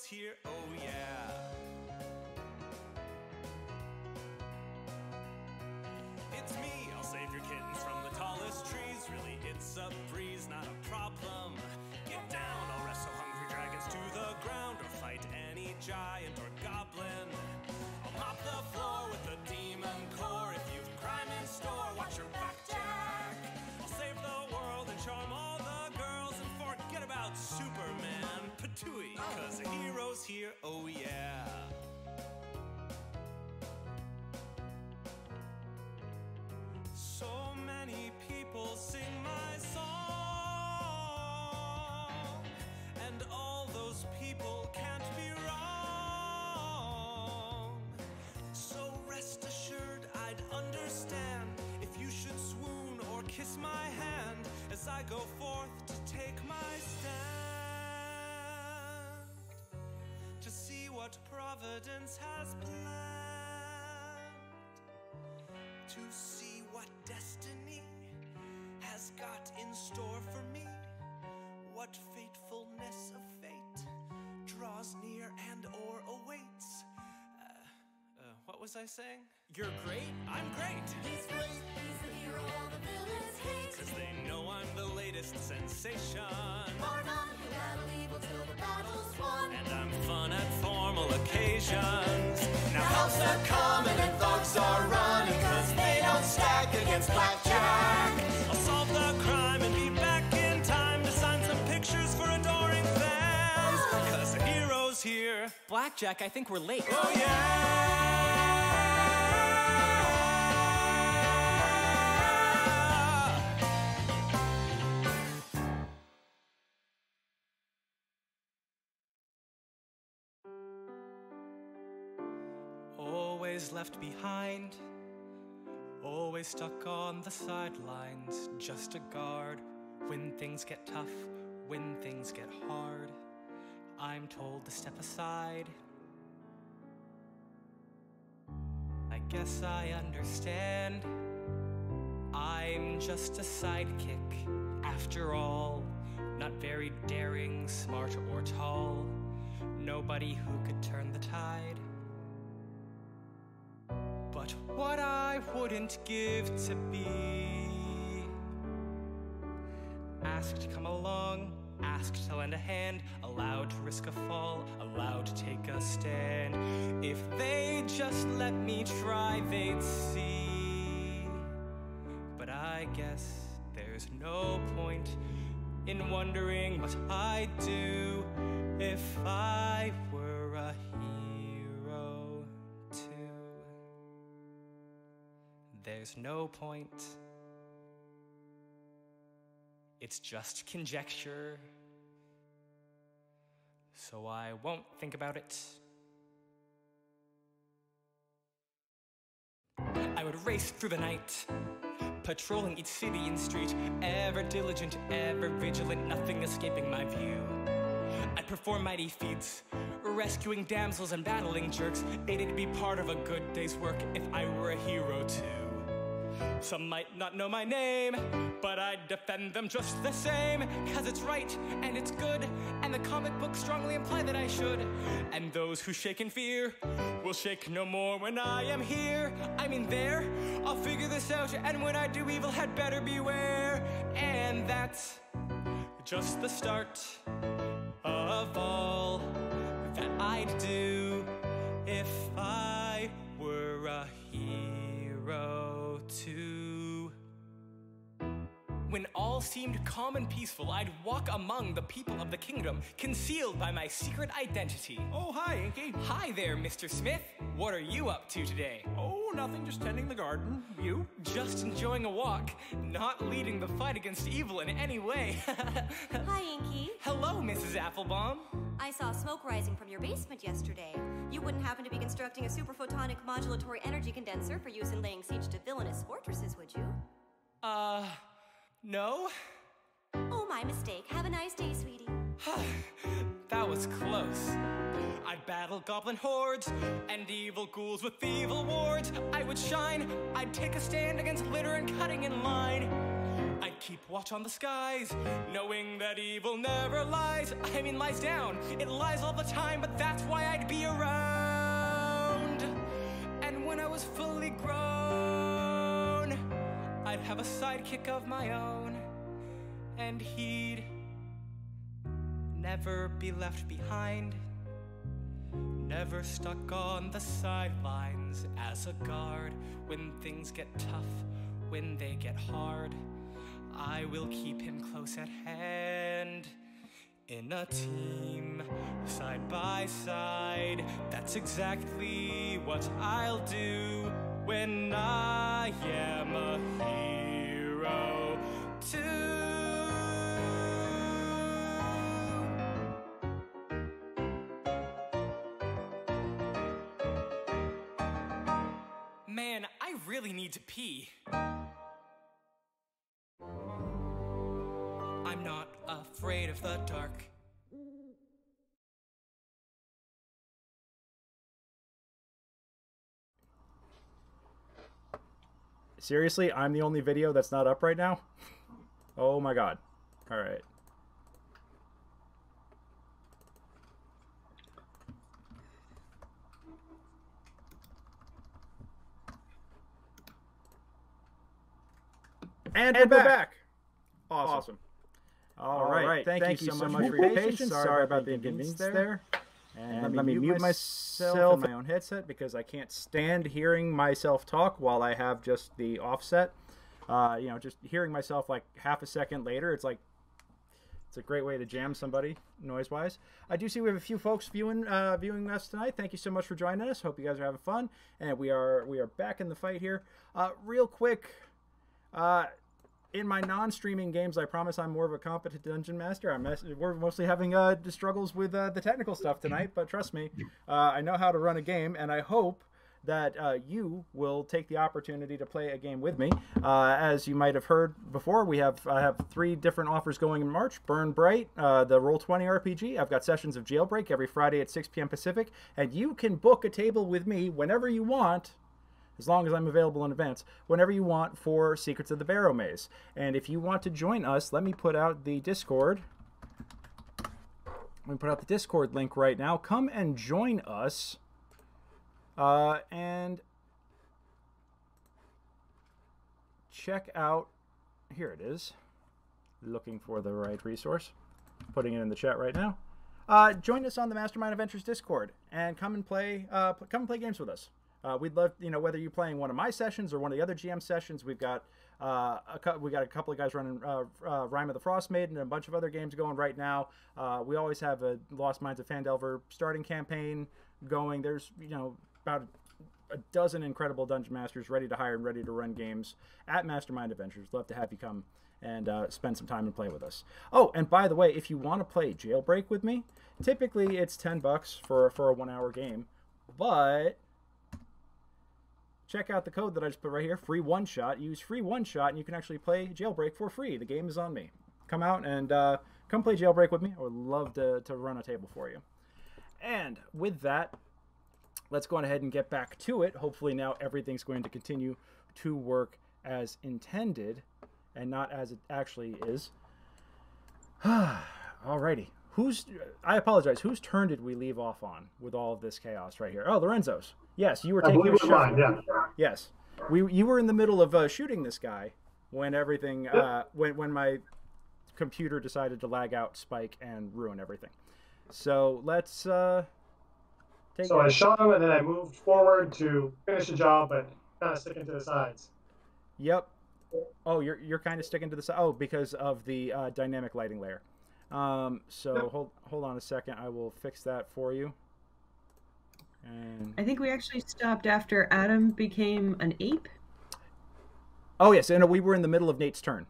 [SPEAKER 1] Here, oh yeah. It's me, I'll save your kittens from the tallest trees. Really, it's a breeze, not a problem. Get down, I'll wrestle hungry dragons to the ground, or fight any giant or goblin. I'll mop the floor with the demon core. If you've crime in store, watch your back, Jack. I'll save the world and charm all the girls, and forget about Superman, patooey, cause heroes here, oh yeah. So many people sing my song, and all those people can't be wrong. So rest assured I'd understand if you should swoon or kiss my hand as I go forth to take my stand, to see what Providence has planned, to see what destiny has got in store for me, what fatefulness of fate draws near and or awaits. What was I saying? You're great, I'm great.
[SPEAKER 10] He's great, he's the hero all the villains hate.
[SPEAKER 1] 'Cause they know I'm the latest sensation.
[SPEAKER 10] Bar none who battle evil till the battle's won.
[SPEAKER 1] And I'm fun at formal occasions. Now helps are coming and thugs are running, 'cause they don't stack against blackjack. I'll solve the crime and be back in time to sign some pictures for adoring fans. 'Cause the hero's here.
[SPEAKER 3] Blackjack, I think we're late.
[SPEAKER 1] Oh yeah!
[SPEAKER 3] Always left behind, always stuck on the sidelines, just a guard when things get tough, when things get hard. I'm told to step aside. I guess I understand. I'm just a sidekick, after all. Not very daring, smart, or tall. Nobody who could turn the tide. But what I wouldn't give to be asked to come along, asked to lend a hand, allowed to risk a fall, allowed to take a stand. If they just let me try, they'd see. But I guess there's no point in wondering what I'd do if I were a hero too. There's no point. It's just conjecture. So I won't think about it. I would race through the night, patrolling each city and street, ever diligent, ever vigilant, nothing escaping my view. I'd perform mighty feats, rescuing damsels and battling jerks. It'd be part of a good day's work if I were a hero too. Some might not know my name, but I'd defend them just the same, 'cause it's right and it's good, and the comic books strongly imply that I should. And those who shake in fear will shake no more when I am here. I mean there, I'll figure this out, and when I do, evil had better beware. And that's just the start of all that I'd do if I were a hero too. When all seemed calm and peaceful, I'd walk among the people of the kingdom, concealed by my secret identity.
[SPEAKER 4] Oh, hi, Inky.
[SPEAKER 3] Hi there, Mr. Smith. What are you up to today?
[SPEAKER 4] Oh, nothing, just tending the garden. You?
[SPEAKER 3] Just enjoying a walk, not leading the fight against evil in any way.
[SPEAKER 5] Hi, Inky.
[SPEAKER 3] Hello, Mrs. Applebaum.
[SPEAKER 5] I saw smoke rising from your basement yesterday. You wouldn't happen to be constructing a superphotonic modulatory energy condenser for use in laying siege to villainous fortresses, would you?
[SPEAKER 3] No?
[SPEAKER 5] Oh, my mistake. Have a nice day, sweetie.
[SPEAKER 3] That was close. I'd battle goblin hordes and evil ghouls with evil wards. I would shine, I'd take a stand against litter and cutting in line. I'd keep watch on the skies, knowing that evil never lies. I mean, lies down. It lies all the time, but that's why I'd be around. And when I was fully grown, I'd have a sidekick of my own, and he'd never be left behind, never stuck on the sidelines as a guard. When things get tough, when they get hard, I will keep him close at hand. In a team, side by side, that's exactly what I'll do when I am a hero too. Man, I really need to pee. made of the dark.
[SPEAKER 11] Seriously, I'm the only video that's not up right now? Oh my god. All right. And we're back. Awesome. All right. Thank you so much for your patience. Sorry about the inconvenience there. And let me mute myself in my own headset because I can't stand hearing myself talk while I have just the offset. You know, just hearing myself like half a second later, it's like, it's a great way to jam somebody noise-wise. I do see we have a few folks viewing us tonight. Thank you so much for joining us. Hope you guys are having fun. And we are back in the fight here. Real quick, in my non-streaming games, I promise I'm more of a competent dungeon master. We're mostly having struggles with the technical stuff tonight, but trust me, I know how to run a game, and I hope that you will take the opportunity to play a game with me. As you might have heard before, I have 3 different offers going in March. Burn Bright, the Roll20 RPG. I've got sessions of Jailbreak every Friday at 6 p.m. Pacific, and you can book a table with me whenever you want, as long as I'm available in advance, whenever you want for Secrets of the Barrowmaze. And if you want to join us, let me put out the Discord. Let me put out the Discord link right now. Come and join us. And check out, here it is. Looking for the right resource. Putting it in the chat right now. Join us on the Mastermind Adventures Discord and come and play games with us. We'd love, whether you're playing one of my sessions or one of the other GM sessions. We've got a couple of guys running Rime of the Frost Maiden and a bunch of other games going right now. We always have a Lost Mines of Phandelver starting campaign going. There's about a dozen incredible dungeon masters ready to hire and ready to run games at Mastermind Adventures. Love to have you come and spend some time and play with us. Oh, and by the way, if you want to play Jailbreak with me, typically it's $10 for a 1-hour game, but check out the code that I just put right here, free one-shot. Use free one-shot, and you can actually play Jailbreak for free. The game is on me. Come out and come play Jailbreak with me. I would love to run a table for you. And with that, let's go on ahead and get back to it. Hopefully now everything's going to continue to work as intended and not as it actually is. Alrighty. I apologize. Whose turn did we leave off on with all of this chaos right here? Oh, Lorenzo's. Yes, you were taking a shot. Mine, yeah. Yes. You were in the middle of shooting this guy when everything, when my computer decided to lag out, spike, and ruin everything. So let's take
[SPEAKER 13] I shot him and then I moved forward to finish the job, but kind of sticking to the sides.
[SPEAKER 11] Yep. Oh, you're kind of sticking to the side. Oh, because of the dynamic lighting layer. So hold on a second. I will fix that for you. And
[SPEAKER 8] I think we actually stopped after Adam became an ape.
[SPEAKER 11] Oh yes, and we were in the middle of Nate's turn.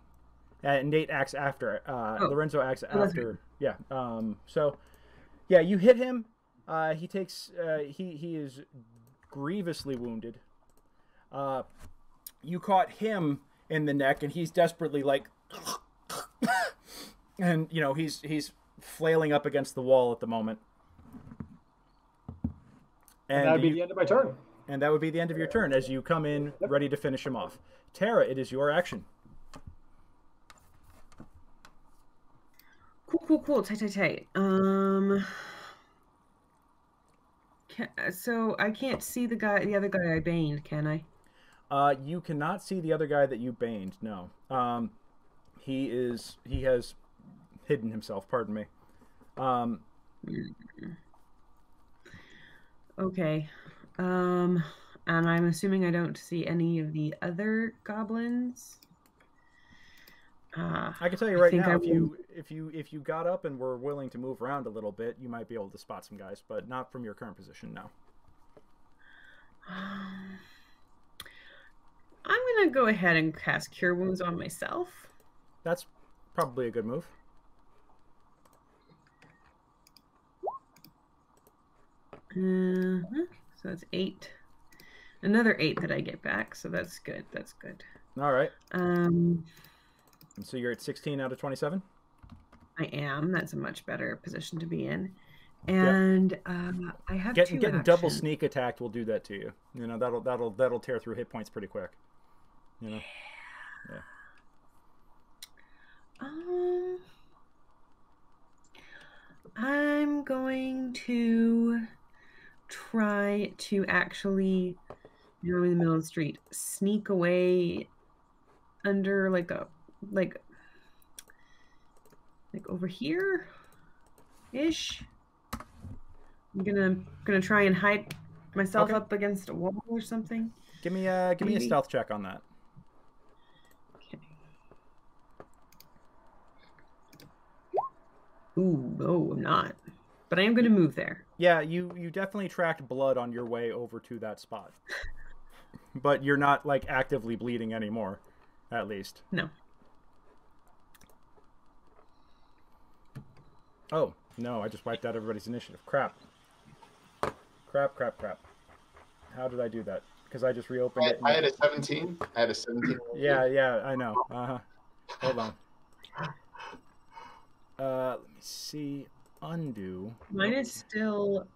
[SPEAKER 11] Nate acts after. Lorenzo acts after. Yeah. So, yeah, you hit him. He takes. He is grievously wounded. You caught him in the neck, and he's desperately like, and he's flailing up against the wall at the moment.
[SPEAKER 13] And that would be the end of my turn.
[SPEAKER 11] And that would be the end of your turn as you come in ready to finish him off. Tara, it is your action.
[SPEAKER 8] Cool. Tight. So I can't see the other guy I baned, can I?
[SPEAKER 11] You cannot see the other guy that you baned. No. He has hidden himself. Pardon me.
[SPEAKER 8] Okay. And I'm assuming I don't see any of the other goblins.
[SPEAKER 11] I can tell you right now, if you got up and were willing to move around a little bit, you might be able to spot some guys, but not from your current position, no.
[SPEAKER 8] I'm gonna go ahead and cast Cure Wounds on myself.
[SPEAKER 11] That's probably a good move.
[SPEAKER 8] So that's 8. Another 8 that I get back, so that's good. That's good.
[SPEAKER 11] All right. And so you're at 16 out of 27?
[SPEAKER 8] I am. That's a much better position to be in. And I have
[SPEAKER 11] getting double
[SPEAKER 8] actions.
[SPEAKER 11] sneak attacked will do that to you. You know, that'll tear through hit points pretty quick. You know. Yeah.
[SPEAKER 8] I'm going to try to actually, in the middle of the street, sneak away under like over here ish. I'm gonna try and hide myself up against a wall or something.
[SPEAKER 11] Give me a stealth check on that.
[SPEAKER 8] Okay. Ooh, no, I'm not. But I am gonna move there.
[SPEAKER 11] Yeah, you definitely tracked blood on your way over to that spot. But you're not like actively bleeding anymore, at least.
[SPEAKER 8] No.
[SPEAKER 11] Oh, no, I just wiped out everybody's initiative. Crap. How did I do that? Because I just reopened it.
[SPEAKER 9] I had a 17. I had a 17.
[SPEAKER 11] Yeah, I know. Hold on. Let me see. Undo.
[SPEAKER 8] Mine is still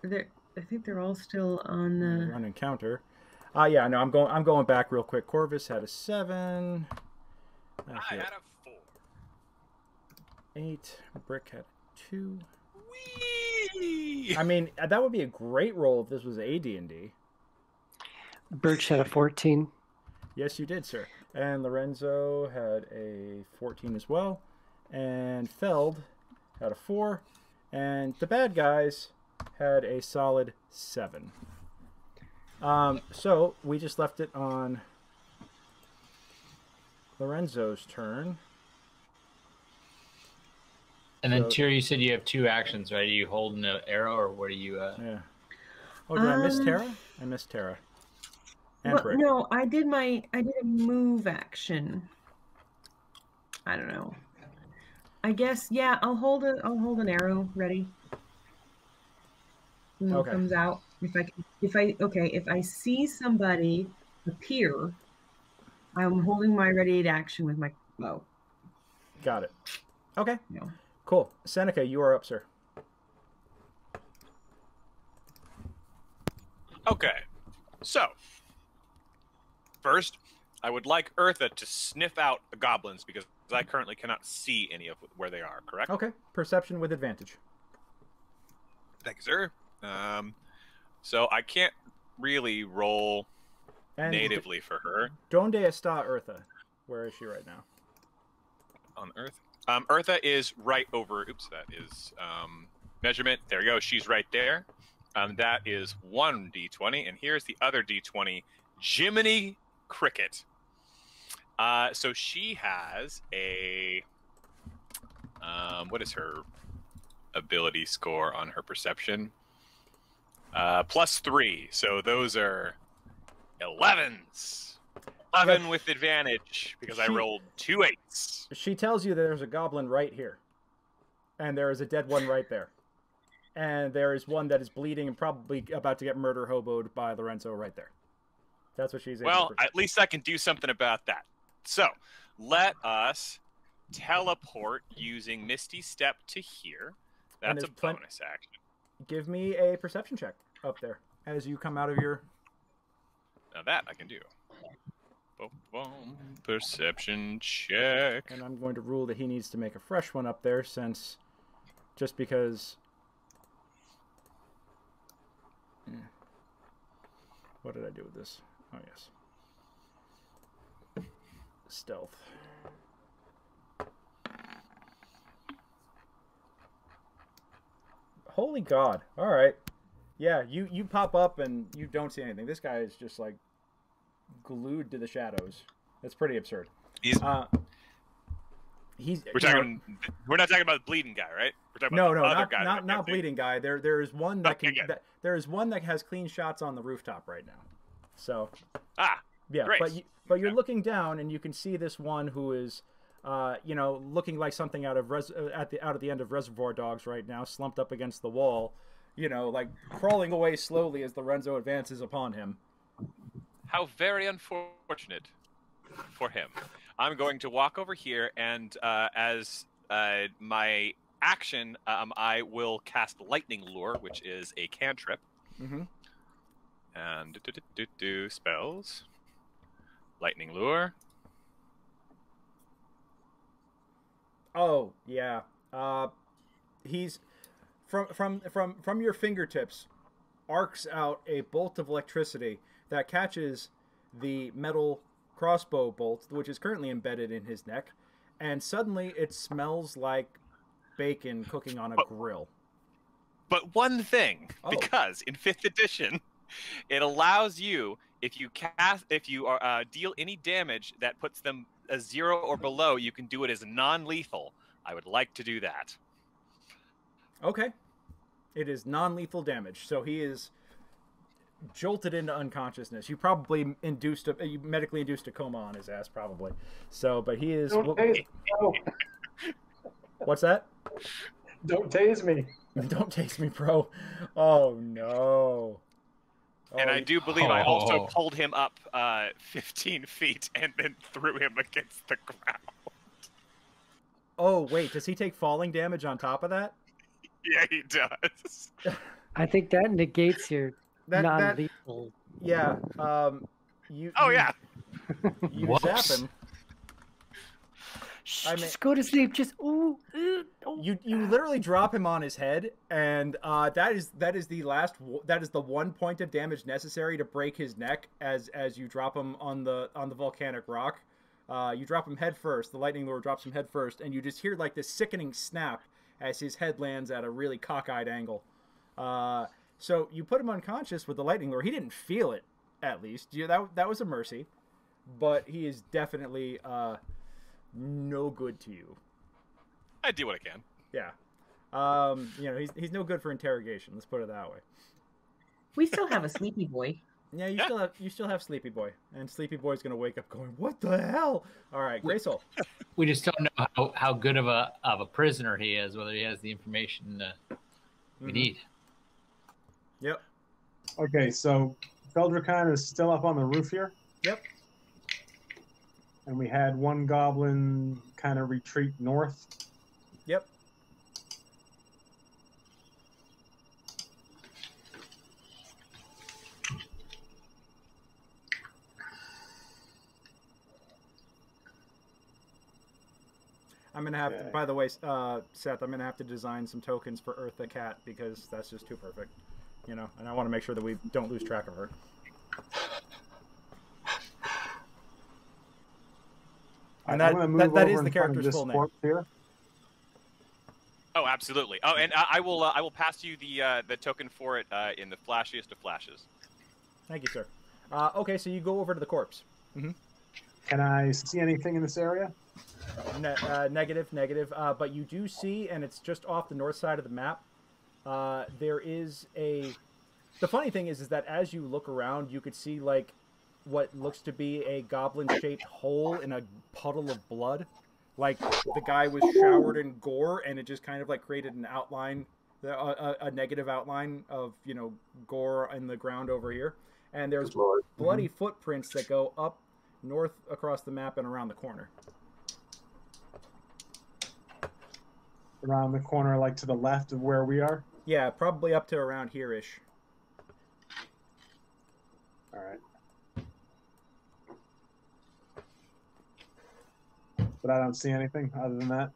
[SPEAKER 8] there. I think they're all still on the
[SPEAKER 11] run encounter. Yeah, no, I'm going back real quick. Corvus had a 7.
[SPEAKER 6] I had a 4.
[SPEAKER 11] 8. Brick had 2.
[SPEAKER 6] Whee!
[SPEAKER 11] I mean, that would be a great roll if this was AD&D.
[SPEAKER 12] Birch had a 14.
[SPEAKER 11] Yes, you did, sir. And Lorenzo had a 14 as well. And Feld had a 4. And the bad guys had a solid 7. So we just left it on Lorenzo's turn.
[SPEAKER 7] And then, Tyr, you said you have 2 actions, right? Are you holding an arrow, or what are you...
[SPEAKER 11] Yeah. Oh, did I miss Tara? I missed Tara. And
[SPEAKER 8] well, no, I did a move action. I don't know. I guess, yeah, I'll hold an arrow ready. When it comes out. If I see somebody appear, I'm holding my ready action with my bow.
[SPEAKER 11] Got it. Okay.
[SPEAKER 8] No.
[SPEAKER 11] Cool. Seneca, you are up, sir.
[SPEAKER 6] Okay. So, first, I would like Eartha to sniff out the goblins because I currently cannot see any of where they are, correct?
[SPEAKER 11] Okay. Perception with advantage.
[SPEAKER 6] Thank you, sir. So I can't really roll natively for her.
[SPEAKER 11] Donde está Eartha? Where is she right now?
[SPEAKER 6] On Earth? Eartha is right over... Oops, that is measurement. There you go. She's right there. That is 1 d20. And here's the other d20. Jiminy Cricket. So she has a... what is her ability score on her perception? +3. So those are 11s. 11 with advantage because I rolled 2 8s.
[SPEAKER 11] She tells you there's a goblin right here. And there is a dead one right there. And there is one that is bleeding and probably about to get murder hoboed by Lorenzo right there. That's what she's able
[SPEAKER 6] Well,
[SPEAKER 11] to
[SPEAKER 6] at least I can do something about that. So, let us teleport using Misty Step to here. That's a bonus action.
[SPEAKER 11] Give me a perception check up there as you come out of your...
[SPEAKER 6] Now that I can do. Perception check.
[SPEAKER 11] And I'm going to rule that he needs to make a fresh one up there since... Just because... What did I do with this? Oh, yes. Stealth. Holy God. All right. Yeah, you pop up and you don't see anything. This guy is just like glued to the shadows. That's pretty absurd.
[SPEAKER 6] We're not talking about the bleeding guy, right? We're talking about the other guy.
[SPEAKER 11] Not bleeding guy. There is one that there is one that has clean shots on the rooftop right now. So yeah,
[SPEAKER 6] great.
[SPEAKER 11] but you're looking down and you can see this one who is looking like something out of the end of Reservoir Dogs right now, slumped up against the wall, like crawling away slowly as Lorenzo advances upon him.
[SPEAKER 6] How very unfortunate for him. I'm going to walk over here and as my action, I will cast Lightning Lure, which is a cantrip.
[SPEAKER 11] Mm-hmm.
[SPEAKER 6] And spells. Lightning Lure.
[SPEAKER 11] Oh yeah. He's from your fingertips, arcs out a bolt of electricity that catches the metal crossbow bolt, which is currently embedded in his neck, and suddenly it smells like bacon cooking on a grill.
[SPEAKER 6] But one thing, because in 5th edition, it allows you, if you deal any damage that puts them a 0 or below, you can do it as non-lethal. I would like to do that.
[SPEAKER 11] Okay. It is non-lethal damage, so he is jolted into unconsciousness. You probably you medically induced a coma on his ass, probably. So, but he is. What's that?
[SPEAKER 13] Don't tase me.
[SPEAKER 11] Don't tase me, bro. Oh no.
[SPEAKER 6] And I do believe I also pulled him up 15 feet and then threw him against the ground.
[SPEAKER 11] Oh wait, does he take falling damage on top of that?
[SPEAKER 6] Yeah, he does.
[SPEAKER 12] I think that negates your non-lethal.
[SPEAKER 11] Yeah. You zap him.
[SPEAKER 12] Just go to sleep. Just
[SPEAKER 11] You literally drop him on his head, and that is the 1 point of damage necessary to break his neck as you drop him on the volcanic rock. You drop him head first. The lightning lure drops him head first, and you just hear like this sickening snap as his head lands at a really cockeyed angle. So you put him unconscious with the lightning lure. He didn't feel it, at least. That was a mercy, but he is definitely no good to you.
[SPEAKER 6] I do what I can.
[SPEAKER 11] Yeah. He's no good for interrogation. Let's put it that way.
[SPEAKER 8] We still have a sleepy boy.
[SPEAKER 11] Yeah, you still have Sleepy Boy, and Sleepy Boy's gonna wake up going, "What the hell?" All right, Greysoul.
[SPEAKER 7] We just don't know how good of a prisoner he is. Whether he has the information we need.
[SPEAKER 11] Yep.
[SPEAKER 14] Okay, so Feldruucan is still up on the roof here.
[SPEAKER 11] Yep.
[SPEAKER 14] And we had one goblin kind of retreat north.
[SPEAKER 11] Yep. I'm gonna have to, by the way, Seth, I'm gonna have to design some tokens for Earth the Cat because that's just too perfect, and I want to make sure that we don't lose track of her. And that is the character's full name.
[SPEAKER 14] Here.
[SPEAKER 6] Oh, absolutely. Oh, and I will pass you the token for it in the flashiest of flashes.
[SPEAKER 11] Thank you, sir. Okay, so you go over to the corpse. Mm-hmm.
[SPEAKER 14] Can I see anything in this area?
[SPEAKER 11] Negative. But you do see, and it's just off the north side of the map. There is a. The funny thing is that as you look around, you could see like what looks to be a goblin-shaped hole in a puddle of blood. Like the guy was showered in gore, and it just kind of like created an outline, a negative outline of gore in the ground over here. And there's bloody footprints that go up north across the map and around the corner.
[SPEAKER 14] Around the corner, like to the left of where we are?
[SPEAKER 11] Yeah, probably up to around here-ish.
[SPEAKER 14] All right. But I don't see anything other than that?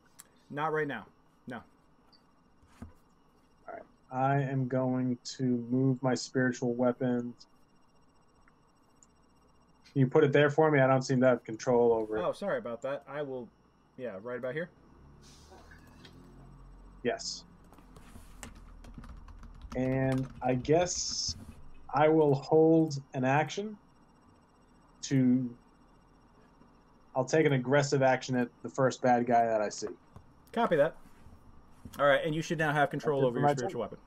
[SPEAKER 11] Not right now. No.
[SPEAKER 14] All right. I am going to move my spiritual weapon. Can you put it there for me? I don't seem to have control over it.
[SPEAKER 11] Oh, sorry about that. I will... Yeah, right about here?
[SPEAKER 14] Yes. And I guess I will hold an action to... I'll take an aggressive action at the first bad guy that I see.
[SPEAKER 11] Copy that. All right, and you should now have control over your spiritual weapon.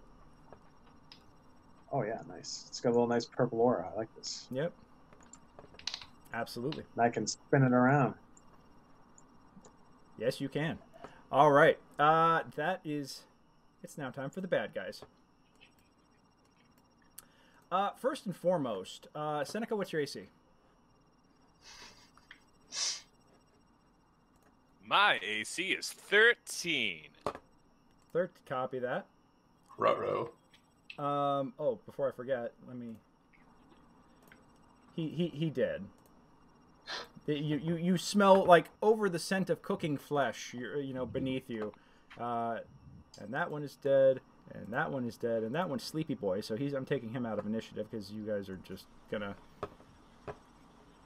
[SPEAKER 14] Oh, yeah, nice. It's got a little nice purple aura. I like this.
[SPEAKER 11] Yep. Absolutely.
[SPEAKER 14] And I can spin it around.
[SPEAKER 11] Yes, you can. All right. It's now time for the bad guys. First and foremost, Seneca, what's your AC?
[SPEAKER 6] My AC is 13.
[SPEAKER 11] Copy that.
[SPEAKER 9] Ruh-roh.
[SPEAKER 11] Oh, before I forget, let me... He did. You smell, like, over the scent of cooking flesh, beneath you. And that one is dead, and that one is dead, and that one's Sleepy Boy, so I'm taking him out of initiative, because you guys are just gonna...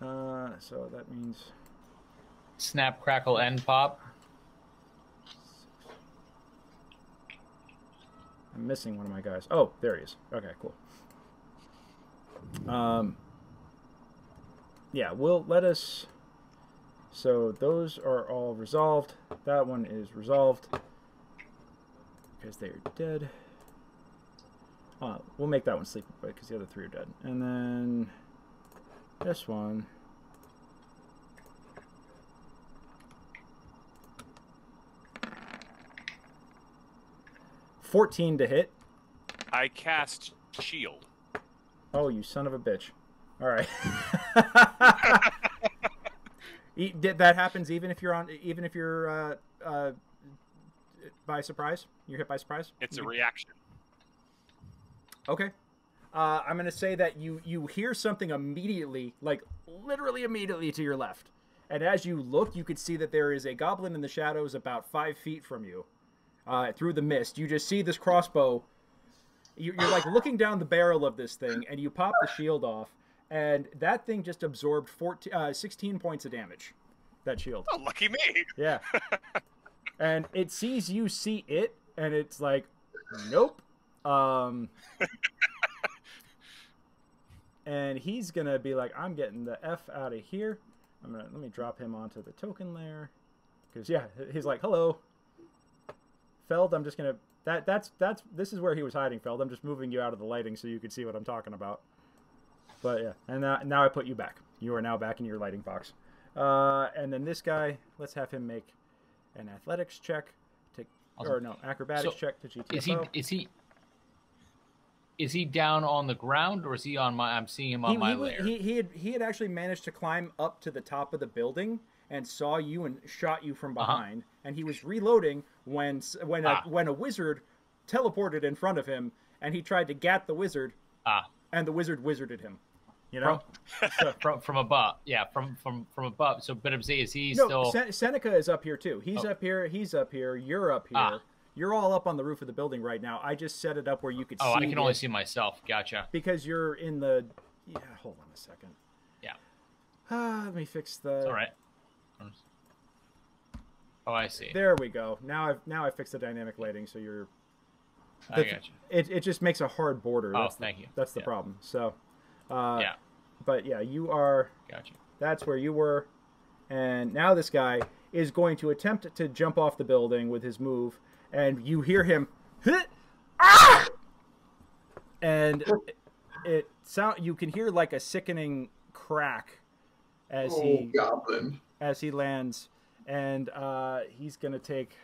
[SPEAKER 11] so that means...
[SPEAKER 7] Snap, crackle, and pop.
[SPEAKER 11] I'm missing one of my guys. Oh, there he is. Okay, cool. Yeah, let us... So those are all resolved. That one is resolved. Because they're dead. We'll make that one Sleepy Boy, because the other three are dead. And then... this one... 14 to hit.
[SPEAKER 6] I cast shield.
[SPEAKER 11] Oh, you son of a bitch. All right. That happens even if you're by surprise? You're hit by surprise?
[SPEAKER 6] It's a reaction.
[SPEAKER 11] Okay. I'm going to say that you hear something immediately, like literally immediately to your left. And as you look, you could see that there is a goblin in the shadows about 5 feet from you. Through the mist, you just see this crossbow. You're like looking down the barrel of this thing, and you pop the shield off, and that thing just absorbed 16 points of damage. That shield.
[SPEAKER 6] Oh, lucky me!
[SPEAKER 11] Yeah. And it sees you see it, and it's like, nope. And he's gonna be like, I'm getting the F out of here. Let me drop him onto the token layer, because yeah, he's like, hello. Feld, I'm just gonna... This is where he was hiding, Feld. I'm just moving you out of the lighting so you can see what I'm talking about. But yeah, and now I put you back. You are now back in your lighting box. And then this guy, let's have him make an athletics check to... Awesome. Or no, acrobatics check to GTFO.
[SPEAKER 7] Is he down on the ground, or is he on my... I'm seeing him on my layer.
[SPEAKER 11] He had actually managed to climb up to the top of the building and saw you and shot you from behind, and he was reloading when a wizard teleported in front of him, and he tried to gat the wizard, and the wizard wizarded him. You know,
[SPEAKER 7] from above, yeah, from above. So, but I'm saying, is he
[SPEAKER 11] no,
[SPEAKER 7] still?
[SPEAKER 11] Seneca is up here too. He's up here. He's up here. You're up here. You're all up on the roof of the building right now. I just set it up where you could see.
[SPEAKER 7] Oh, I can only see myself. Gotcha.
[SPEAKER 11] Because you're in the. Yeah, hold on a second.
[SPEAKER 7] Yeah.
[SPEAKER 11] Let me fix the.
[SPEAKER 7] It's all right. Oh, I see.
[SPEAKER 11] There we go. Now I've fixed the dynamic lighting, so you're.
[SPEAKER 7] I got you.
[SPEAKER 11] It just makes a hard border.
[SPEAKER 7] Thank you.
[SPEAKER 11] That's the problem. So.
[SPEAKER 7] Yeah.
[SPEAKER 11] But yeah, you are.
[SPEAKER 7] Gotcha. That's
[SPEAKER 11] where you were, and now this guy is going to attempt to jump off the building with his move, and you hear him. And you can hear like a sickening crack as he lands, and he's gonna take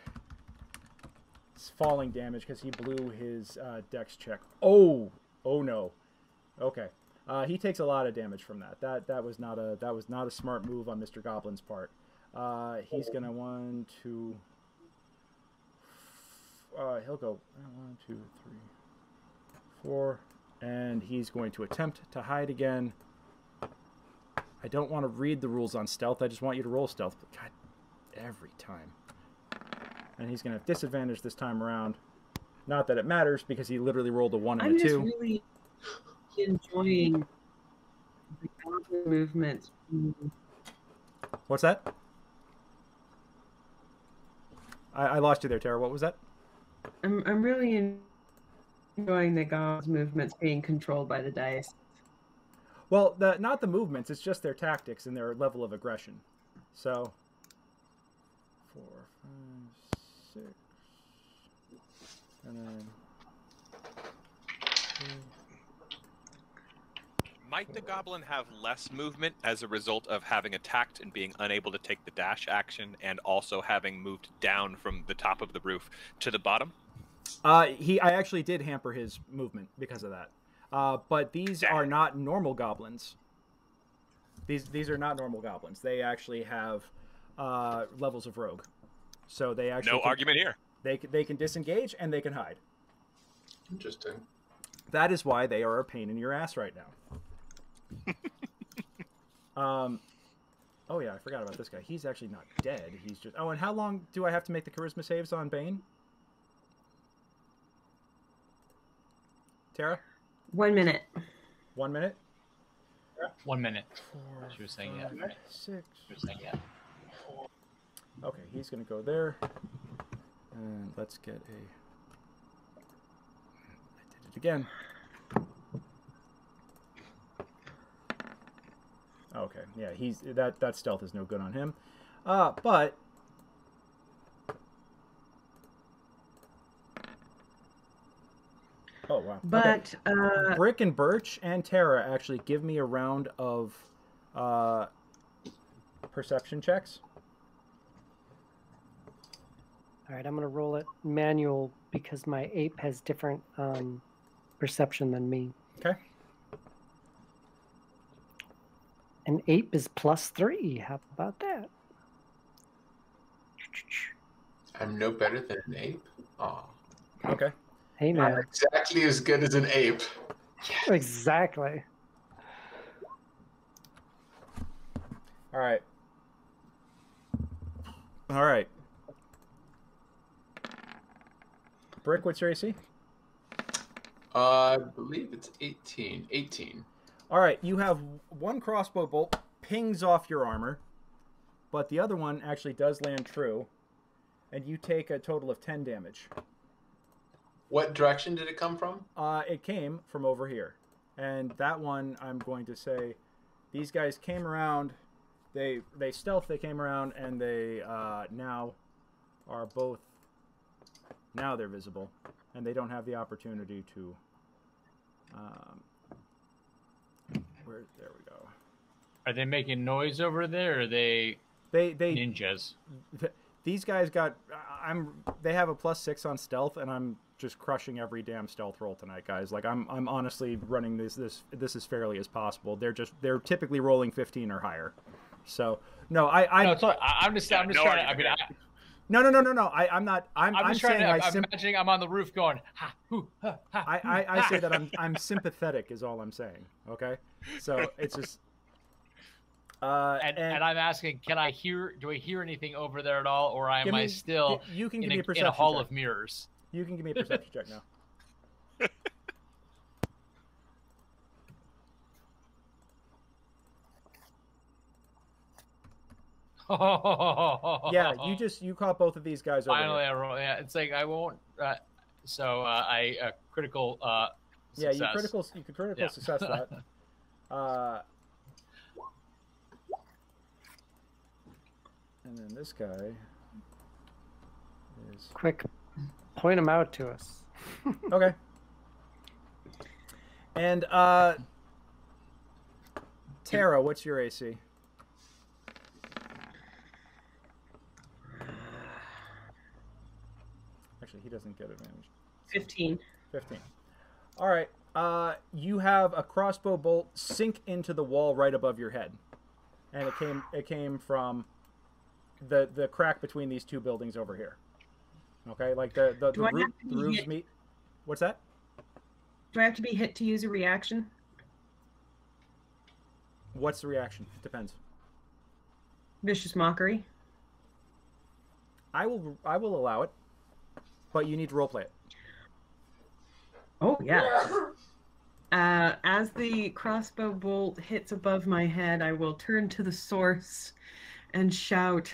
[SPEAKER 11] falling damage because he blew his dex check. Oh no. Okay. He takes a lot of damage from that. That was not a smart move on Mr. Goblin's part. He's gonna he'll go 1, 2, 3, 4, and he's going to attempt to hide again. I don't want to read the rules on stealth. I just want you to roll stealth. But God, every time. And he's gonna have disadvantage this time around. Not that it matters because he literally rolled a 1 and a 2.
[SPEAKER 8] I'm just really enjoying the Goblin movement.
[SPEAKER 11] What's that? I lost you there, Tara. What was that?
[SPEAKER 8] I'm really enjoying the Goblin's movements being controlled by the dice.
[SPEAKER 11] Well, not the movements. It's just their tactics and their level of aggression. So, 4, 5, 6, and then. 2.
[SPEAKER 6] Might the goblin have less movement as a result of having attacked and being unable to take the dash action, and also having moved down from the top of the roof to the bottom?
[SPEAKER 11] I actually did hamper his movement because of that. But these are not normal goblins. These are not normal goblins. They actually have levels of rogue, so they actually
[SPEAKER 6] No argument here.
[SPEAKER 11] They can disengage and they can hide.
[SPEAKER 9] Interesting.
[SPEAKER 11] That is why they are a pain in your ass right now. Oh yeah, I forgot about this guy. He's actually not dead. He's just... Oh, and how long do I have to make the charisma saves on Bane? Tara?
[SPEAKER 8] 1 minute.
[SPEAKER 11] 1 minute?
[SPEAKER 7] 1 minute.
[SPEAKER 11] 4,
[SPEAKER 7] She was saying
[SPEAKER 11] 5,
[SPEAKER 7] yeah.
[SPEAKER 11] 6.
[SPEAKER 7] She was saying yeah.
[SPEAKER 11] Okay, he's going to go there. And let's get a... I did it again. Okay, yeah, he's that stealth is no good on him. But oh wow.
[SPEAKER 8] But
[SPEAKER 11] okay. Brick and Birch and Tara actually give me a round of perception checks.
[SPEAKER 12] All right, I'm going to roll it manual because my ape has different perception than me.
[SPEAKER 11] Okay.
[SPEAKER 12] An ape is +3. How about that?
[SPEAKER 9] I'm no better than an ape. Oh.
[SPEAKER 11] Okay.
[SPEAKER 12] Hey, man.
[SPEAKER 9] I'm exactly as good as an ape.
[SPEAKER 12] Yes. Exactly.
[SPEAKER 11] All right. All right. Brick, what's your AC?
[SPEAKER 9] I believe it's 18. 18.
[SPEAKER 11] All right, you have one crossbow bolt pings off your armor, but the other one actually does land true, and you take a total of 10 damage.
[SPEAKER 9] What direction did it come from?
[SPEAKER 11] It came from over here, and that one I'm going to say, these guys came around, they stealth, they came around, and they now are both. Now they're visible, and they don't have the opportunity to. There we go.
[SPEAKER 7] Are they making noise over there, or are they ninjas?
[SPEAKER 11] These guys got. They have a +6 on stealth, and I'm just crushing every damn stealth roll tonight, guys. Like I'm honestly running this as fairly as possible. They're typically rolling 15 or higher. So no, I'm just trying to. I mean. No. I'm not. I'm saying
[SPEAKER 7] imagining I'm on the roof going, ha, hoo, ha, ha.
[SPEAKER 11] I say that I'm sympathetic is all I'm saying. Okay, so it's just.
[SPEAKER 7] And I'm asking, do I hear anything over there at all, or am I still
[SPEAKER 11] you can give
[SPEAKER 7] in,
[SPEAKER 11] me a perception
[SPEAKER 7] in a hall
[SPEAKER 11] check.
[SPEAKER 7] of mirrors?
[SPEAKER 11] You can give me a perception check now. Yeah, you caught both of these guys over
[SPEAKER 7] Finally,
[SPEAKER 11] there.
[SPEAKER 7] I roll. Yeah, it's like I won't. Critical.
[SPEAKER 11] Yeah,
[SPEAKER 7] success.
[SPEAKER 11] you could critical success that. And then this guy is
[SPEAKER 12] quick. Point them out to us.
[SPEAKER 11] Okay. And Tara, what's your AC? Actually, he doesn't get advantage.
[SPEAKER 8] 15.
[SPEAKER 11] 15. All right. You have a crossbow bolt sink into the wall right above your head, and it came from the crack between these two buildings over here. Okay, like the roofs meet. What's that?
[SPEAKER 8] Do I have to be hit to use a reaction?
[SPEAKER 11] What's the reaction? It depends.
[SPEAKER 8] Vicious mockery.
[SPEAKER 11] I will allow it, but you need to roleplay it.
[SPEAKER 8] Oh yeah. As the crossbow bolt hits above my head, I will turn to the source and shout,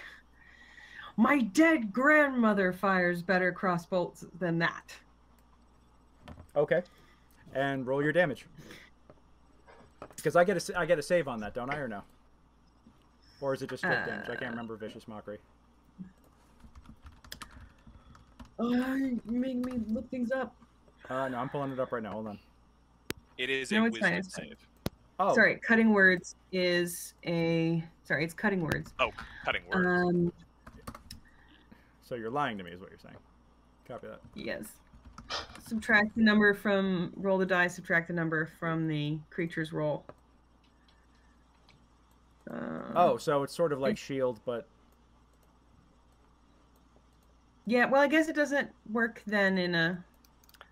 [SPEAKER 8] "My dead grandmother fires better crossbolts than that."
[SPEAKER 11] Okay, and roll your damage. Because I get a save on that, don't I, or no? Or is it just straight damage? I can't remember. Vicious mockery.
[SPEAKER 8] You make me look things up.
[SPEAKER 11] No, I'm pulling it up right now. Hold on.
[SPEAKER 6] It is
[SPEAKER 8] No,
[SPEAKER 6] a
[SPEAKER 8] it's fine,
[SPEAKER 6] wisdom
[SPEAKER 8] it's fine.
[SPEAKER 6] save.
[SPEAKER 11] Oh,
[SPEAKER 8] Sorry, cutting words is a... Sorry, it's cutting words.
[SPEAKER 6] Oh, cutting words.
[SPEAKER 11] So you're lying to me is what you're saying. Copy that.
[SPEAKER 8] Yes. Subtract the number from... Roll the die, subtract the number from the creature's roll.
[SPEAKER 11] Oh, so it's sort of like shield, but
[SPEAKER 8] Yeah, well, I guess it doesn't work then in a...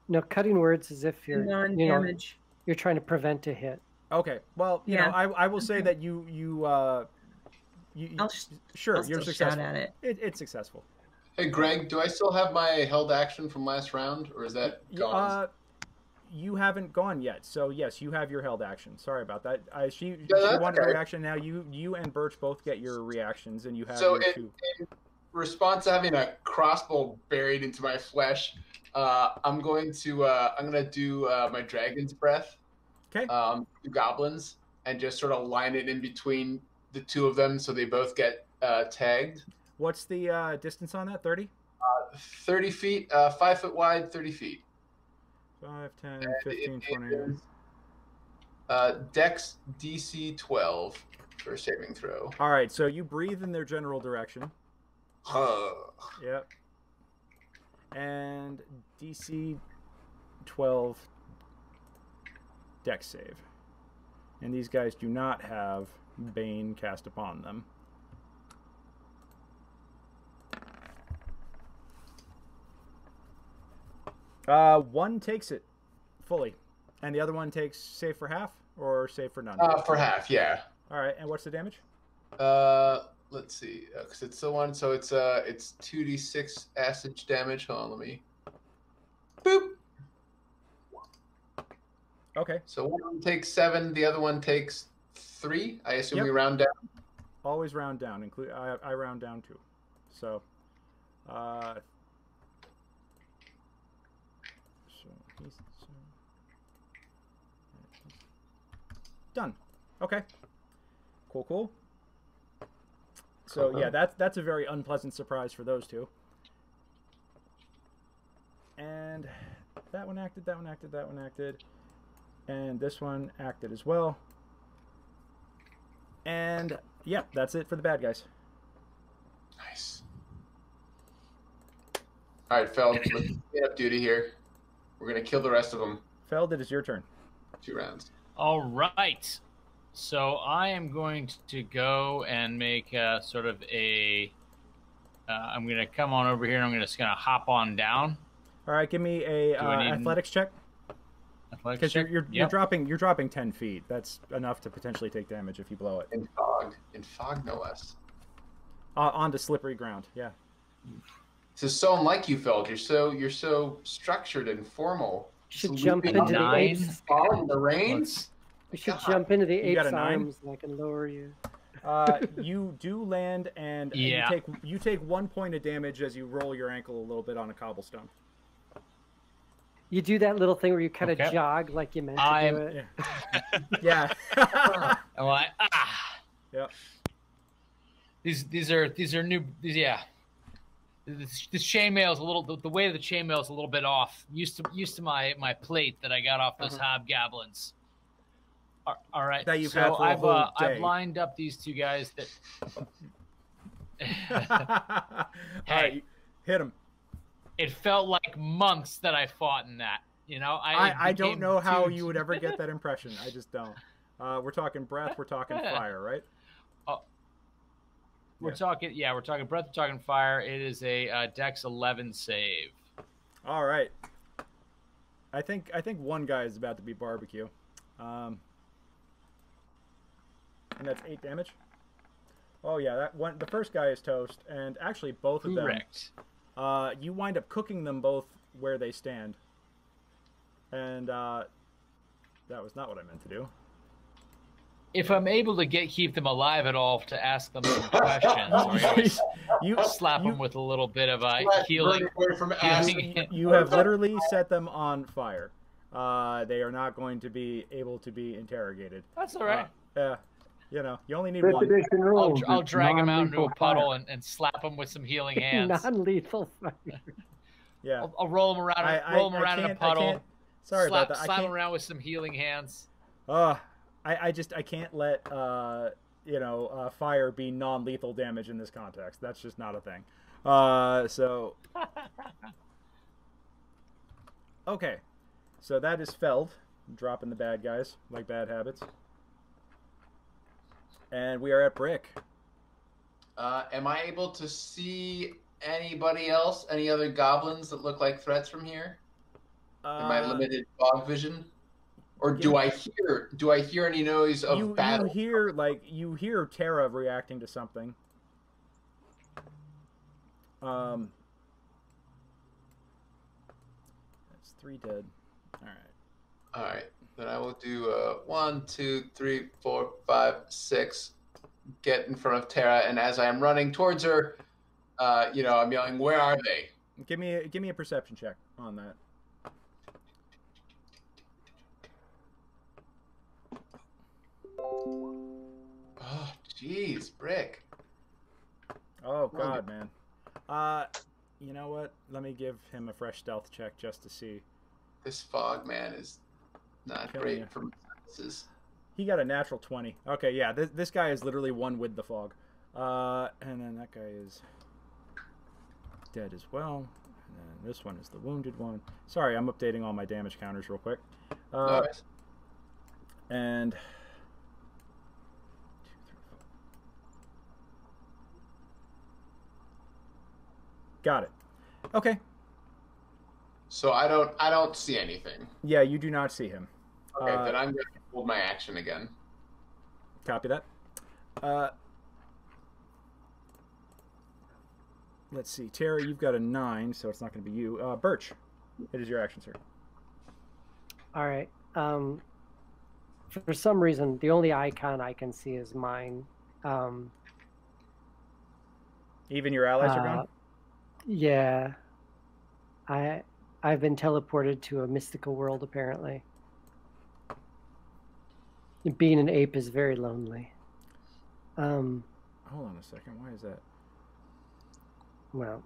[SPEAKER 12] No, cutting words as if you're
[SPEAKER 8] non-damage.
[SPEAKER 12] You're trying to prevent a hit.
[SPEAKER 11] Okay. Well, you know, I will say that you sure,
[SPEAKER 8] I'll
[SPEAKER 11] you're
[SPEAKER 8] still
[SPEAKER 11] successful.
[SPEAKER 8] shout at it.
[SPEAKER 11] It's successful.
[SPEAKER 9] Hey, Greg, do I still have my held action from last round, or is that gone?
[SPEAKER 11] You haven't gone yet, so yes, you have your held action. Sorry about that. She wanted a reaction. Now you and Birch both get your reactions, and you have your two.
[SPEAKER 9] In response to having a crossbow buried into my flesh, I'm gonna do my dragon's breath.
[SPEAKER 11] Okay.
[SPEAKER 9] To goblins, and just sort of line it in between the two of them, so they both get tagged.
[SPEAKER 11] What's the distance on that? 30?
[SPEAKER 9] 30 feet, 5 foot wide, 30 feet.
[SPEAKER 11] 5, 10, 15, 20.
[SPEAKER 9] Dex DC 12 for a saving throw.
[SPEAKER 11] All right, so you breathe in their general direction. Yep. And DC 12 Dex save. And these guys do not have Bane cast upon them. One takes it fully, and the other one takes save for half or save for none.
[SPEAKER 9] For half, yeah.
[SPEAKER 11] All right, and what's the damage?
[SPEAKER 9] Let's see, because it's the one, so it's 2d6 acid damage. Hold on, let me. Boop.
[SPEAKER 11] Okay.
[SPEAKER 9] So one takes 7, the other one takes 3. I assume we round down.
[SPEAKER 11] Always round down. I round down too. So, done. Okay. Cool. So yeah, that's a very unpleasant surprise for those two. And that one acted. And this one acted as well. And yeah, that's it for the bad guys.
[SPEAKER 9] Nice. All right, Feld, let's get up duty here. We're going to kill the rest of them.
[SPEAKER 11] Feld, it is your turn.
[SPEAKER 9] 2 rounds.
[SPEAKER 7] All right. So I am going to go and make sort of a... I'm going to come on over here and I'm just going to hop on down.
[SPEAKER 11] All right, give me a athletics check. Because you're dropping 10 feet. That's enough to potentially take damage if you blow it.
[SPEAKER 9] In fog, no less.
[SPEAKER 11] Onto slippery ground. Yeah.
[SPEAKER 9] This is so unlike you, Feld. You're so structured and formal.
[SPEAKER 12] Should jump into the apes.
[SPEAKER 9] Fog in the rain.
[SPEAKER 12] We should jump into the apes'
[SPEAKER 11] got a 9?
[SPEAKER 12] arms and I can lower you.
[SPEAKER 11] You do land, and you take 1 point of damage as you roll your ankle a little bit on a cobblestone.
[SPEAKER 12] You do that little thing where you kind of jog like you meant to do it.
[SPEAKER 11] Yeah.
[SPEAKER 7] I'm like,
[SPEAKER 11] Yep.
[SPEAKER 7] These are new. Yeah. This chainmail is a little. The weight of the chainmail is a little bit off. Used to my plate that I got off those hobgoblins. All right.
[SPEAKER 11] That you've had for a whole day.
[SPEAKER 7] I've lined up these two guys that.
[SPEAKER 11] Hey, hit him.
[SPEAKER 7] It felt like months that I fought in that. You know,
[SPEAKER 11] I don't know how you would ever get that impression. I just don't. We're talking breath. We're talking fire, right?
[SPEAKER 7] We're talking breath. We're talking fire. It is a Dex 11 save.
[SPEAKER 11] All right. I think one guy is about to be barbecue. And that's 8 damage. Oh yeah, that one. The first guy is toast, and actually both of them.
[SPEAKER 7] Correct.
[SPEAKER 11] You wind up cooking them both where they stand. And that was not what I meant to do.
[SPEAKER 7] If I'm able to keep them alive at all to ask them some questions, you slap them with a little bit of a healing.
[SPEAKER 11] You have literally set them on fire. They are not going to be able to be interrogated.
[SPEAKER 7] That's all right.
[SPEAKER 11] Yeah. You know, you only need one.
[SPEAKER 7] I'll drag him out into a puddle and slap him with some healing hands.
[SPEAKER 12] Non-lethal fire.
[SPEAKER 11] Yeah.
[SPEAKER 7] I'll roll him around in a puddle.
[SPEAKER 11] Sorry about that.
[SPEAKER 7] Slap him around with some healing hands.
[SPEAKER 11] I can't let fire be non-lethal damage in this context. That's just not a thing. Okay. So that is Feld, dropping the bad guys like bad habits. And we are at Brick.
[SPEAKER 9] Am I able to see anybody else? Any other goblins that look like threats from here? In my limited fog vision? Or do I hear any noise of battle?
[SPEAKER 11] You hear Tara reacting to something. That's 3 dead. All right.
[SPEAKER 9] Then I will do 1, 2, 3, 4, 5, 6. Get in front of Tara, and as I am running towards her, I'm yelling, "Where are they?"
[SPEAKER 11] Give me a perception check on that.
[SPEAKER 9] Oh, jeez, Brick.
[SPEAKER 11] Oh God, man. You know what? Let me give him a fresh stealth check just to see.
[SPEAKER 9] This fog, man, is not great for senses.
[SPEAKER 11] He got a natural 20. Okay, yeah, this guy is literally one with the fog. And then that guy is dead as well. And then this one is the wounded one. Sorry, I'm updating all my damage counters real quick.
[SPEAKER 9] Nice.
[SPEAKER 11] And 2, 3, 4. Got it. Okay.
[SPEAKER 9] So I don't see anything.
[SPEAKER 11] Yeah, you do not see him.
[SPEAKER 9] Okay, then I'm going to hold my action again.
[SPEAKER 11] Copy that. Let's see. Tara, you've got a 9, so it's not going to be you. Birch, it is your action, sir.
[SPEAKER 12] All right. For some reason, the only icon I can see is mine.
[SPEAKER 11] Even your allies are gone?
[SPEAKER 12] Yeah. I've been teleported to a mystical world, apparently. Being an ape is very lonely.
[SPEAKER 11] Hold on a second. Why is that?
[SPEAKER 12] Well.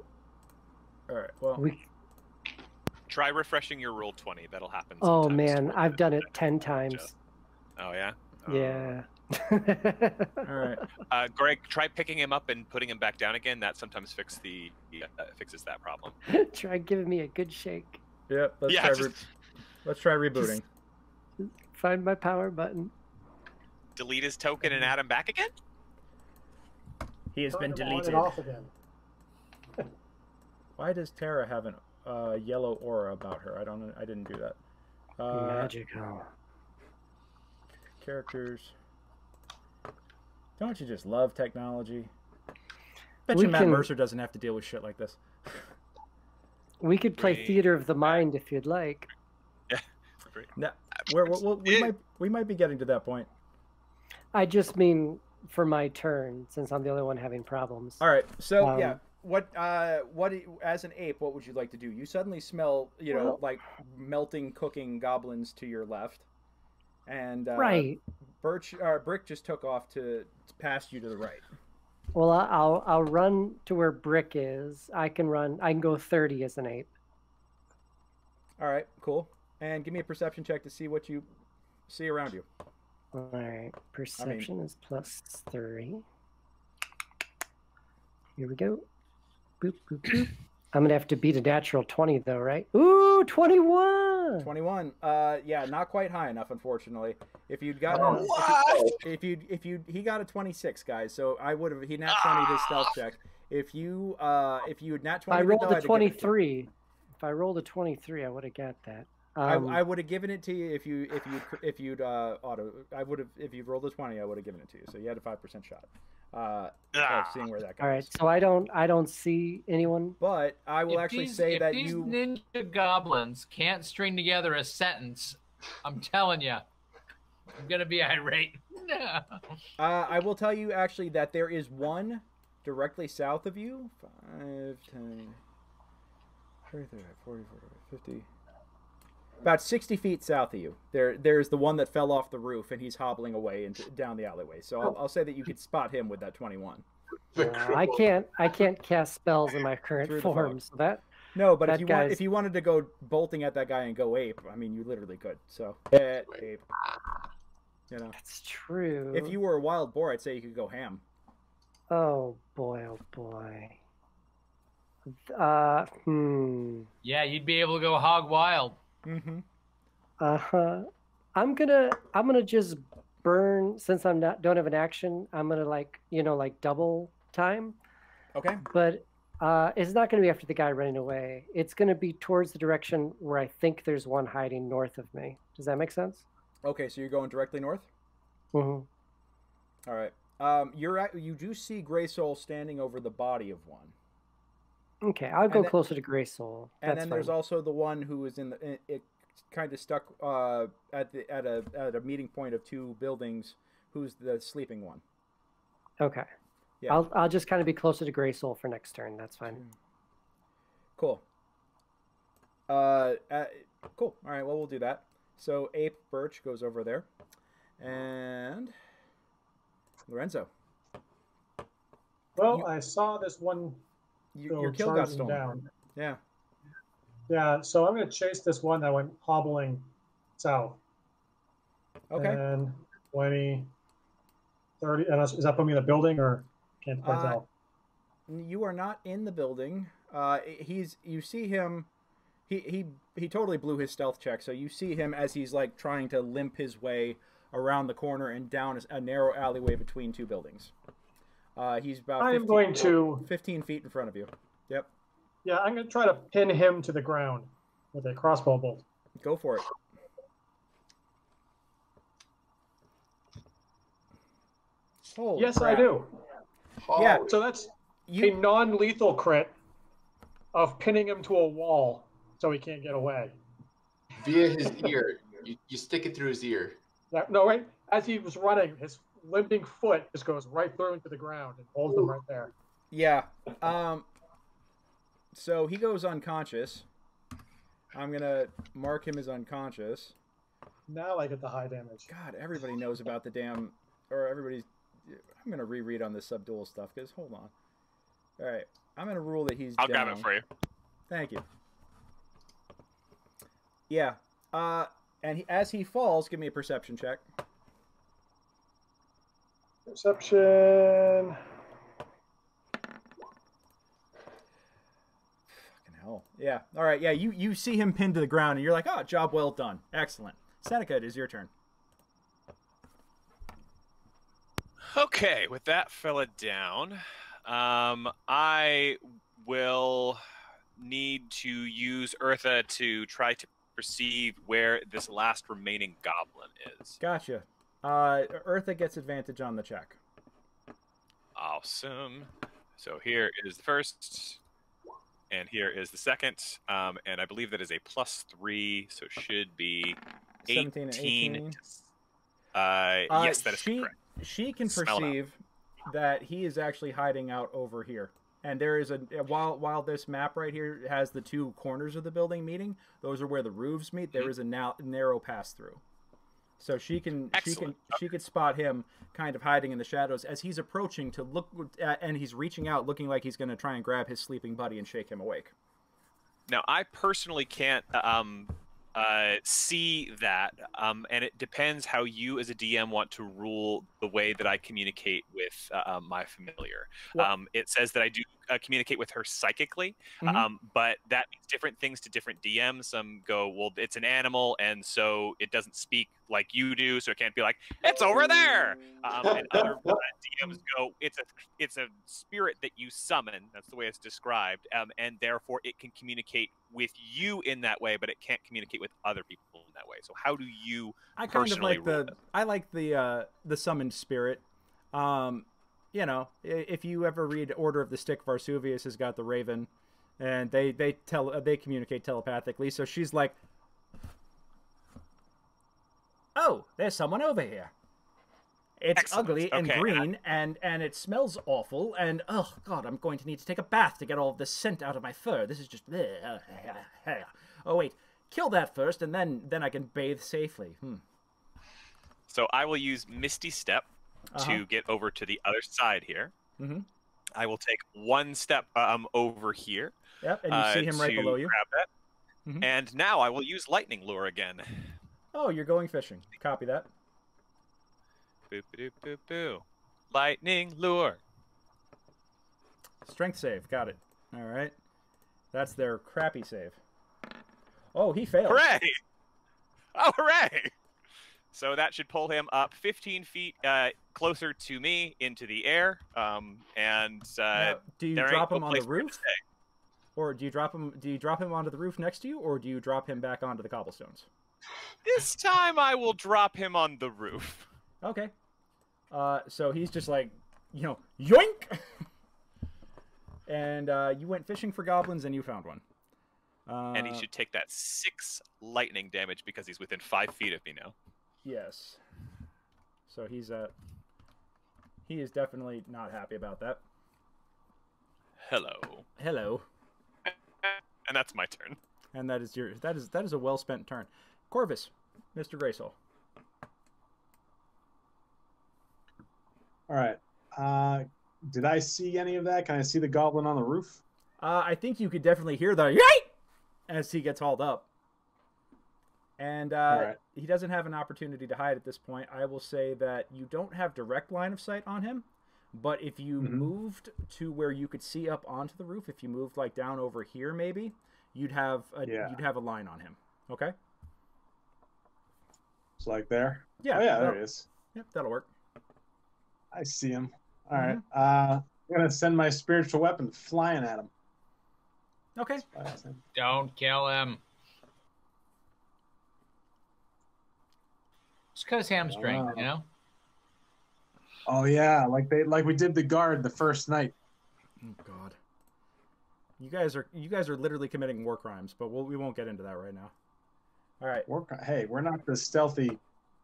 [SPEAKER 11] All right. Well.
[SPEAKER 6] Try refreshing your roll 20. That'll happen.
[SPEAKER 12] Oh man, I've done it 10 times.
[SPEAKER 6] Oh yeah.
[SPEAKER 12] Yeah.
[SPEAKER 11] All right.
[SPEAKER 6] Greg, try picking him up and putting him back down again. That sometimes fixes that problem.
[SPEAKER 12] Try giving me a good shake.
[SPEAKER 11] Yep. Let's try rebooting.
[SPEAKER 12] Just find my power button.
[SPEAKER 6] Delete his token and add him back again?
[SPEAKER 11] He has been deleted.
[SPEAKER 13] Off again.
[SPEAKER 11] Why does Tara have a yellow aura about her? I didn't do that.
[SPEAKER 12] Magical.
[SPEAKER 11] Characters. Don't you just love technology? Bet you Matt Mercer doesn't have to deal with shit like this.
[SPEAKER 12] We could play Theater of the Mind if you'd like.
[SPEAKER 6] Yeah.
[SPEAKER 11] No, we might be getting to that point.
[SPEAKER 12] I just mean for my turn, since I'm the only one having problems.
[SPEAKER 11] All right. So yeah, what as an ape, what would you like to do? You suddenly smell, like melting, cooking goblins to your left, and
[SPEAKER 12] right.
[SPEAKER 11] Brick just took off to past you to the right.
[SPEAKER 12] Well, I'll run to where Brick is. I can go 30 as an ape.
[SPEAKER 11] All right, cool. And give me a perception check to see what you see around you.
[SPEAKER 12] All right, perception is +3. Here we go. Boop, boop, boop. I'm going to have to beat a natural 20 though, right? Ooh, 21!
[SPEAKER 11] 21. Yeah, not quite high enough, unfortunately. If you'd gotten he got a 26, guys. So he nat 20 his stealth check. If you had nat 20,
[SPEAKER 12] I rolled a 23. If I rolled a 23, I would have got that.
[SPEAKER 11] I would have given it to you if you'd rolled a 20, I would have given it to you. So you had a 5% shot. Of seeing where that goes.
[SPEAKER 12] All right, so I don't see anyone.
[SPEAKER 11] But I will say that
[SPEAKER 7] these ninja goblins can't string together a sentence, I'm telling you, I'm gonna be irate.
[SPEAKER 11] I will tell you actually that there is one directly south of you. 5, 10, 30, 40, 50. About 60 feet south of you, there's the one that fell off the roof, and he's hobbling away down the alleyway. So I'll say that you could spot him with that 21.
[SPEAKER 12] I can't cast spells in my current form, so that.
[SPEAKER 11] No, but if you wanted to go bolting at that guy and go ape, I mean, you literally could. So ape.
[SPEAKER 12] That's true.
[SPEAKER 11] If you were a wild boar, I'd say you could go ham.
[SPEAKER 12] Oh boy! Oh boy!
[SPEAKER 7] Yeah, you'd be able to go hog wild.
[SPEAKER 11] Mm-hmm.
[SPEAKER 12] I'm gonna just burn, since don't have an action. I'm gonna like double time.
[SPEAKER 11] Okay.
[SPEAKER 12] But It's not going to be after the guy running away. It's going to be towards the direction where I think there's one hiding north of me. Does that make sense?
[SPEAKER 11] Okay, so you're going directly north?
[SPEAKER 12] Mm-hmm.
[SPEAKER 11] All right. You do see Greysoul standing over the body of one.
[SPEAKER 12] Okay, I'll go closer to Greysoul.
[SPEAKER 11] And then there's also the one who is it kind of stuck at a meeting point of two buildings. Who's the sleeping one?
[SPEAKER 12] Okay. Yeah. I'll just kind of be closer to Greysoul for next turn. That's fine.
[SPEAKER 11] Cool. Cool. All right. Well, we'll do that. So Ape Birch goes over there, and Lorenzo.
[SPEAKER 13] Well, I saw this one.
[SPEAKER 11] Your kill got stolen.
[SPEAKER 13] Down.
[SPEAKER 11] Yeah.
[SPEAKER 13] Yeah. So I'm going to chase this one that went hobbling south.
[SPEAKER 11] Okay.
[SPEAKER 13] And 20, 30. Is that putting me in the building or can't quite tell?
[SPEAKER 11] You are not in the building. You see him. He totally blew his stealth check. So you see him as he's like trying to limp his way around the corner and down a narrow alleyway between two buildings. He's about 15 feet in front of you. Yep.
[SPEAKER 13] Yeah, I'm going to try to pin him to the ground with a crossbow bolt.
[SPEAKER 11] Go for it. Holy
[SPEAKER 13] yes,
[SPEAKER 11] crap.
[SPEAKER 13] I do.
[SPEAKER 11] Yeah.
[SPEAKER 13] So that's a non-lethal crit of pinning him to a wall so he can't get away.
[SPEAKER 9] Via his ear. You stick it through his ear.
[SPEAKER 13] Yeah, no, wait. As he was running, his limping foot just goes right through into the ground and holds him right there.
[SPEAKER 11] Yeah. So he goes unconscious. I'm going to mark him as unconscious.
[SPEAKER 13] Now I get the high damage.
[SPEAKER 11] God, everybody knows about the damn... Or everybody's... I'm going to reread on this subdual stuff, because hold on. All right. I'm going to rule that he's
[SPEAKER 6] I'll
[SPEAKER 11] down.
[SPEAKER 6] grab it for you.
[SPEAKER 11] Thank you. Yeah. And as he falls, give me a perception check.
[SPEAKER 13] Perception.
[SPEAKER 11] Fucking hell. Yeah. All right. Yeah. You see him pinned to the ground, and you're like, oh, job well done. Excellent. Seneca, it is your turn.
[SPEAKER 6] Okay, with that fella down, I will need to use Eartha to try to perceive where this last remaining goblin is.
[SPEAKER 11] Gotcha. Eartha gets advantage on the check.
[SPEAKER 6] Awesome. So here is the first, and here is the second, and I believe that is a +3, so should be
[SPEAKER 11] 17 and 18.
[SPEAKER 6] Yes, that is correct.
[SPEAKER 11] She can perceive that he is actually hiding out over here. And there is while this map right here has the two corners of the building meeting, those are where the roofs meet. There is a narrow pass through. So she could spot him kind of hiding in the shadows as he's approaching to look and he's reaching out looking like he's going to try and grab his sleeping buddy and shake him awake.
[SPEAKER 6] Now, I personally can't see that, and it depends how you as a DM want to rule the way that I communicate with my familiar. It says that I do communicate with her psychically, but that means different things to different DMs. Some go, well, it's an animal, and so it doesn't speak like you do, so it can't be like, it's over there. And other DMs go, it's a spirit that you summon. That's the way it's described, and therefore it can communicate with you in that way, but it can't communicate with other people in that way. So how do you personally rule this?
[SPEAKER 11] I like the summoned spirit. You know, if you ever read Order of the Stick, Varsuvius has got the Raven, and they communicate telepathically. So she's like, "Oh, there's someone over here. It's
[SPEAKER 6] Excellent.
[SPEAKER 11] ugly and green, and it smells awful. And oh god, I'm going to need to take a bath to get all of the scent out of my fur. This is just oh wait, kill that first, and then I can bathe safely."
[SPEAKER 6] So I will use Misty Step to get over to the other side here. I will take one step over here.
[SPEAKER 11] Yep, and you see him right below you.
[SPEAKER 6] Grab that. And now I will use Lightning Lure again.
[SPEAKER 11] Oh, you're going fishing. Copy that.
[SPEAKER 6] Boop, boop, boop, boop. Lightning Lure.
[SPEAKER 11] Strength save. Got it. All right. That's their crappy save. Oh, he failed.
[SPEAKER 6] Hooray! Oh, hooray! So that should pull him up 15 feet closer to me into the air. And
[SPEAKER 11] now, do you
[SPEAKER 6] there
[SPEAKER 11] drop
[SPEAKER 6] ain't
[SPEAKER 11] him
[SPEAKER 6] no
[SPEAKER 11] on
[SPEAKER 6] place
[SPEAKER 11] the
[SPEAKER 6] for him to
[SPEAKER 11] roof?
[SPEAKER 6] stay.
[SPEAKER 11] Or do you drop him? Do you drop him onto the roof next to you, or do you drop him back onto the cobblestones?
[SPEAKER 6] This time I will drop him on the roof.
[SPEAKER 11] Okay. So he's just like, you know, yoink! And you went fishing for goblins and you found one.
[SPEAKER 6] And he should take that 6 lightning damage because he's within 5 feet of me now.
[SPEAKER 11] Yes. So he is definitely not happy about that.
[SPEAKER 6] Hello.
[SPEAKER 11] Hello.
[SPEAKER 6] And that's my turn.
[SPEAKER 11] And that is a well spent turn. Corvus, Mr. Greysoul.
[SPEAKER 14] All right. Did I see any of that? Can I see the goblin on the roof?
[SPEAKER 11] I think you could definitely hear the yay as he gets hauled up. And
[SPEAKER 14] right.
[SPEAKER 11] He doesn't have an opportunity to hide at this point. I will say that you don't have direct line of sight on him, but if you moved to where you could see up onto the roof, if you moved like down over here maybe, you'd have a line on him. Okay?
[SPEAKER 14] It's like there?
[SPEAKER 11] Yeah.
[SPEAKER 14] Oh, yeah, there he is.
[SPEAKER 11] Yep, that'll work.
[SPEAKER 14] I see him. All right. I'm going to send my spiritual weapon flying at him.
[SPEAKER 11] Okay.
[SPEAKER 7] Don't kill him. Just cut his hamstring, you know?
[SPEAKER 14] Oh yeah, like we did the guard the first night.
[SPEAKER 11] Oh God. You guys are literally committing war crimes, but we won't get into that right now. All right.
[SPEAKER 14] Hey, we're not the stealthy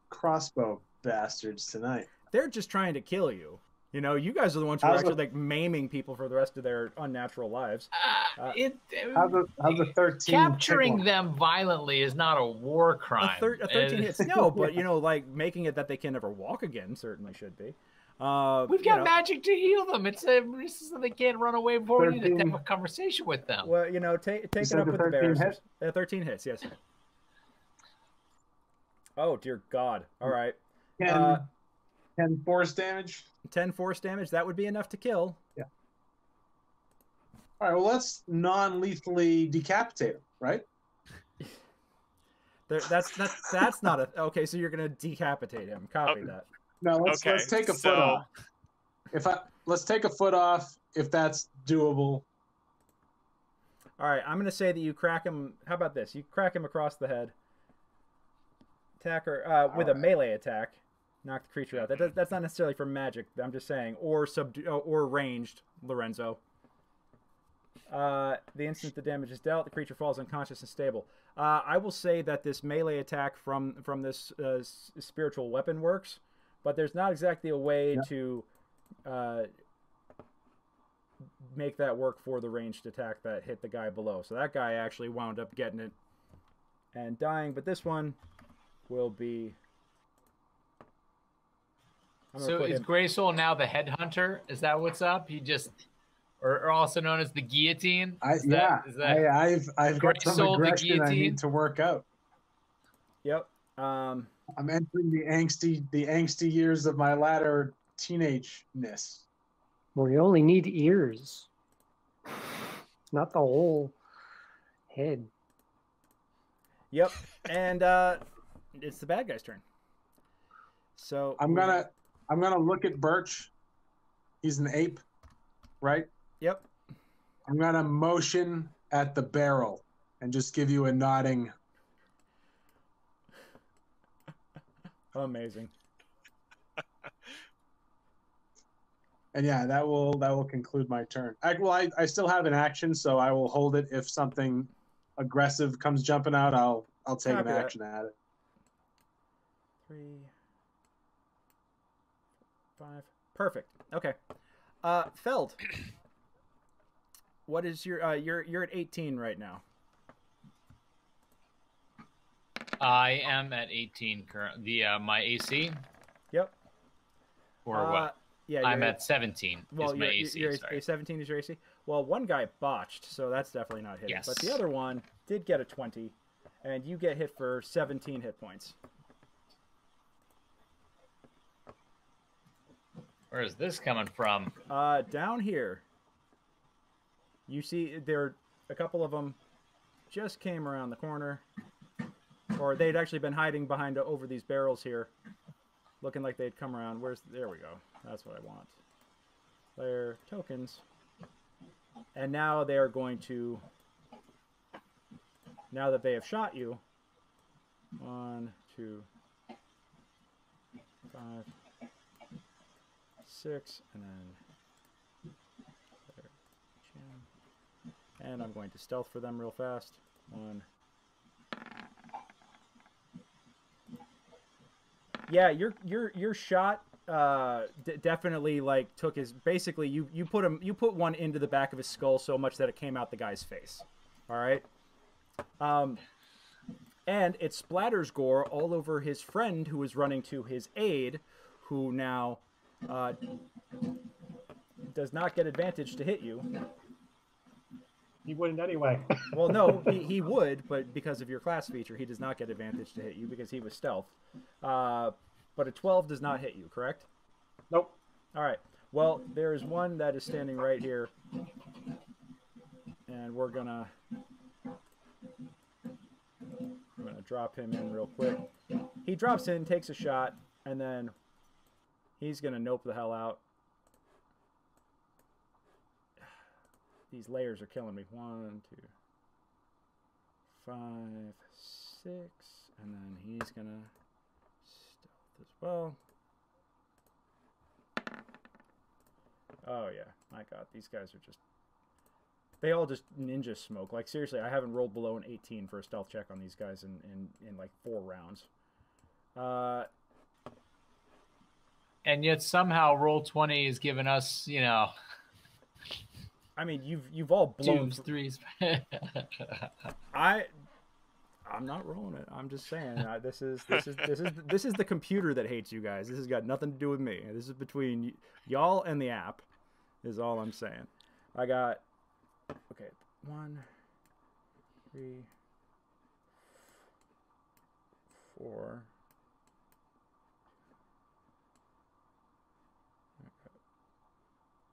[SPEAKER 14] crossbow bastards tonight.
[SPEAKER 11] They're just trying to kill you. You know, you guys are the ones who are actually like maiming people for the rest of their unnatural lives.
[SPEAKER 14] How's a 13?
[SPEAKER 7] Capturing them violently is not a war crime.
[SPEAKER 11] A 13 hits, no, but you know, like making it that they can never walk again certainly should be.
[SPEAKER 7] We've got magic to heal them. It's so they can't run away before we need to have a conversation with them.
[SPEAKER 11] Well, you know, take it up with the bears. 13 hits, yes. Oh dear God! All right.
[SPEAKER 14] 10 force damage.
[SPEAKER 11] 10 force damage. That would be enough to kill.
[SPEAKER 14] Yeah. All right. Well, let's non-lethally decapitate him, right?
[SPEAKER 11] That's not a okay. So you're gonna decapitate him. Copy that.
[SPEAKER 14] No, let's take a foot off. Let's take a foot off if that's doable.
[SPEAKER 11] All right. I'm gonna say that you crack him. How about this? You crack him across the head. Attacker with a melee attack. Knock the creature out. That's not necessarily for magic. I'm just saying, or ranged, Lorenzo. The instant the damage is dealt, the creature falls unconscious and stable. I will say that this melee attack from this spiritual weapon works, but there's not exactly a way to make that work for the ranged attack that hit the guy below. So that guy actually wound up getting it and dying, but this one will be...
[SPEAKER 7] So is Greysoul now the headhunter? Is that what's up? He just, or also known as the guillotine?
[SPEAKER 14] I've got some aggression I need to work out.
[SPEAKER 11] Yep.
[SPEAKER 14] I'm entering the angsty years of my latter teenageness.
[SPEAKER 12] Well, you only need ears, not the whole head.
[SPEAKER 11] Yep. And it's the bad guy's turn. So
[SPEAKER 14] I'm gonna look at Birch. He's an ape, right?
[SPEAKER 11] Yep.
[SPEAKER 14] I'm gonna motion at the barrel and just give you a nodding.
[SPEAKER 11] Amazing.
[SPEAKER 14] And yeah, that will conclude my turn. I still have an action, so I will hold it. If something aggressive comes jumping out, I'll take an action at it.
[SPEAKER 11] 3, 5. Perfect. Okay. Feld. What is your you're at 18 right now.
[SPEAKER 7] I am at 18 currently. My AC?
[SPEAKER 11] Yep.
[SPEAKER 7] Or what?
[SPEAKER 11] Yeah,
[SPEAKER 7] I'm at 17.
[SPEAKER 11] Well,
[SPEAKER 7] is my AC.
[SPEAKER 11] Your 17 is your AC. Well, one guy botched, so that's definitely not hitting.
[SPEAKER 7] Yes.
[SPEAKER 11] But the other one did get a 20, and you get hit for 17 hit points.
[SPEAKER 7] Where is this coming from?
[SPEAKER 11] Down here. You see, there a couple of them just came around the corner. or they'd actually been hiding behind over these barrels here, looking like they'd come around. There we go. That's what I want. Player tokens. And now they are going to, now that they have shot you, 1, 2, 5, 6, and then there, and I'm going to stealth for them real fast. 1. Yeah, your shot definitely like took his. Basically, you put one into the back of his skull so much that it came out the guy's face. All right. And it splatters gore all over his friend who is running to his aid, who now does not get advantage to hit you.
[SPEAKER 13] He wouldn't anyway.
[SPEAKER 11] Well, no, he would, but because of your class feature, he does not get advantage to hit you because he was stealth. But a 12 does not hit you, correct?
[SPEAKER 13] Nope.
[SPEAKER 11] All right. Well, there is one that is standing right here, and we're gonna drop him in real quick. He drops in, takes a shot, and then he's gonna nope the hell out. These layers are killing me. 1, 2, 5, 6, and then he's gonna stealth as well. Oh yeah, my God, these guys are just—they all just ninja smoke. Like seriously, I haven't rolled below an 18 for a stealth check on these guys in like 4 rounds.
[SPEAKER 7] And yet somehow Roll20 has given us, you know.
[SPEAKER 11] I mean, you've all blown
[SPEAKER 7] 2s, 3s.
[SPEAKER 11] I'm not rolling it. I'm just saying this is the computer that hates you guys. This has got nothing to do with me. This is between y'all and the app. Is all I'm saying. I got 1, 3, 4.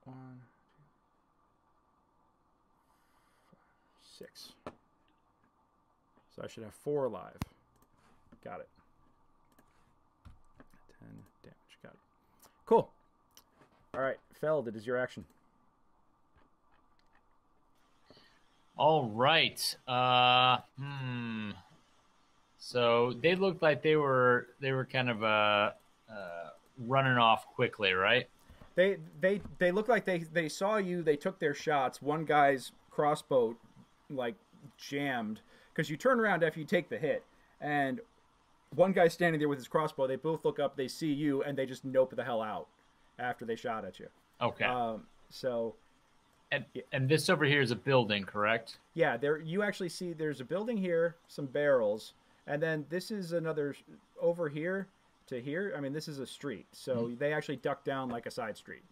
[SPEAKER 11] 1, 6. So I should have 4 alive. Got it. 10 damage. Got it. Cool. All right, Feld, it is your action.
[SPEAKER 7] All right. So they looked like they were kind of running off quickly, right?
[SPEAKER 11] They look like they saw you. They took their shots. One guy's crossbow like jammed because you turn around after you take the hit, and one guy's standing there with his crossbow. They both look up. They see you, and they just nope the hell out after they shot at you.
[SPEAKER 7] Okay.
[SPEAKER 11] So.
[SPEAKER 7] And this over here is a building, correct?
[SPEAKER 11] Yeah, you actually see there's a building here, some barrels, and then this is another over here to here. I mean, this is a street, so they actually duck down like a side street.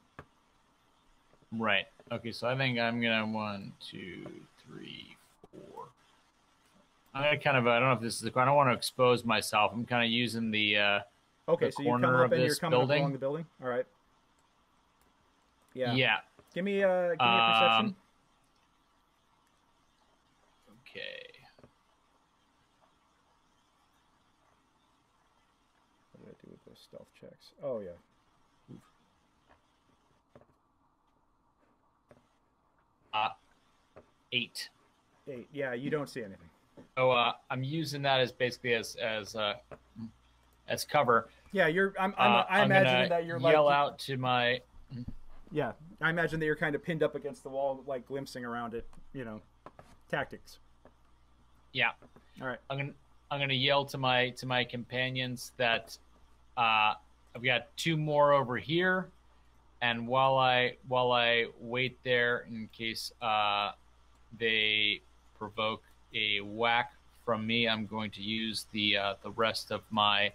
[SPEAKER 7] Right. Okay, so I think I'm gonna 1, 2, 3, 4. I'm gonna kind of I don't know if this is I don't want to expose myself. I'm kind of using the
[SPEAKER 11] okay.
[SPEAKER 7] The
[SPEAKER 11] so you come up and you're coming up along the building. All right. Yeah.
[SPEAKER 7] Yeah.
[SPEAKER 11] Give me a perception.
[SPEAKER 7] Okay.
[SPEAKER 11] What did I do with those stealth checks? Oh yeah.
[SPEAKER 7] 8.
[SPEAKER 11] 8. Yeah, you don't see anything.
[SPEAKER 7] Oh, I'm using that as basically as cover.
[SPEAKER 11] Yeah, I imagine that you're
[SPEAKER 7] yell
[SPEAKER 11] like,
[SPEAKER 7] out to my.
[SPEAKER 11] Yeah, I imagine that you're kind of pinned up against the wall, like glimpsing around it. You know, tactics.
[SPEAKER 7] Yeah.
[SPEAKER 11] All right.
[SPEAKER 7] I'm gonna yell to my companions that I've got 2 more over here, and while I wait there in case they provoke a whack from me, I'm going to use the rest of my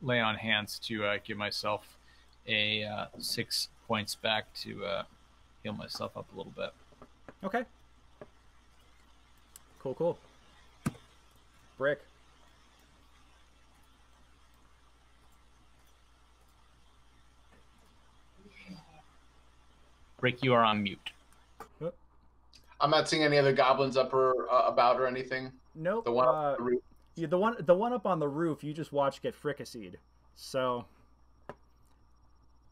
[SPEAKER 7] lay on hands to give myself a 6 points back to heal myself up a little bit.
[SPEAKER 11] Okay. Cool. Brick.
[SPEAKER 7] Brick, you are on mute.
[SPEAKER 9] I'm not seeing any other goblins up or about or anything.
[SPEAKER 11] Nope.
[SPEAKER 9] The one up on the roof.
[SPEAKER 11] Yeah, the one up on the roof. You just watched get fricasseed. So.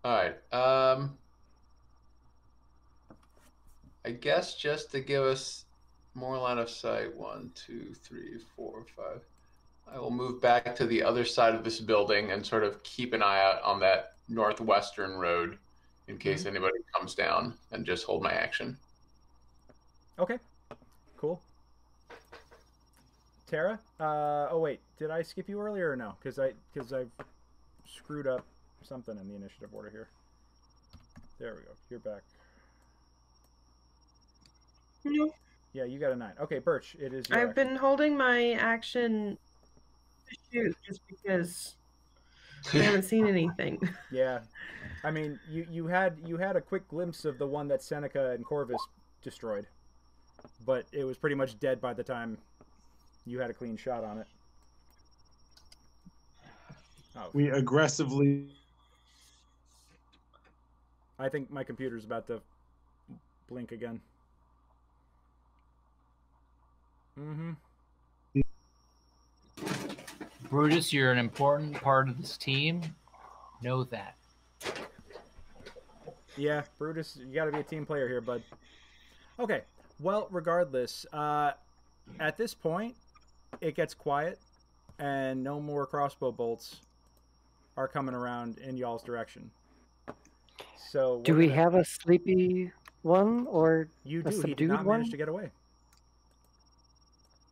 [SPEAKER 9] All right. I guess just to give us more line of sight. 1, 2, 3, 4, 5. I will move back to the other side of this building and sort of keep an eye out on that northwestern road in case anybody comes down, and just hold my action.
[SPEAKER 11] Okay. Cool. Tara? Oh wait, did I skip you earlier or no? Because I screwed up something in the initiative order here. There we go. You're back.
[SPEAKER 15] No.
[SPEAKER 11] Yeah, you got a 9. Okay, Birch, it is your
[SPEAKER 15] I've
[SPEAKER 11] action.
[SPEAKER 15] been holding my action to shoot just because I haven't seen anything.
[SPEAKER 11] Yeah. I mean, you had a quick glimpse of the one that Seneca and Corvus destroyed, but it was pretty much dead by the time you had a clean shot on it. Oh.
[SPEAKER 14] We aggressively...
[SPEAKER 11] I think my computer's about to blink again.
[SPEAKER 7] Brutus, you're an important part of this team. Know that.
[SPEAKER 11] Yeah, Brutus, you got to be a team player here, bud. Okay, well, regardless, at this point, it gets quiet, and no more crossbow bolts are coming around in y'all's direction. So,
[SPEAKER 12] do we have a sleepy one or
[SPEAKER 11] you
[SPEAKER 12] a
[SPEAKER 11] do?
[SPEAKER 12] subdued
[SPEAKER 11] He did not
[SPEAKER 12] one?
[SPEAKER 11] manage to get away.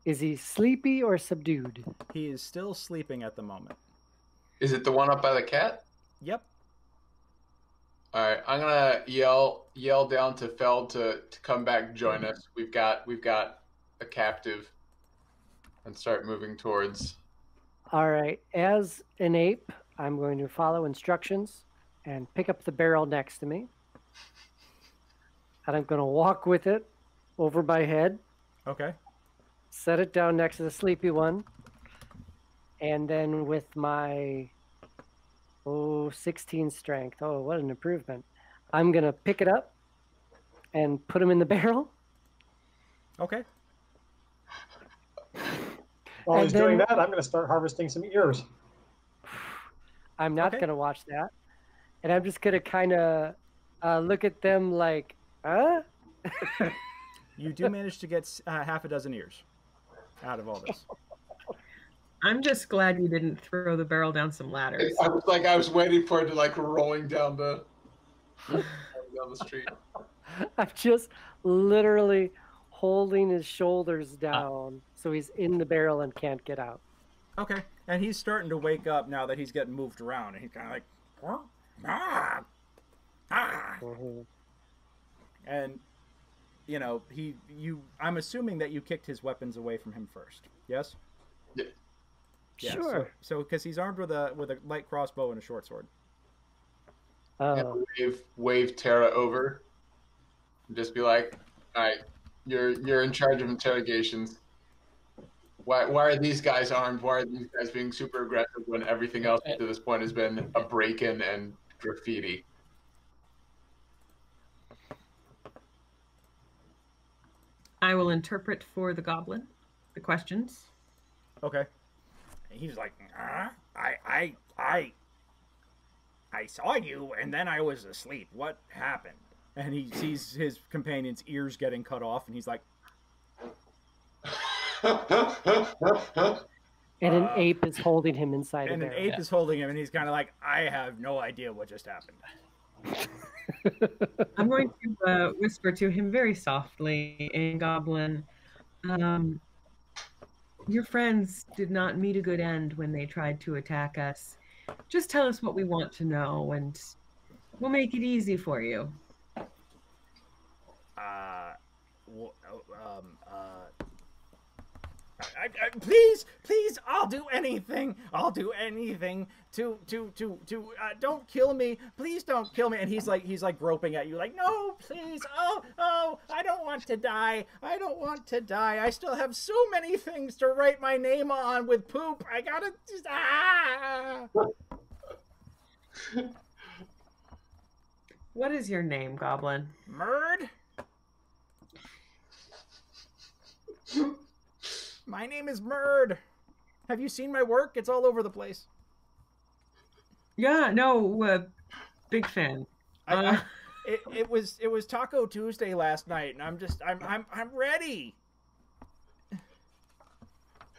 [SPEAKER 12] Is he sleepy or subdued?
[SPEAKER 11] He is still sleeping at the moment.
[SPEAKER 9] Is it the one up by the cat?
[SPEAKER 11] Yep.
[SPEAKER 9] All right, I'm gonna yell down to Feld to come back, join us. We've got a captive, and start moving towards.
[SPEAKER 12] All right. As an ape, I'm going to follow instructions and pick up the barrel next to me, and I'm going to walk with it over my head.
[SPEAKER 11] Okay.
[SPEAKER 12] Set it down next to the sleepy one, and then with my 16 strength. Oh, what an improvement. I'm going to pick it up and put him in the barrel.
[SPEAKER 11] Okay.
[SPEAKER 13] While he's doing that, I'm going to start harvesting some ears.
[SPEAKER 12] I'm not going to watch that. And I'm just going to kind of look at them like, huh?
[SPEAKER 11] You do manage to get half a dozen ears out of all this.
[SPEAKER 15] I'm just glad you didn't throw the barrel down some ladders.
[SPEAKER 9] I was waiting for it to rolling down the street.
[SPEAKER 12] I'm just literally holding his shoulders down so he's in the barrel and can't get out.
[SPEAKER 11] Okay, and he's starting to wake up now that he's getting moved around, and he's kind of like, and I'm assuming that you kicked his weapons away from him first. Yes.
[SPEAKER 9] Yeah.
[SPEAKER 11] Yeah,
[SPEAKER 12] sure.
[SPEAKER 11] So because he's armed with a light crossbow and a short sword.
[SPEAKER 9] Wave Tara over. And just be like, all right, you're in charge of interrogations. Why are these guys armed? Why are these guys being super aggressive when everything else to this point has been a break-in and graffiti?
[SPEAKER 15] I will interpret for the goblin the questions.
[SPEAKER 11] Okay. He's like, I saw you, and then I was asleep. What happened? And he sees his companion's ears getting cut off, and he's like,
[SPEAKER 12] and an ape is holding him inside
[SPEAKER 11] and
[SPEAKER 12] a
[SPEAKER 11] an
[SPEAKER 12] barrel.
[SPEAKER 11] ape is holding him, and he's kind of like, I have no idea what just happened.
[SPEAKER 15] I'm going to whisper to him very softly in Goblin. Your friends did not meet a good end when they tried to attack us. Just tell us what we want to know, and we'll make it easy for you.
[SPEAKER 11] Please, I'll do anything. I'll do anything to don't kill me. Please don't kill me. And he's like groping at you like, no, please. Oh, I don't want to die. I don't want to die. I still have so many things to write my name on with poop. I gotta just,
[SPEAKER 15] What is your name, Goblin?
[SPEAKER 11] Murd? My name is Murd. Have you seen my work? It's all over the place.
[SPEAKER 15] Yeah, no, big fan.
[SPEAKER 11] It was Taco Tuesday last night, and I'm ready.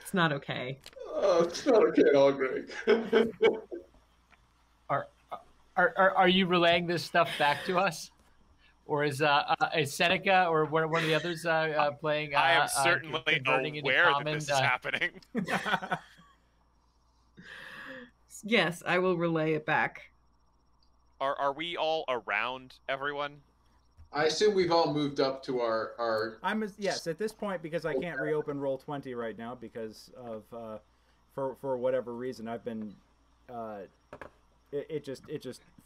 [SPEAKER 15] It's not okay.
[SPEAKER 9] Oh, it's not okay at all, Greg.
[SPEAKER 7] Are you relaying this stuff back to us, or is Seneca or one of the others playing?
[SPEAKER 6] I am certainly aware that this is happening.
[SPEAKER 15] Yes, I will relay it back.
[SPEAKER 6] Are we all around everyone?
[SPEAKER 9] I assume we've all moved up to our...
[SPEAKER 11] Yes, at this point, because I can't reopen Roll20 right now because of for whatever reason I've been it just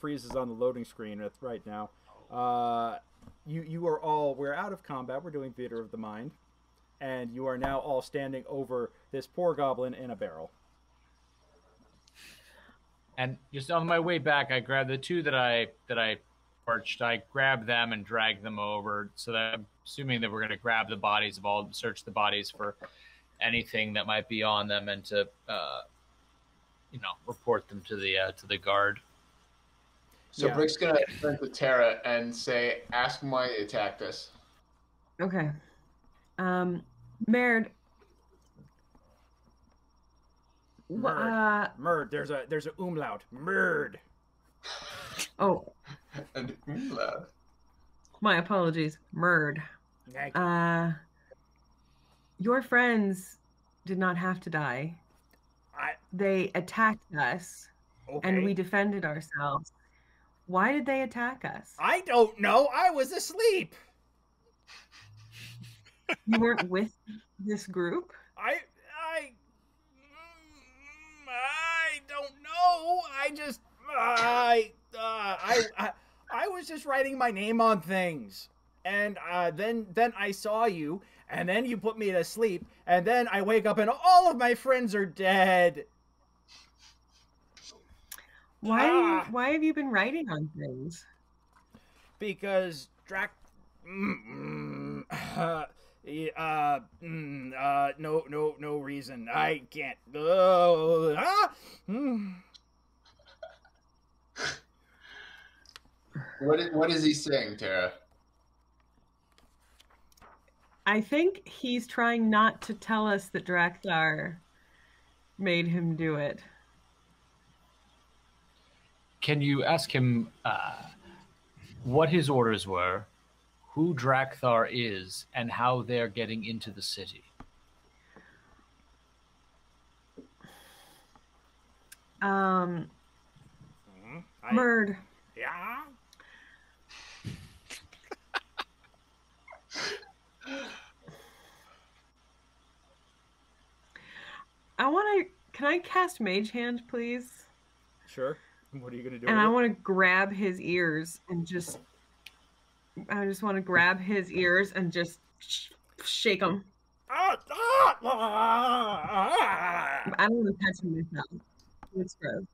[SPEAKER 11] freezes on the loading screen right now. We're out of combat. We're doing theater of the mind, and you are now all standing over this poor goblin in a barrel.
[SPEAKER 7] And just on my way back, I grabbed the two that I torched. I grabbed them and dragged them over. So that I'm assuming that we're going to grab the bodies search the bodies for anything that might be on them, and to report them to the guard.
[SPEAKER 9] So Brick's gonna turn to Tara and say, "Ask him why he attacked us."
[SPEAKER 15] Okay, Merd.
[SPEAKER 11] Murd. There's a umlaut. Murd.
[SPEAKER 15] Oh.
[SPEAKER 9] And umlaut.
[SPEAKER 15] My apologies. Murd. Your friends did not have to die. They attacked us, and we defended ourselves. Why did they attack us?
[SPEAKER 11] I don't know. I was asleep.
[SPEAKER 15] You weren't with this group?
[SPEAKER 11] I don't know. I was just writing my name on things, and then I saw you, and then you put me to sleep, and then I wake up and all of my friends are dead.
[SPEAKER 15] Why have you been writing on things?
[SPEAKER 11] Because no reason. I can't.
[SPEAKER 9] What is he saying, Tara?
[SPEAKER 15] I think he's trying not to tell us that Drakthar made him do it.
[SPEAKER 7] Can you ask him what his orders were, who Drakthar is, and how they're getting into the city?
[SPEAKER 15] Murd.
[SPEAKER 11] Yeah?
[SPEAKER 15] Can I cast Mage Hand, please?
[SPEAKER 11] Sure. What are you gonna do?
[SPEAKER 15] And I want to grab his ears and I just want to grab his ears and just shake them. I don't want to touch him myself. It's gross.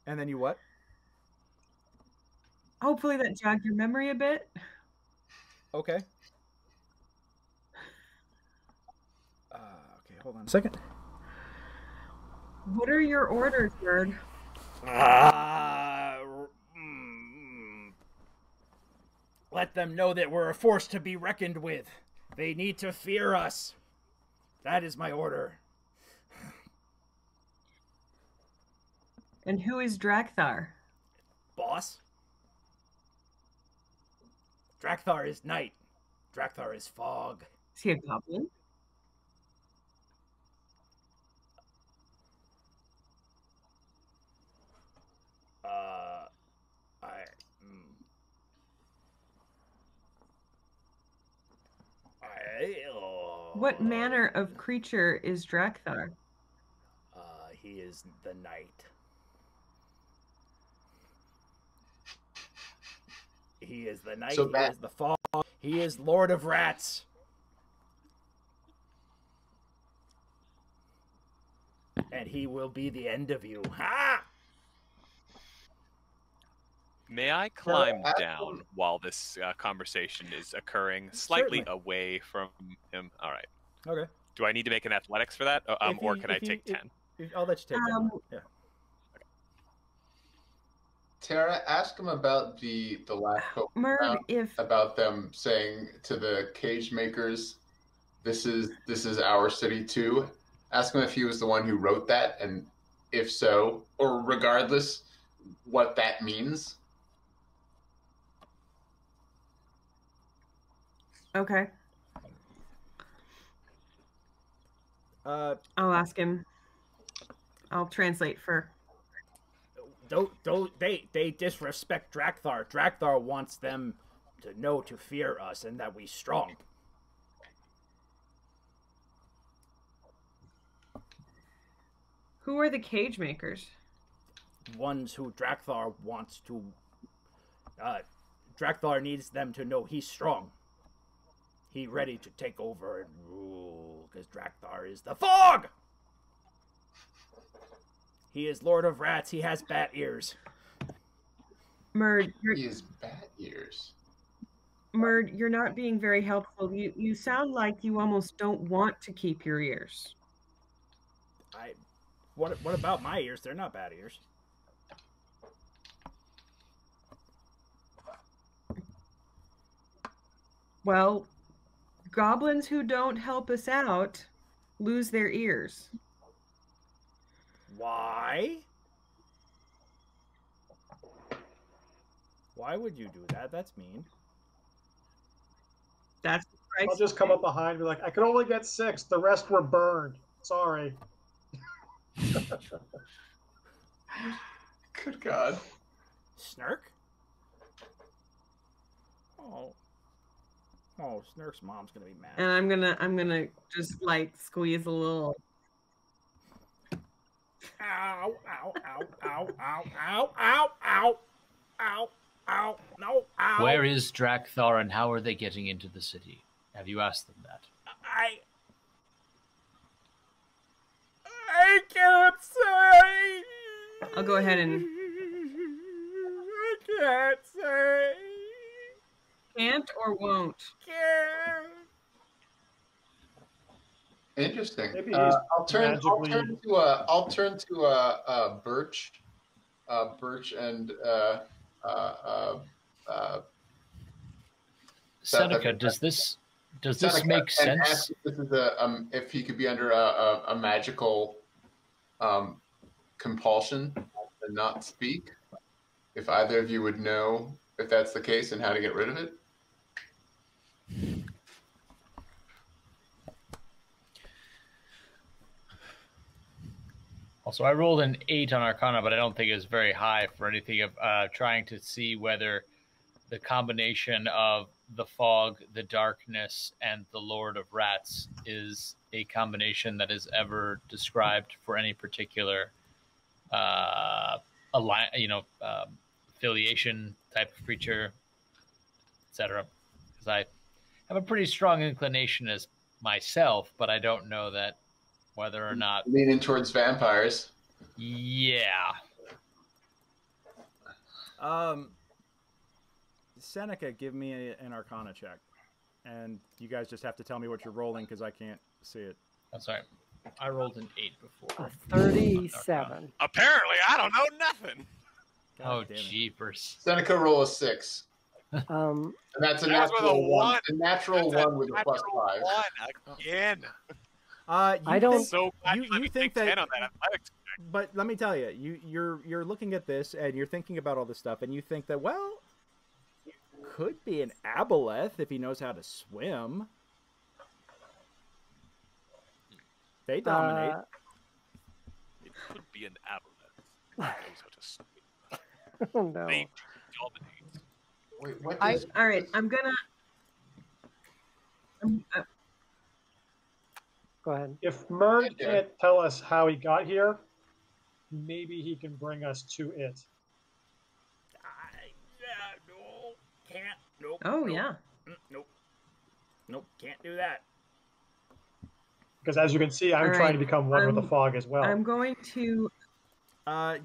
[SPEAKER 11] And then you what?
[SPEAKER 15] Hopefully that jogged your memory a bit.
[SPEAKER 11] Okay. Okay, hold on a second.
[SPEAKER 15] What are your orders, Bird?
[SPEAKER 11] Let them know that we're a force to be reckoned with. They need to fear us. That is my order.
[SPEAKER 15] And who is Drakthar?
[SPEAKER 11] Boss? Drakthar is night. Drakthar is fog.
[SPEAKER 15] Is he a goblin? What manner of creature is Drakthar?
[SPEAKER 11] He is the night. He is the night. He is the fog. He is Lord of Rats. And he will be the end of you. Ha!
[SPEAKER 6] May I climb down while this conversation is occurring, slightly away from him? All right.
[SPEAKER 11] Okay.
[SPEAKER 6] Do I need to make an athletics for that, or can I take 10?
[SPEAKER 11] I'll let you take 10. Yeah.
[SPEAKER 9] Tara, ask him about the last quote about them saying to the cage makers, "This is our city too." Ask him if he was the one who wrote that, and if so, or regardless, what that means.
[SPEAKER 15] Okay. I'll ask him. I'll translate for.
[SPEAKER 11] They disrespect Drakthar. Drakthar wants them to know to fear us and that we strong.
[SPEAKER 15] Who are the cage makers?
[SPEAKER 11] Ones who Drakthar wants to. Drakthar needs them to know he's strong. He ready to take over and rule, because Drakthar is the fog! He is Lord of Rats. He has bat ears.
[SPEAKER 15] Murd,
[SPEAKER 9] he has bat ears.
[SPEAKER 15] Murd, you're not being very helpful. You sound like you almost don't want to keep your ears.
[SPEAKER 11] What about my ears? They're not bat ears.
[SPEAKER 15] Well, goblins who don't help us out lose their ears.
[SPEAKER 11] Why? Why would you do that? That's mean.
[SPEAKER 15] That's
[SPEAKER 13] I'll just come up behind and be like, I could only get 6. The rest were burned. Sorry.
[SPEAKER 9] Good God.
[SPEAKER 11] Snark? Oh, Snark's mom's gonna be mad.
[SPEAKER 15] And I'm gonna just like squeeze a little.
[SPEAKER 11] Ow, ow, ow, ow, ow, ow, ow, ow, ow, ow, no, ow.
[SPEAKER 7] Where is Drakthar and how are they getting into the city? Have you asked them that?
[SPEAKER 11] I can't say.
[SPEAKER 15] I'll go ahead and.
[SPEAKER 11] I can't say.
[SPEAKER 15] Can't or won't?
[SPEAKER 11] Can't.
[SPEAKER 9] Interesting. I'll turn to Birch. Birch and
[SPEAKER 7] Seneca, does this make sense?
[SPEAKER 9] Ask if this is if he could be under a magical compulsion and not speak. If either of you would know if that's the case and how to get rid of it.
[SPEAKER 7] Also, I rolled an 8 on Arcana, but I don't think it was very high for anything of trying to see whether the combination of the fog, the darkness, and the Lord of Rats is a combination that is ever described for any particular affiliation type of creature, etc. Because I have a pretty strong inclination as myself, but I don't know that whether or not
[SPEAKER 9] leaning towards vampires.
[SPEAKER 7] Yeah.
[SPEAKER 11] Seneca, give me an Arcana check, and you guys just have to tell me what you're rolling because I can't see it.
[SPEAKER 7] I'm sorry. I rolled an 8 before.
[SPEAKER 12] 37.
[SPEAKER 6] Apparently, I don't know nothing.
[SPEAKER 11] God
[SPEAKER 7] oh, jeepers.
[SPEAKER 9] Seneca, roll a 6. And that's a natural one. A natural one with a +5.
[SPEAKER 6] Again.
[SPEAKER 12] I don't.
[SPEAKER 6] So
[SPEAKER 11] you think that?
[SPEAKER 6] On that athletics check.
[SPEAKER 11] But let me tell you, you're looking at this and you're thinking about all this stuff, and you think that it could be an aboleth if he knows how to swim. They dominate.
[SPEAKER 6] It could be an aboleth. He knows how to swim.
[SPEAKER 12] Oh no.
[SPEAKER 6] They dominate.
[SPEAKER 9] Wait, what?
[SPEAKER 15] All right, I'm gonna.
[SPEAKER 12] Go ahead.
[SPEAKER 13] If Murd can't tell us how he got here, maybe he can bring us to it.
[SPEAKER 11] No, can't. Nope.
[SPEAKER 15] Oh
[SPEAKER 11] nope.
[SPEAKER 15] yeah.
[SPEAKER 11] Nope, can't do that.
[SPEAKER 13] Because as you can see, I'm trying to become one with the fog as well.
[SPEAKER 15] I'm going to.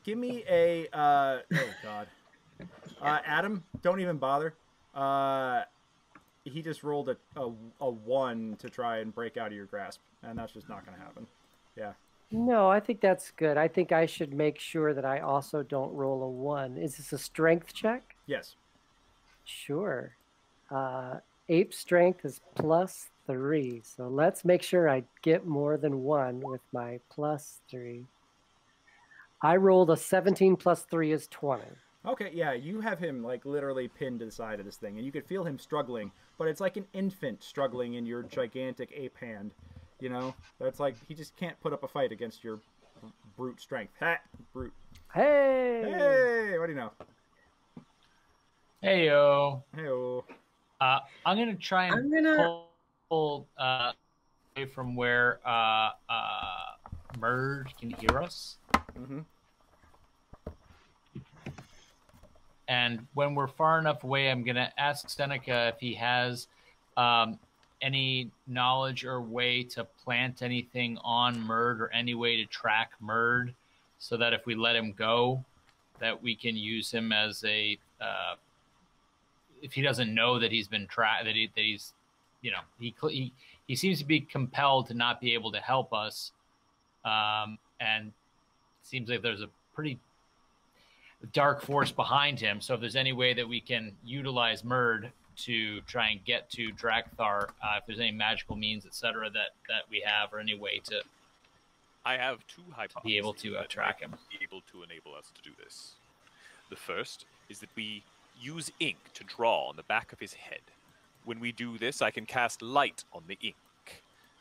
[SPEAKER 11] Give me a. Oh God. Adam, don't even bother. he just rolled a 1 to try and break out of your grasp, and that's just not going to happen. Yeah.
[SPEAKER 12] No, I think that's good. I think I should make sure that I also don't roll a 1. Is this a strength check?
[SPEAKER 11] Yes.
[SPEAKER 12] Sure. Ape strength is +3, so let's make sure I get more than 1 with my +3. I rolled a 17 + 3 is 20.
[SPEAKER 11] Okay, yeah, you have him like literally pinned to the side of this thing, and you could feel him struggling, but it's like an infant struggling in your gigantic ape hand. You know, that's like he just can't put up a fight against your brute strength. Ha, brute.
[SPEAKER 12] Hey.
[SPEAKER 11] Hey, what do you know?
[SPEAKER 7] Hey yo.
[SPEAKER 11] Hey yo.
[SPEAKER 7] I'm gonna try and pull away from where Murd can hear us.
[SPEAKER 11] Mm-hmm.
[SPEAKER 7] And when we're far enough away, I'm gonna ask Seneca if he has any knowledge or way to plant anything on Murd or any way to track Murd, so that if we let him go, that we can use him as a if he doesn't know that he's been tracked, that he's, you know, he seems to be compelled to not be able to help us, and it seems like there's a pretty dark force behind him. So if there's any way that we can utilize Murd to try and get to Drakthar, if there's any magical means, etc., that we have, or any way to,
[SPEAKER 6] I have 2 hypotheses
[SPEAKER 7] be able to track him,
[SPEAKER 6] be able to enable us to do this. The first is that we use ink to draw on the back of his head. When we do this, I can cast light on the ink.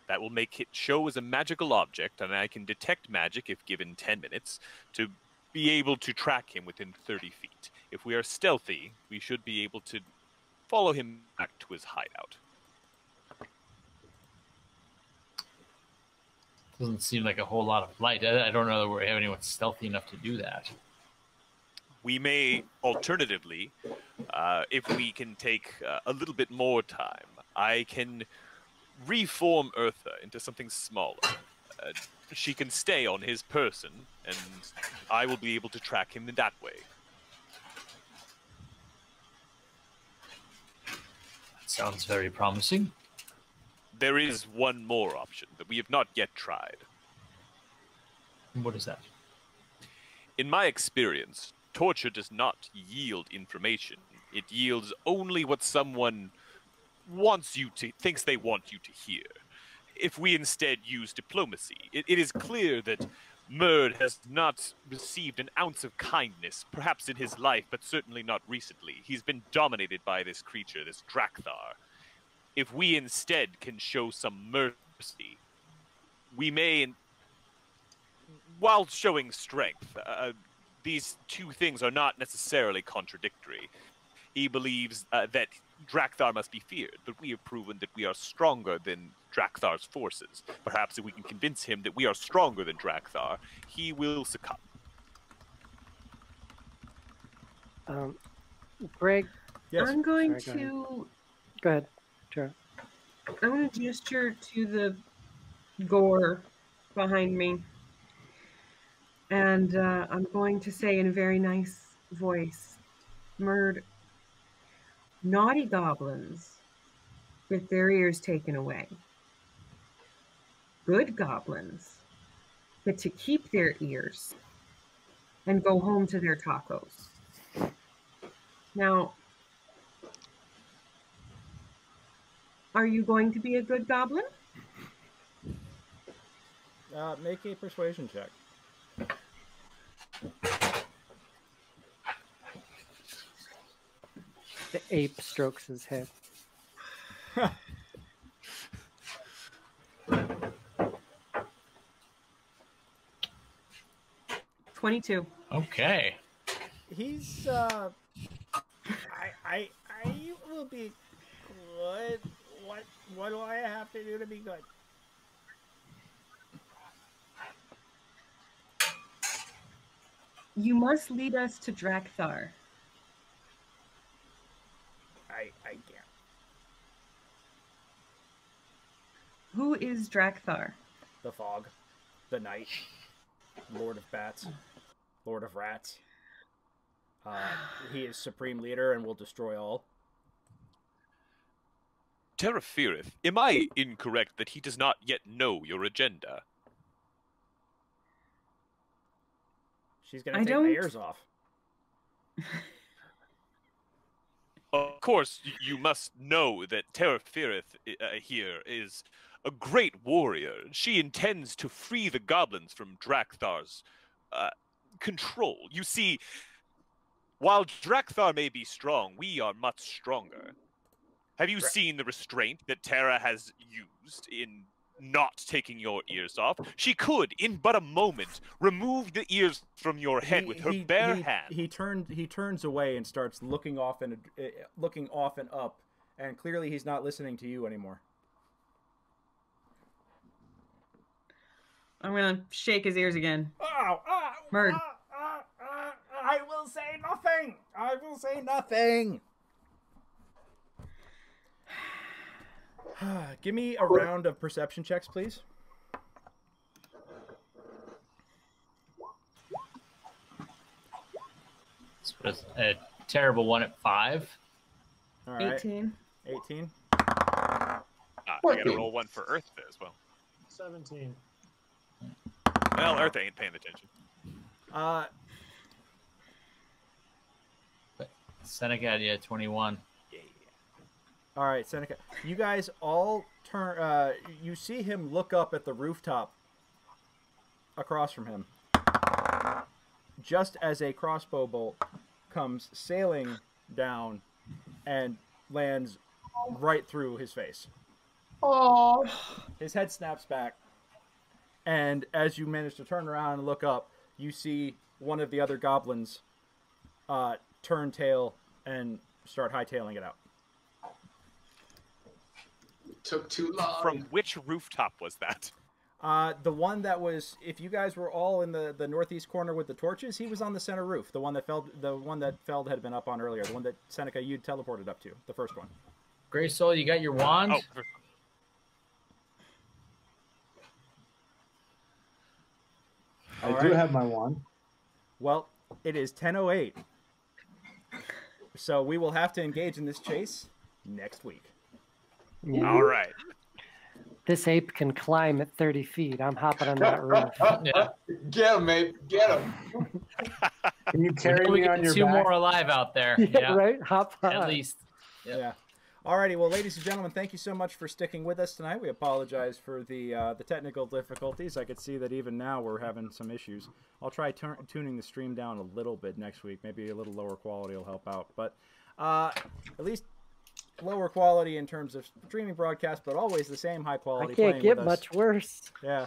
[SPEAKER 6] That will make it show as a magical object, and I can detect magic if given 10 minutes to be able to track him within 30 feet. If we are stealthy, we should be able to follow him back to his hideout.
[SPEAKER 7] Doesn't seem like a whole lot of light. I don't know that we have anyone stealthy enough to do that.
[SPEAKER 6] We may, alternatively, if we can take a little bit more time, I can reform Eartha into something smaller. She can stay on his person, and I will be able to track him in that way.
[SPEAKER 7] That sounds very promising.
[SPEAKER 6] There is one more option that we have not yet tried.
[SPEAKER 7] What is that?
[SPEAKER 6] In my experience, torture does not yield information. It yields only what someone thinks they want you to hear. If we instead use diplomacy, it is clear that Murd has not received an ounce of kindness, perhaps in his life, but certainly not recently. He's been dominated by this creature, this Drakthar. If we instead can show some mercy, we may, while showing strength, these two things are not necessarily contradictory. He believes that Drakthar must be feared, but we have proven that we are stronger than Drakthar's forces. Perhaps if we can convince him that we are stronger than Drakthar, he will succumb.
[SPEAKER 12] Greg?
[SPEAKER 11] Yes.
[SPEAKER 15] I'm going
[SPEAKER 12] Sorry,
[SPEAKER 15] to...
[SPEAKER 12] Go ahead. Sure.
[SPEAKER 15] I'm going to gesture to the gore behind me. And I'm going to say in a very nice voice, Murd, naughty goblins with their ears taken away. Good goblins get to keep their ears and go home to their tacos. Now, are you going to be a good goblin?
[SPEAKER 11] Make a persuasion check.
[SPEAKER 12] The ape strokes his head.
[SPEAKER 15] 22.
[SPEAKER 7] Okay.
[SPEAKER 11] He's I will be good. What do I have to do to be good?
[SPEAKER 15] You must lead us to Drakthar.
[SPEAKER 11] I can't.
[SPEAKER 15] Who is Drakthar?
[SPEAKER 11] The fog, the night, Lord of Bats, Lord of Rats. He is supreme leader and will destroy all.
[SPEAKER 6] Terra feareth. Am I incorrect that he does not yet know your agenda?
[SPEAKER 11] She's gonna take my ears off.
[SPEAKER 6] Of course, you must know that Terra feareth here is a great warrior. She intends to free the goblins from Drakthar's control. You see, while Drakthar may be strong, we are much stronger. Have you seen the restraint that Terra has used in not taking your ears off? She could, in but a moment, remove the ears from your head with her bare hand.
[SPEAKER 11] He turns away and starts looking off and up, and clearly he's not listening to you anymore.
[SPEAKER 15] I'm gonna shake his ears again.
[SPEAKER 11] Murd. I will say nothing. I will say nothing. Give me a round of perception checks, please.
[SPEAKER 7] It's a terrible one at 5.
[SPEAKER 11] All right.
[SPEAKER 15] 18.
[SPEAKER 11] 18.
[SPEAKER 6] I gotta roll one for Earth as well.
[SPEAKER 13] 17.
[SPEAKER 6] Well, Earth ain't paying attention.
[SPEAKER 7] Seneca, yeah, 21.
[SPEAKER 11] All right, Seneca. You guys all turn. You see him look up at the rooftop across from him, just as a crossbow bolt comes sailing down and lands right through his face.
[SPEAKER 14] Oh!
[SPEAKER 11] His head snaps back, and as you manage to turn around and look up, you see one of the other goblins turn tail and start hightailing it out.
[SPEAKER 9] Took too long.
[SPEAKER 6] From which rooftop was that?
[SPEAKER 11] The one that was, if you guys were all in the northeast corner with the torches, he was on the center roof. The one that Feld had been up on earlier. The one that Seneca, you teleported up to. The first one.
[SPEAKER 7] Greysoul, you got your wand?
[SPEAKER 6] Oh.
[SPEAKER 14] I do have my wand.
[SPEAKER 11] Well, it is 10:08. So we will have to engage in this chase next week.
[SPEAKER 12] Yeah.
[SPEAKER 6] All right.
[SPEAKER 12] This ape can climb at 30 feet. I'm hopping on that roof.
[SPEAKER 7] Yeah.
[SPEAKER 9] Get him, ape. Get him.
[SPEAKER 14] Can you carry
[SPEAKER 7] we
[SPEAKER 14] me on your
[SPEAKER 7] two
[SPEAKER 14] back?
[SPEAKER 7] more alive out there.
[SPEAKER 12] Yeah, right? Hop on.
[SPEAKER 7] At least. Yep.
[SPEAKER 11] Yeah. Alrighty, well, ladies and gentlemen, thank you so much for sticking with us tonight. We apologize for the technical difficulties. I could see that even now we're having some issues. I'll try tuning the stream down a little bit next week. Maybe a little lower quality will help out. But at least lower quality in terms of streaming broadcast, but always the same high quality.
[SPEAKER 12] I can't
[SPEAKER 11] playing
[SPEAKER 12] get
[SPEAKER 11] with us.
[SPEAKER 12] much worse.
[SPEAKER 11] Yeah.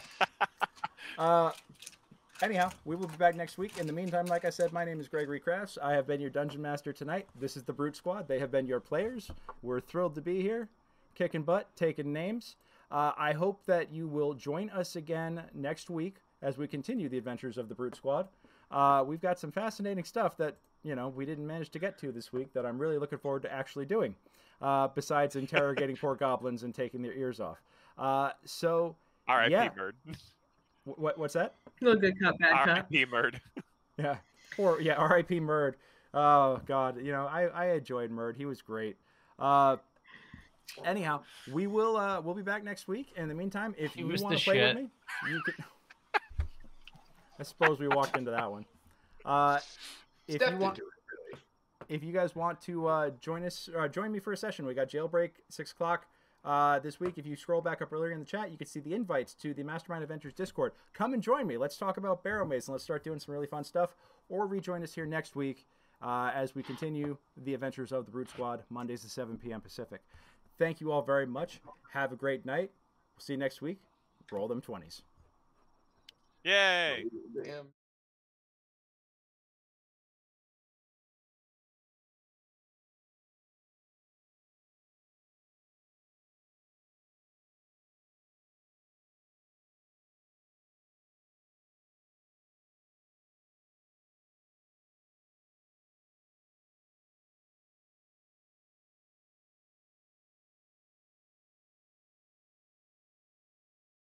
[SPEAKER 11] Anyhow, we will be back next week. In the meantime, like I said, my name is Gregory Crafts. I have been your Dungeon Master tonight. This is the Brute Squad. They have been your players. We're thrilled to be here, kicking butt, taking names. I hope that you will join us again next week as we continue the adventures of the Brute Squad. We've got some fascinating stuff that, we didn't manage to get to this week that I'm really looking forward to actually doing, besides interrogating poor goblins and taking their ears off.
[SPEAKER 6] R.I.P.
[SPEAKER 11] Yeah.
[SPEAKER 6] Murd.
[SPEAKER 11] What's that?
[SPEAKER 15] Little good cup, bad cup.
[SPEAKER 6] R.I.P. Murd.
[SPEAKER 11] Yeah. R.I.P. Murd. Oh God, I enjoyed Murd. He was great. Anyhow, we'll be back next week. In the meantime, if you want to play with me, you can. I suppose we walked into that one. If you guys want to join me for a session, we got Jailbreak 6 o'clock. This week, if you scroll back up earlier in the chat, you can see the invites to the Mastermind Adventures Discord. Come and join me. Let's talk about Barrowmaze and let's start doing some really fun stuff. Or rejoin us here next week as we continue the adventures of the Brute Squad, Mondays at 7 p.m. Pacific. Thank you all very much. Have a great night. See you next week. Roll them 20s.
[SPEAKER 6] Yay!
[SPEAKER 9] Damn.